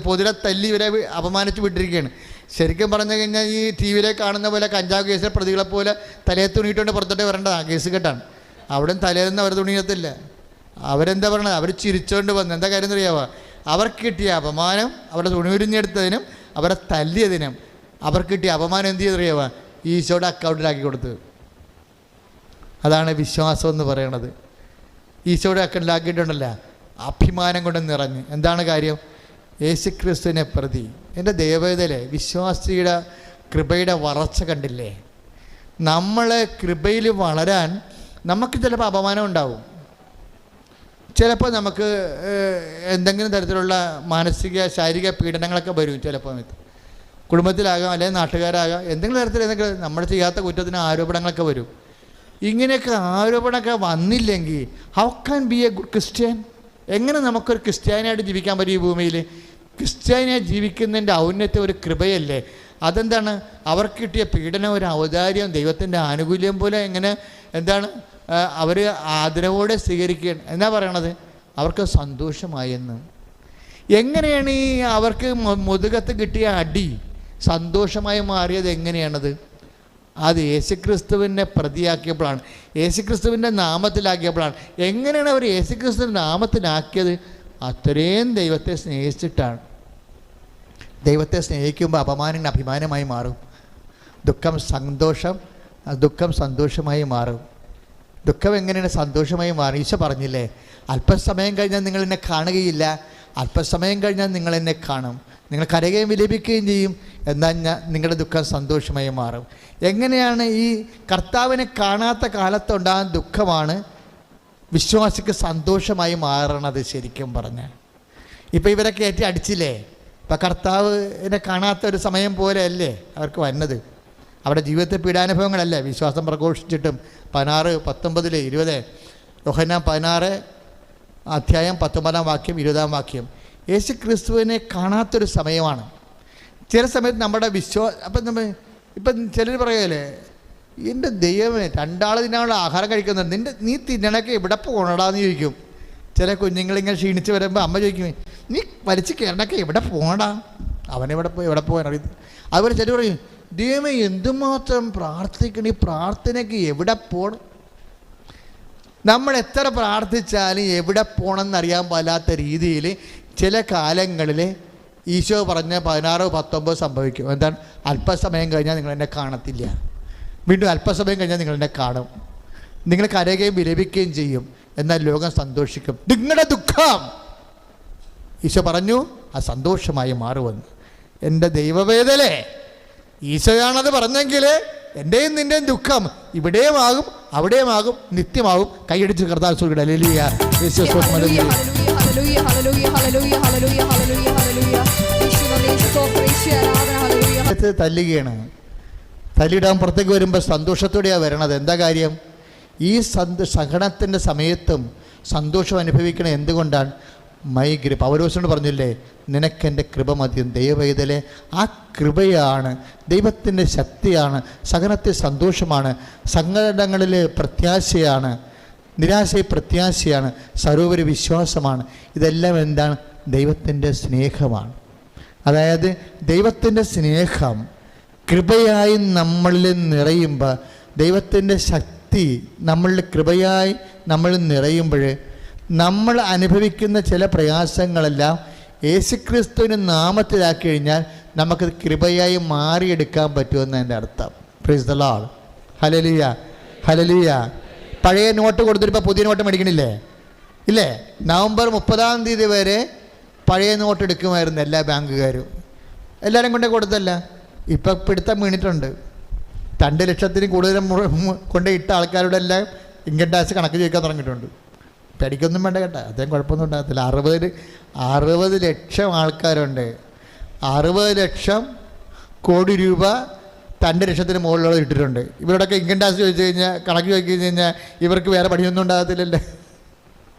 പൊതിരെ തല്ലി ഇവരെ അപമാനിച്ച് വിട്ടിരിക്കുകയാണ്. ശരിക്കും പറഞ്ഞു കഴിഞ്ഞാൽ ഈ ടി വിയിലേക്ക് കാണുന്ന പോലെ കഞ്ചാവ് കേസിലെ പ്രതികളെ പോലെ തലയെ തുണിയിട്ടുകൊണ്ട് പുറത്തോട്ട് വരേണ്ടതാണ്. കേസ് കെട്ടാണ്. അവിടെ തലേന്ന് അവർ തുണിയത്തില്ല. അവരെന്താ പറയണത്? അവർ ചിരിച്ചുകൊണ്ട് വന്നു. എന്താ കാര്യം എന്നറിയാമോ? അവർക്ക് കിട്ടിയ അപമാനം, അവരുടെ തുണി ഉരിഞ്ഞെടുത്തതിനും അവരെ തല്ലിയതിനും അവർക്ക് കിട്ടിയ അപമാനം എന്ത് ചെയ്തറിയാമോ? ഈശോയുടെ അക്കൗണ്ടിലാക്കി കൊടുത്തത്. അതാണ് വിശ്വാസം എന്ന് പറയണത്. ഈശോയുടെ അക്കൗണ്ടിലാക്കിയിട്ടുണ്ടല്ല, അഭിമാനം കൊണ്ട് നിറഞ്ഞ്. എന്താണ് കാര്യം? യേശുക്രിസ്തുവിനെ പ്രതി. എൻ്റെ ദൈവവേദയിലെ വിശ്വാസിയുടെ കൃപയുടെ വളർച്ച കണ്ടില്ലേ? നമ്മൾ കൃപയിൽ വളരാൻ നമുക്ക് ചിലപ്പോൾ അപമാനം ഉണ്ടാവും. ചിലപ്പോൾ നമുക്ക് എന്തെങ്കിലും തരത്തിലുള്ള മാനസിക ശാരീരിക പീഡനങ്ങളൊക്കെ വരും. ചിലപ്പോൾ കുടുംബത്തിലാകാം, അല്ലെങ്കിൽ നാട്ടുകാരാകാം, എന്തെങ്കിലും തരത്തിൽ നമ്മൾ ചെയ്യാത്ത കുറ്റത്തിന് ആരോപണങ്ങളൊക്കെ വരും. ഇങ്ങനെയൊക്കെ ആരോപണമൊക്കെ വന്നില്ലെങ്കിൽ how can be A good Christian? എങ്ങനെ നമുക്കൊരു ക്രിസ്ത്യാനിയായിട്ട് ജീവിക്കാൻ പറ്റും? ഈ ഭൂമിയിൽ ക്രിസ്ത്യാനിയായി ജീവിക്കുന്നതിൻ്റെ ഔന്നത്യം ഒരു കൃപയല്ലേ? അതെന്താണ്? അവർക്ക് കിട്ടിയ പീഡനം ഒരു ഔദാര്യം, ദൈവത്തിൻ്റെ ആനുകൂല്യം പോലെ എങ്ങനെ എന്താണ് അവർ ആദരവോടെ സ്വീകരിക്കുകയാണ്. എന്നാ പറയണത്? അവർക്ക് സന്തോഷമായെന്ന്. എങ്ങനെയാണ് ഈ അവർക്ക് മുതുകത്ത് കിട്ടിയ അടി സന്തോഷമായി മാറിയത്? എങ്ങനെയാണത്? അത് യേശുക്രിസ്തുവിനെ പ്രതിയാക്കിയപ്പോഴാണ്, യേശുക്രിസ്തുവിൻ്റെ നാമത്തിലാക്കിയപ്പോഴാണ്. എങ്ങനെയാണ് അവർ യേശുക്രിസ്തുവിൻ്റെ നാമത്തിലാക്കിയത്? അത്രയും ദൈവത്തെ സ്നേഹിച്ചിട്ടാണ്. ദൈവത്തെ സ്നേഹിക്കുമ്പോൾ അപമാനം അഭിമാനമായി മാറും, ദുഃഖം സന്തോഷമായി മാറും. ദുഃഖം എങ്ങനെയാണ് സന്തോഷമായി മാറി? ഈശോ പറഞ്ഞില്ലേ, അല്പസമയം കഴിഞ്ഞാൽ നിങ്ങൾ എന്നെ കാണുകയില്ല, അല്പസമയം കഴിഞ്ഞാൽ നിങ്ങൾ എന്നെ കാണും, നിങ്ങൾ കരയുകയും വിലപിക്കുകയും ചെയ്യും, എന്നാൽ നിങ്ങളുടെ ദുഃഖം സന്തോഷമായി മാറും. എങ്ങനെയാണ് ഈ കർത്താവിനെ കാണാത്ത കാലത്തുണ്ടാകുന്ന ദുഃഖമാണ് വിശ്വാസിക്ക് സന്തോഷമായി മാറണത്? ശരിക്കും പറഞ്ഞാൽ ഇപ്പം ഇവരെ കയറ്റി അടിച്ചില്ലേ, ഇപ്പം കർത്താവിനെ കാണാത്ത ഒരു സമയം പോലെയല്ലേ അവർക്ക് വന്നത്. അവിടെ ജീവിതത്തെ പീഡാനുഭവങ്ങളല്ലേ, വിശ്വാസം പ്രഘോഷിച്ചിട്ടും 16, 19, 20 യോഹന്നാൻ 16 അധ്യായം 19 വാക്യം 20 വാക്യം. യേശു ക്രിസ്തുവിനെ കാണാത്തൊരു സമയമാണ്. ചില സമയത്ത് നമ്മുടെ ഇപ്പം ചിലർ പറയുകയല്ലേ, എൻ്റെ ദൈവമേ 2 ആൾ തിന്നാനുള്ള ആഹാരം കഴിക്കുന്നുണ്ട്, നീ തിന്നണൊക്കെ എവിടെ പോകണടാന്ന് ചോദിക്കും. ചില കുഞ്ഞുങ്ങളിങ്ങനെ ക്ഷീണിച്ച് വരുമ്പോൾ അമ്മ ചോദിക്കും, നീ വലിച്ച് കയറണൊക്കെ എവിടെ പോകണടാ, അവനെവിടെ പോകാൻ അറിയത്. അതുപോലെ ചിലർ പറയും, ദൈവമേ എന്തുമാത്രം പ്രാർത്ഥിക്കണം, ഈ പ്രാർത്ഥനയ്ക്ക് എവിടെ പോകണം. നമ്മൾ എത്ര പ്രാർത്ഥിച്ചാലും എവിടെ പോകണമെന്നറിയാൻ പാലാത്ത രീതിയിൽ ചില കാലങ്ങളിൽ ഈശോ പറഞ്ഞ 16, 19 സംഭവിക്കും. എന്താണ്? അല്പസമയം കഴിഞ്ഞാൽ നിങ്ങൾ എന്നെ കാണത്തില്ല, വീണ്ടും അല്പസമയം കഴിഞ്ഞാൽ നിങ്ങൾ എന്നെ കാണും, നിങ്ങൾ കരയുകയും വിലപിക്കുകയും ചെയ്യും, എന്നാൽ ലോകം സന്തോഷിക്കും. നിങ്ങളുടെ ദുഃഖം ഈശോ പറഞ്ഞു ആ സന്തോഷമായി മാറുമെന്ന്. എൻ്റെ ദൈവവേദലേ, ഈശോയാണത് പറഞ്ഞെങ്കിൽ എൻ്റെയും നിൻ്റെയും ദുഃഖം ഇവിടെയുമാകും അവിടെയുമാകും നിത്യമാകും. കൈയടിച്ച് കർത്താവ് സ്വർഗ്ഗത്തിൽ ഹല്ലേലൂയ, യേശുവേ സ്തോത്രം, ഹല്ലേലൂയ. തല്ലുകയാണ്, തല്ലിടാൻ പുറത്തേക്ക് വരുമ്പോൾ സന്തോഷത്തോടെയാണ് വരണത്. എന്താ കാര്യം? ഈ സഹനത്തിൻ്റെ സമയത്തും സന്തോഷം അനുഭവിക്കണം. എന്തുകൊണ്ടാണ്? പൗലോസിനോട് പറഞ്ഞില്ലേ, നിനക്കെൻ്റെ കൃപ മതിയും. ദൈവവേദലെ ആ കൃപയാണ്, ദൈവത്തിൻ്റെ ശക്തിയാണ്, സഹനത്തിൽ സന്തോഷമാണ്, സങ്കടങ്ങളിൽ പ്രത്യാശയാണ്, നിരാശയിൽ പ്രത്യാശയാണ്, സർവ്വോപരി വിശ്വാസമാണ്. ഇതെല്ലാം എന്താണ്? ദൈവത്തിൻ്റെ സ്നേഹമാണ്. അതായത് ദൈവത്തിൻ്റെ സ്നേഹം കൃപയായി നമ്മളിൽ നിറയുമ്പോൾ, ദൈവത്തിൻ്റെ ശക്തി നമ്മളിൽ കൃപയായി നമ്മൾ നിറയുമ്പോൾ, നമ്മൾ അനുഭവിക്കുന്ന ചില പ്രയാസങ്ങളെല്ലാം യേശുക്രിസ്തുവിന് നാമത്തിലാക്കി കഴിഞ്ഞാൽ നമുക്കത് കൃപയായി മാറിയെടുക്കാൻ പറ്റുമെന്ന് എൻ്റെ അർത്ഥം. Praise the Lord, hallelujah, hallelujah. പഴയ നോട്ട് കൊടുത്തിട്ടിപ്പോൾ പുതിയ നോട്ട് മേടിക്കണില്ലേ? ഇല്ലേ? നവംബർ 30 വരെ പഴയ നോട്ട് എടുക്കുമായിരുന്നു എല്ലാ ബാങ്കുകാരും. എല്ലാവരും കൊണ്ടേ കൊടുത്തല്ല. ഇപ്പം പിടുത്തം വീണിട്ടുണ്ട്. 2 ലക്ഷത്തിന് കൂടുതൽ കൊണ്ടേ ഇട്ട ആൾക്കാരുടെ എല്ലാം ഇൻകം ടാക്സ് കണക്ക് ചോദിക്കാൻ തുടങ്ങിയിട്ടുണ്ട്. പേടിക്കൊന്നും വേണ്ട കേട്ടോ, അദ്ദേഹം കുഴപ്പമൊന്നും ഉണ്ടാകത്തില്ല. 60 ലക്ഷം ആൾക്കാരുണ്ട്. 60 ലക്ഷം കോടി രൂപ 2 ലക്ഷത്തിന് മുകളിലുള്ള ഇട്ടിട്ടുണ്ട്. ഇവരോടൊക്കെ ഇൻകം ടാക്സ് ചോദിച്ചു കഴിഞ്ഞാൽ, കണക്ക് ചോദിച്ചു കഴിഞ്ഞാൽ ഇവർക്ക് വേറെ പണിയൊന്നും ഉണ്ടാകത്തില്ലല്ലോ,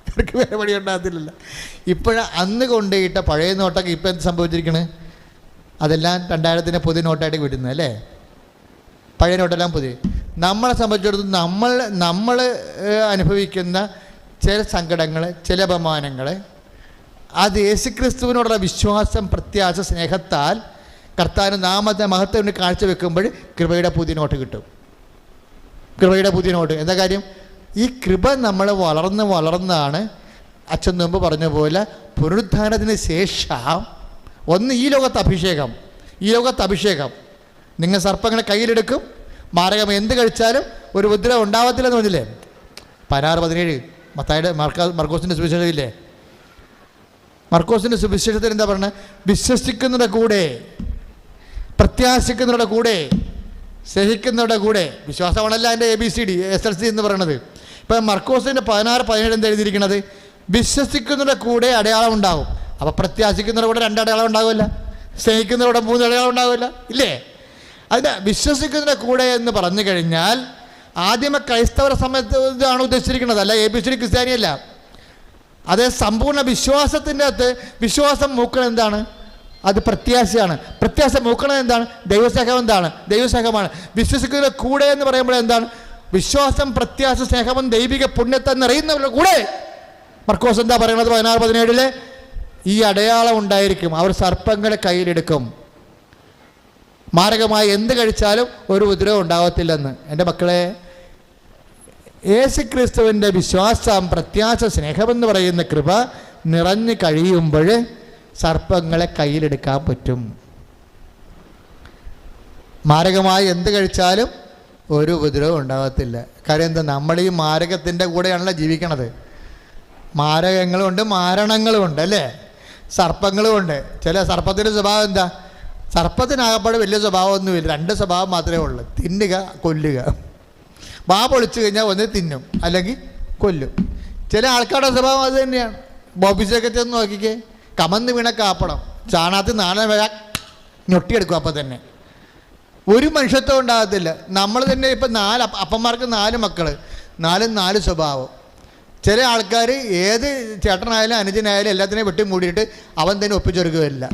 ഇവർക്ക് വേറെ പണി ഉണ്ടാകത്തില്ലല്ലോ. അന്ന് കൊണ്ടുപോയിട്ട പഴയ നോട്ടൊക്കെ ഇപ്പം എന്ത് സംഭവിച്ചിരിക്കണ്? അതെല്ലാം 2000-ന് പുതിയ നോട്ടായിട്ട് വിടുന്നത് അല്ലേ? പഴയ നോട്ടെല്ലാം പുതിയ. നമ്മളെ സംബന്ധിച്ചിടത്തോളം നമ്മൾ അനുഭവിക്കുന്ന ചില സങ്കടങ്ങൾ, ചില അപമാനങ്ങൾ, അത് യേശുക്രിസ്തുവിനോടുള്ള വിശ്വാസം, പ്രത്യാശ, സ്നേഹത്താൽ കർത്താവിന് നാമത്തെ മഹത്വം കാഴ്ചവെക്കുമ്പോൾ കൃപയുടെ പുതിയ നോട്ട് കിട്ടും. കൃപയുടെ പുതിയ നോട്ട്. എന്താ കാര്യം? ഈ കൃപ നമ്മൾ വളർന്നാണ് അച്ഛൻ മുമ്പ് പറഞ്ഞ പോലെ പുനരുദ്ധാനത്തിന് ശേഷം ഈ ലോകത്ത് അഭിഷേകം. നിങ്ങൾ സർപ്പങ്ങളെ കയ്യിലെടുക്കും, മാരകം എന്ത് കഴിച്ചാലും ഒരു ഉപദ്രവം ഉണ്ടാവത്തില്ലെന്ന് പറഞ്ഞില്ലേ? 16-17 മത്തായിയുടെ മർക്കോസിൻ്റെ സുവിശേഷം ഇല്ലേ? മർക്കോസിൻ്റെ സുവിശേഷത്തിൽ എന്താ പറഞ്ഞത്? വിശ്വസിക്കുന്നവരുടെ കൂടെ, പ്രത്യാശിക്കുന്നവരുടെ കൂടെ, സ്നേഹിക്കുന്നവരുടെ കൂടെ. വിശ്വാസമാണല്ല അതിൻ്റെ ABCD SLC എന്ന് പറയണത്. ഇപ്പം മർക്കോസിൻ്റെ 16-17 എന്താ എഴുതിയിരിക്കുന്നത്? വിശ്വസിക്കുന്നവരുടെ കൂടെ അടയാളം ഉണ്ടാകും. അപ്പോൾ പ്രത്യാശിക്കുന്നവരുടെ കൂടെ 2 അടയാളം ഉണ്ടാവില്ല, സ്നേഹിക്കുന്നവരുടെ 3 അടയാളം ഉണ്ടാവില്ല, ഇല്ലേ? അതിന് വിശ്വസിക്കുന്നതിൻ്റെ കൂടെ എന്ന് പറഞ്ഞു കഴിഞ്ഞാൽ ആദ്യമേ ക്രൈസ്തവരെ സംബന്ധിച്ചാണ് ഉദ്ദേശിച്ചിരിക്കുന്നത്, അല്ല ABCD ക്രിസ്ത്യാനിയല്ല. അതേ സമ്പൂർണ്ണ വിശ്വാസത്തിൻ്റെ അകത്ത് വിശ്വാസം മൂക്കണം എന്താണ്? അത് പ്രത്യാശയാണ്. പ്രത്യാശ മൂക്കണം എന്താണ്? ദൈവസ്നേഹം എന്താണ്? ദൈവസ്നേഹമാണ്. വിശ്വസിക്കുന്നതിൻ്റെ കൂടെ എന്ന് പറയുമ്പോൾ എന്താണ്? വിശ്വാസം, പ്രത്യാശ, സ്നേഹം, ദൈവിക പുണ്യത്തെ നിറയുന്നവരുടെ കൂടെ. മർക്കോസ് എന്താ പറയുന്നത്? 16-17 ഈ അടയാളം ഉണ്ടായിരിക്കും. അവർ സർപ്പങ്ങളെ കയ്യിലെടുക്കും, മാരകമായി എന്ത് കഴിച്ചാലും ഒരു ഉപദ്രവം ഉണ്ടാകത്തില്ലെന്ന്. എൻ്റെ മക്കളെ, യേശുക്രിസ്തുവിൻ്റെ വിശ്വാസം, പ്രത്യാശ, സ്നേഹമെന്ന് പറയുന്ന കൃപ നിറഞ്ഞു കഴിയുമ്പോൾ സർപ്പങ്ങളെ കയ്യിലെടുക്കാൻ പറ്റും. മാരകമായി എന്ത് കഴിച്ചാലും ഒരു ഉപദ്രവം ഉണ്ടാകത്തില്ല. കാര്യം എന്താ? നമ്മൾ ഈ മാരകത്തിൻ്റെ കൂടെയാണല്ലോ ജീവിക്കണത്. മാരകങ്ങളുമുണ്ട്, മാരണങ്ങളുമുണ്ട്, അല്ലേ? സർപ്പങ്ങളുമുണ്ട്. ചില സർപ്പത്തിൻ്റെ സ്വഭാവം എന്താ? സർപ്പത്തിനാകപ്പാട് വലിയ സ്വഭാവമൊന്നുമില്ല, 2 സ്വഭാവം മാത്രമേ ഉള്ളൂ: തിന്നുക, കൊല്ലുക. വാ പൊളിച്ചു കഴിഞ്ഞാൽ ഒന്ന് തിന്നും, അല്ലെങ്കിൽ കൊല്ലും. ചില ആൾക്കാരുടെ സ്വഭാവം അത് തന്നെയാണ്. ഓഫീസിലൊക്കെ ചെന്ന് നോക്കിക്കേ, കമന്ന് വീണ കാപ്പണം, ചാണാത്ത് 4 വേഴ ഞൊട്ടിയെടുക്കും. അപ്പം തന്നെ ഒരു മനുഷ്യത്വം ഉണ്ടാകത്തില്ല. നമ്മൾ തന്നെ ഇപ്പം 4 അപ്പന്മാർക്ക് 4 മക്കൾ, 4 സ്വഭാവം. ചില ആൾക്കാർ ഏത് ചേട്ടനായാലും അനുജനായാലും എല്ലാത്തിനെയും വെട്ടി മൂടിയിട്ട് അവൻ തന്നെ ഒപ്പിച്ചെടുക്കുകയില്ല.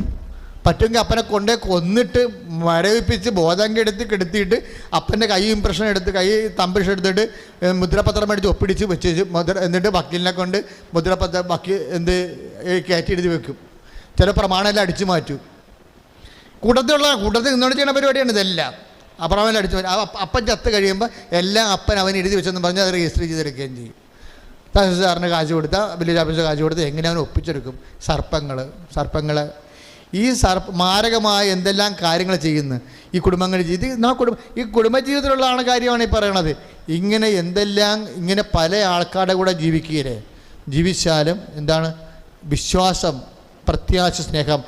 പറ്റുമെങ്കിൽ അപ്പനെ കൊണ്ടേ കൊന്നിട്ട് മരവിപ്പിച്ച് ബോധം കെടുത്തിയിട്ട് അപ്പൻ്റെ കൈ ഇംപ്രഷൻ എടുത്ത്, കൈ തമ്പ്രഷൻ എടുത്തിട്ട് മുദ്രപത്രം മേടിച്ച് ഒപ്പിടിച്ച് വെച്ച് എന്നിട്ട് വക്കീലിനെ കൊണ്ട് മുദ്രപത്രം കയറ്റി എഴുതി വെക്കും. ചില പ്രമാണമെല്ലാം അടിച്ചു മാറ്റും. കൂട്ടത്തിൽ നിന്നോട് ചെയ്യുന്ന പരിപാടിയാണ് ഇതെല്ലാം. ആ പ്രമാണം അടിച്ചു മാറ്റും. അപ്പൻ ചത്ത് കഴിയുമ്പോൾ എല്ലാം അപ്പൻ അവൻ എഴുതി വെച്ചെന്ന് പറഞ്ഞ് അത് രജിസ്റ്റർ ചെയ്തെടുക്കുകയും ചെയ്യും. തഹസിൽദാറിന് കാശ് കൊടുത്താൽ, വില്ലേജ് ഓഫീസർ കാശ് കൊടുത്താൽ എങ്ങനെ അവൻ ഒപ്പിച്ചെടുക്കും? സർപ്പങ്ങൾ ഈ മാരകമായ എന്തെല്ലാം കാര്യങ്ങൾ ചെയ്യുന്നു ഈ കുടുംബങ്ങളിൽ. ഈ കുടുംബജീവിതത്തിലുള്ളതാണ് കാര്യമാണ് ഈ പറയണത്. ഇങ്ങനെ എന്തെല്ലാം ഇങ്ങനെ പല ആൾക്കാരുടെ കൂടെ ജീവിക്കുകയല്ലേ. ജീവിച്ചാലും എന്താണ്? വിശ്വാസം, പ്രത്യാശ, സ്നേഹം.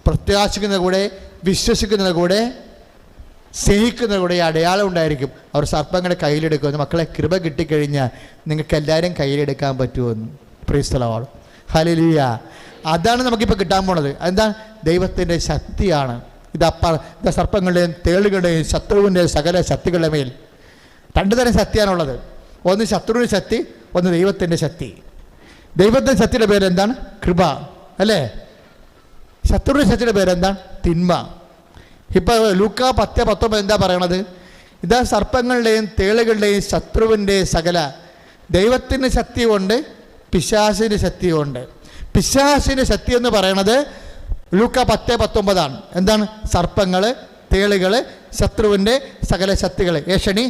പ്രത്യാശിക്കുന്ന കൂടെ, വിശ്വസിക്കുന്ന കൂടെ, സ്നേഹിക്കുന്ന കൂടെ അടയാളം ഉണ്ടായിരിക്കും. അവർ സർപ്പങ്ങളെ കയ്യിലെടുക്കുമെന്ന്. മക്കളെ, കൃപ കിട്ടിക്കഴിഞ്ഞാൽ നിങ്ങൾക്ക് എല്ലാവരും കയ്യിലെടുക്കാൻ പറ്റുമെന്ന്. Praise the Lord, hallelujah. അതാണ് നമുക്കിപ്പോൾ കിട്ടാൻ പോണത്. എന്താ? ദൈവത്തിൻ്റെ ശക്തിയാണ്. ഇത് സർപ്പങ്ങളുടെയും തേളുകളുടെയും ശത്രുവിൻ്റെ സകല ശക്തികളുടെ മേൽ 2 തരം ശക്തിയാണുള്ളത്. ഒന്ന് ശത്രുവിൻ്റെ ശക്തി, ഒന്ന് ദൈവത്തിൻ്റെ ശക്തി. ദൈവത്തിൻ്റെ ശക്തിയുടെ പേരെന്താണ്? കൃപ, അല്ലേ? ശത്രുവിൻ്റെ ശക്തിയുടെ പേരെന്താണ്? തിന്മ. ഇപ്പോൾ ലൂക്കാ 10:19 എന്താ പറയണത്? ഇതാ സർപ്പങ്ങളുടെയും തേളുകളുടെയും ശത്രുവിൻ്റെ സകല. ദൈവത്തിൻ്റെ ശക്തിയുണ്ട്, പിശാചിൻ്റെ ശക്തിയുണ്ട്. പിശാചിൻ്റെ ശക്തി എന്ന് പറയണത് ലൂക്കാ 10:19 എന്താണ്? സർപ്പങ്ങൾ, തേളുകൾ, ശത്രുവിൻ്റെ സകല ശക്തികൾ. ഏഷണി,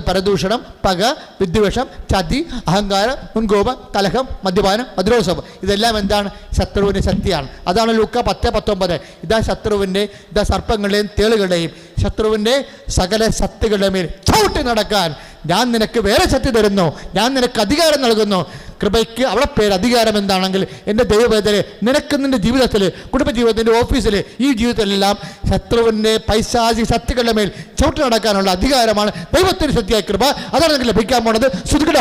പരദൂഷണം, പക, വിദ്വേഷം, ചതി, അഹങ്കാരം, മുൻകോപം, കലഹം, മദ്യപാനം, മദ്രോത്സവം. ഇതെല്ലാം എന്താണ്? ശത്രുവിൻ്റെ ശക്തിയാണ്. അതാണ് ലൂക്കാ 10:19. ഇതാ ശത്രുവിൻ്റെ, ഇതാ സർപ്പങ്ങളുടെയും തേളുകളുടെയും ശത്രുവിൻ്റെ സകല ശക്തികളുടെ മേൽ ചവിട്ടി നടക്കാൻ ഞാൻ നിനക്ക് വേറെ ശക്തി തരുന്നു, ഞാൻ നിനക്ക് അധികാരം നൽകുന്നു. കൃപയ്ക്ക് അവിടെ പേര് അധികാരം എന്താണെങ്കിൽ എൻ്റെ ദൈവവേദന നിനക്ക് നിൻ്റെ ജീവിതത്തിൽ, കുടുംബജീവിതത്തിൻ്റെ, ഓഫീസിൽ, ഈ ജീവിതത്തിലെല്ലാം ശത്രുവിൻ്റെ പൈശാചിക ശക്തികളുടെ മേൽ ചവിട്ടി നടക്കാനുള്ള അധികാരമാണ് ദൈവത്തിൻ്റെ ശക്തിയായ കൃപ. അതാണ് നിങ്ങൾക്ക് ലഭിക്കാൻ പോണത്.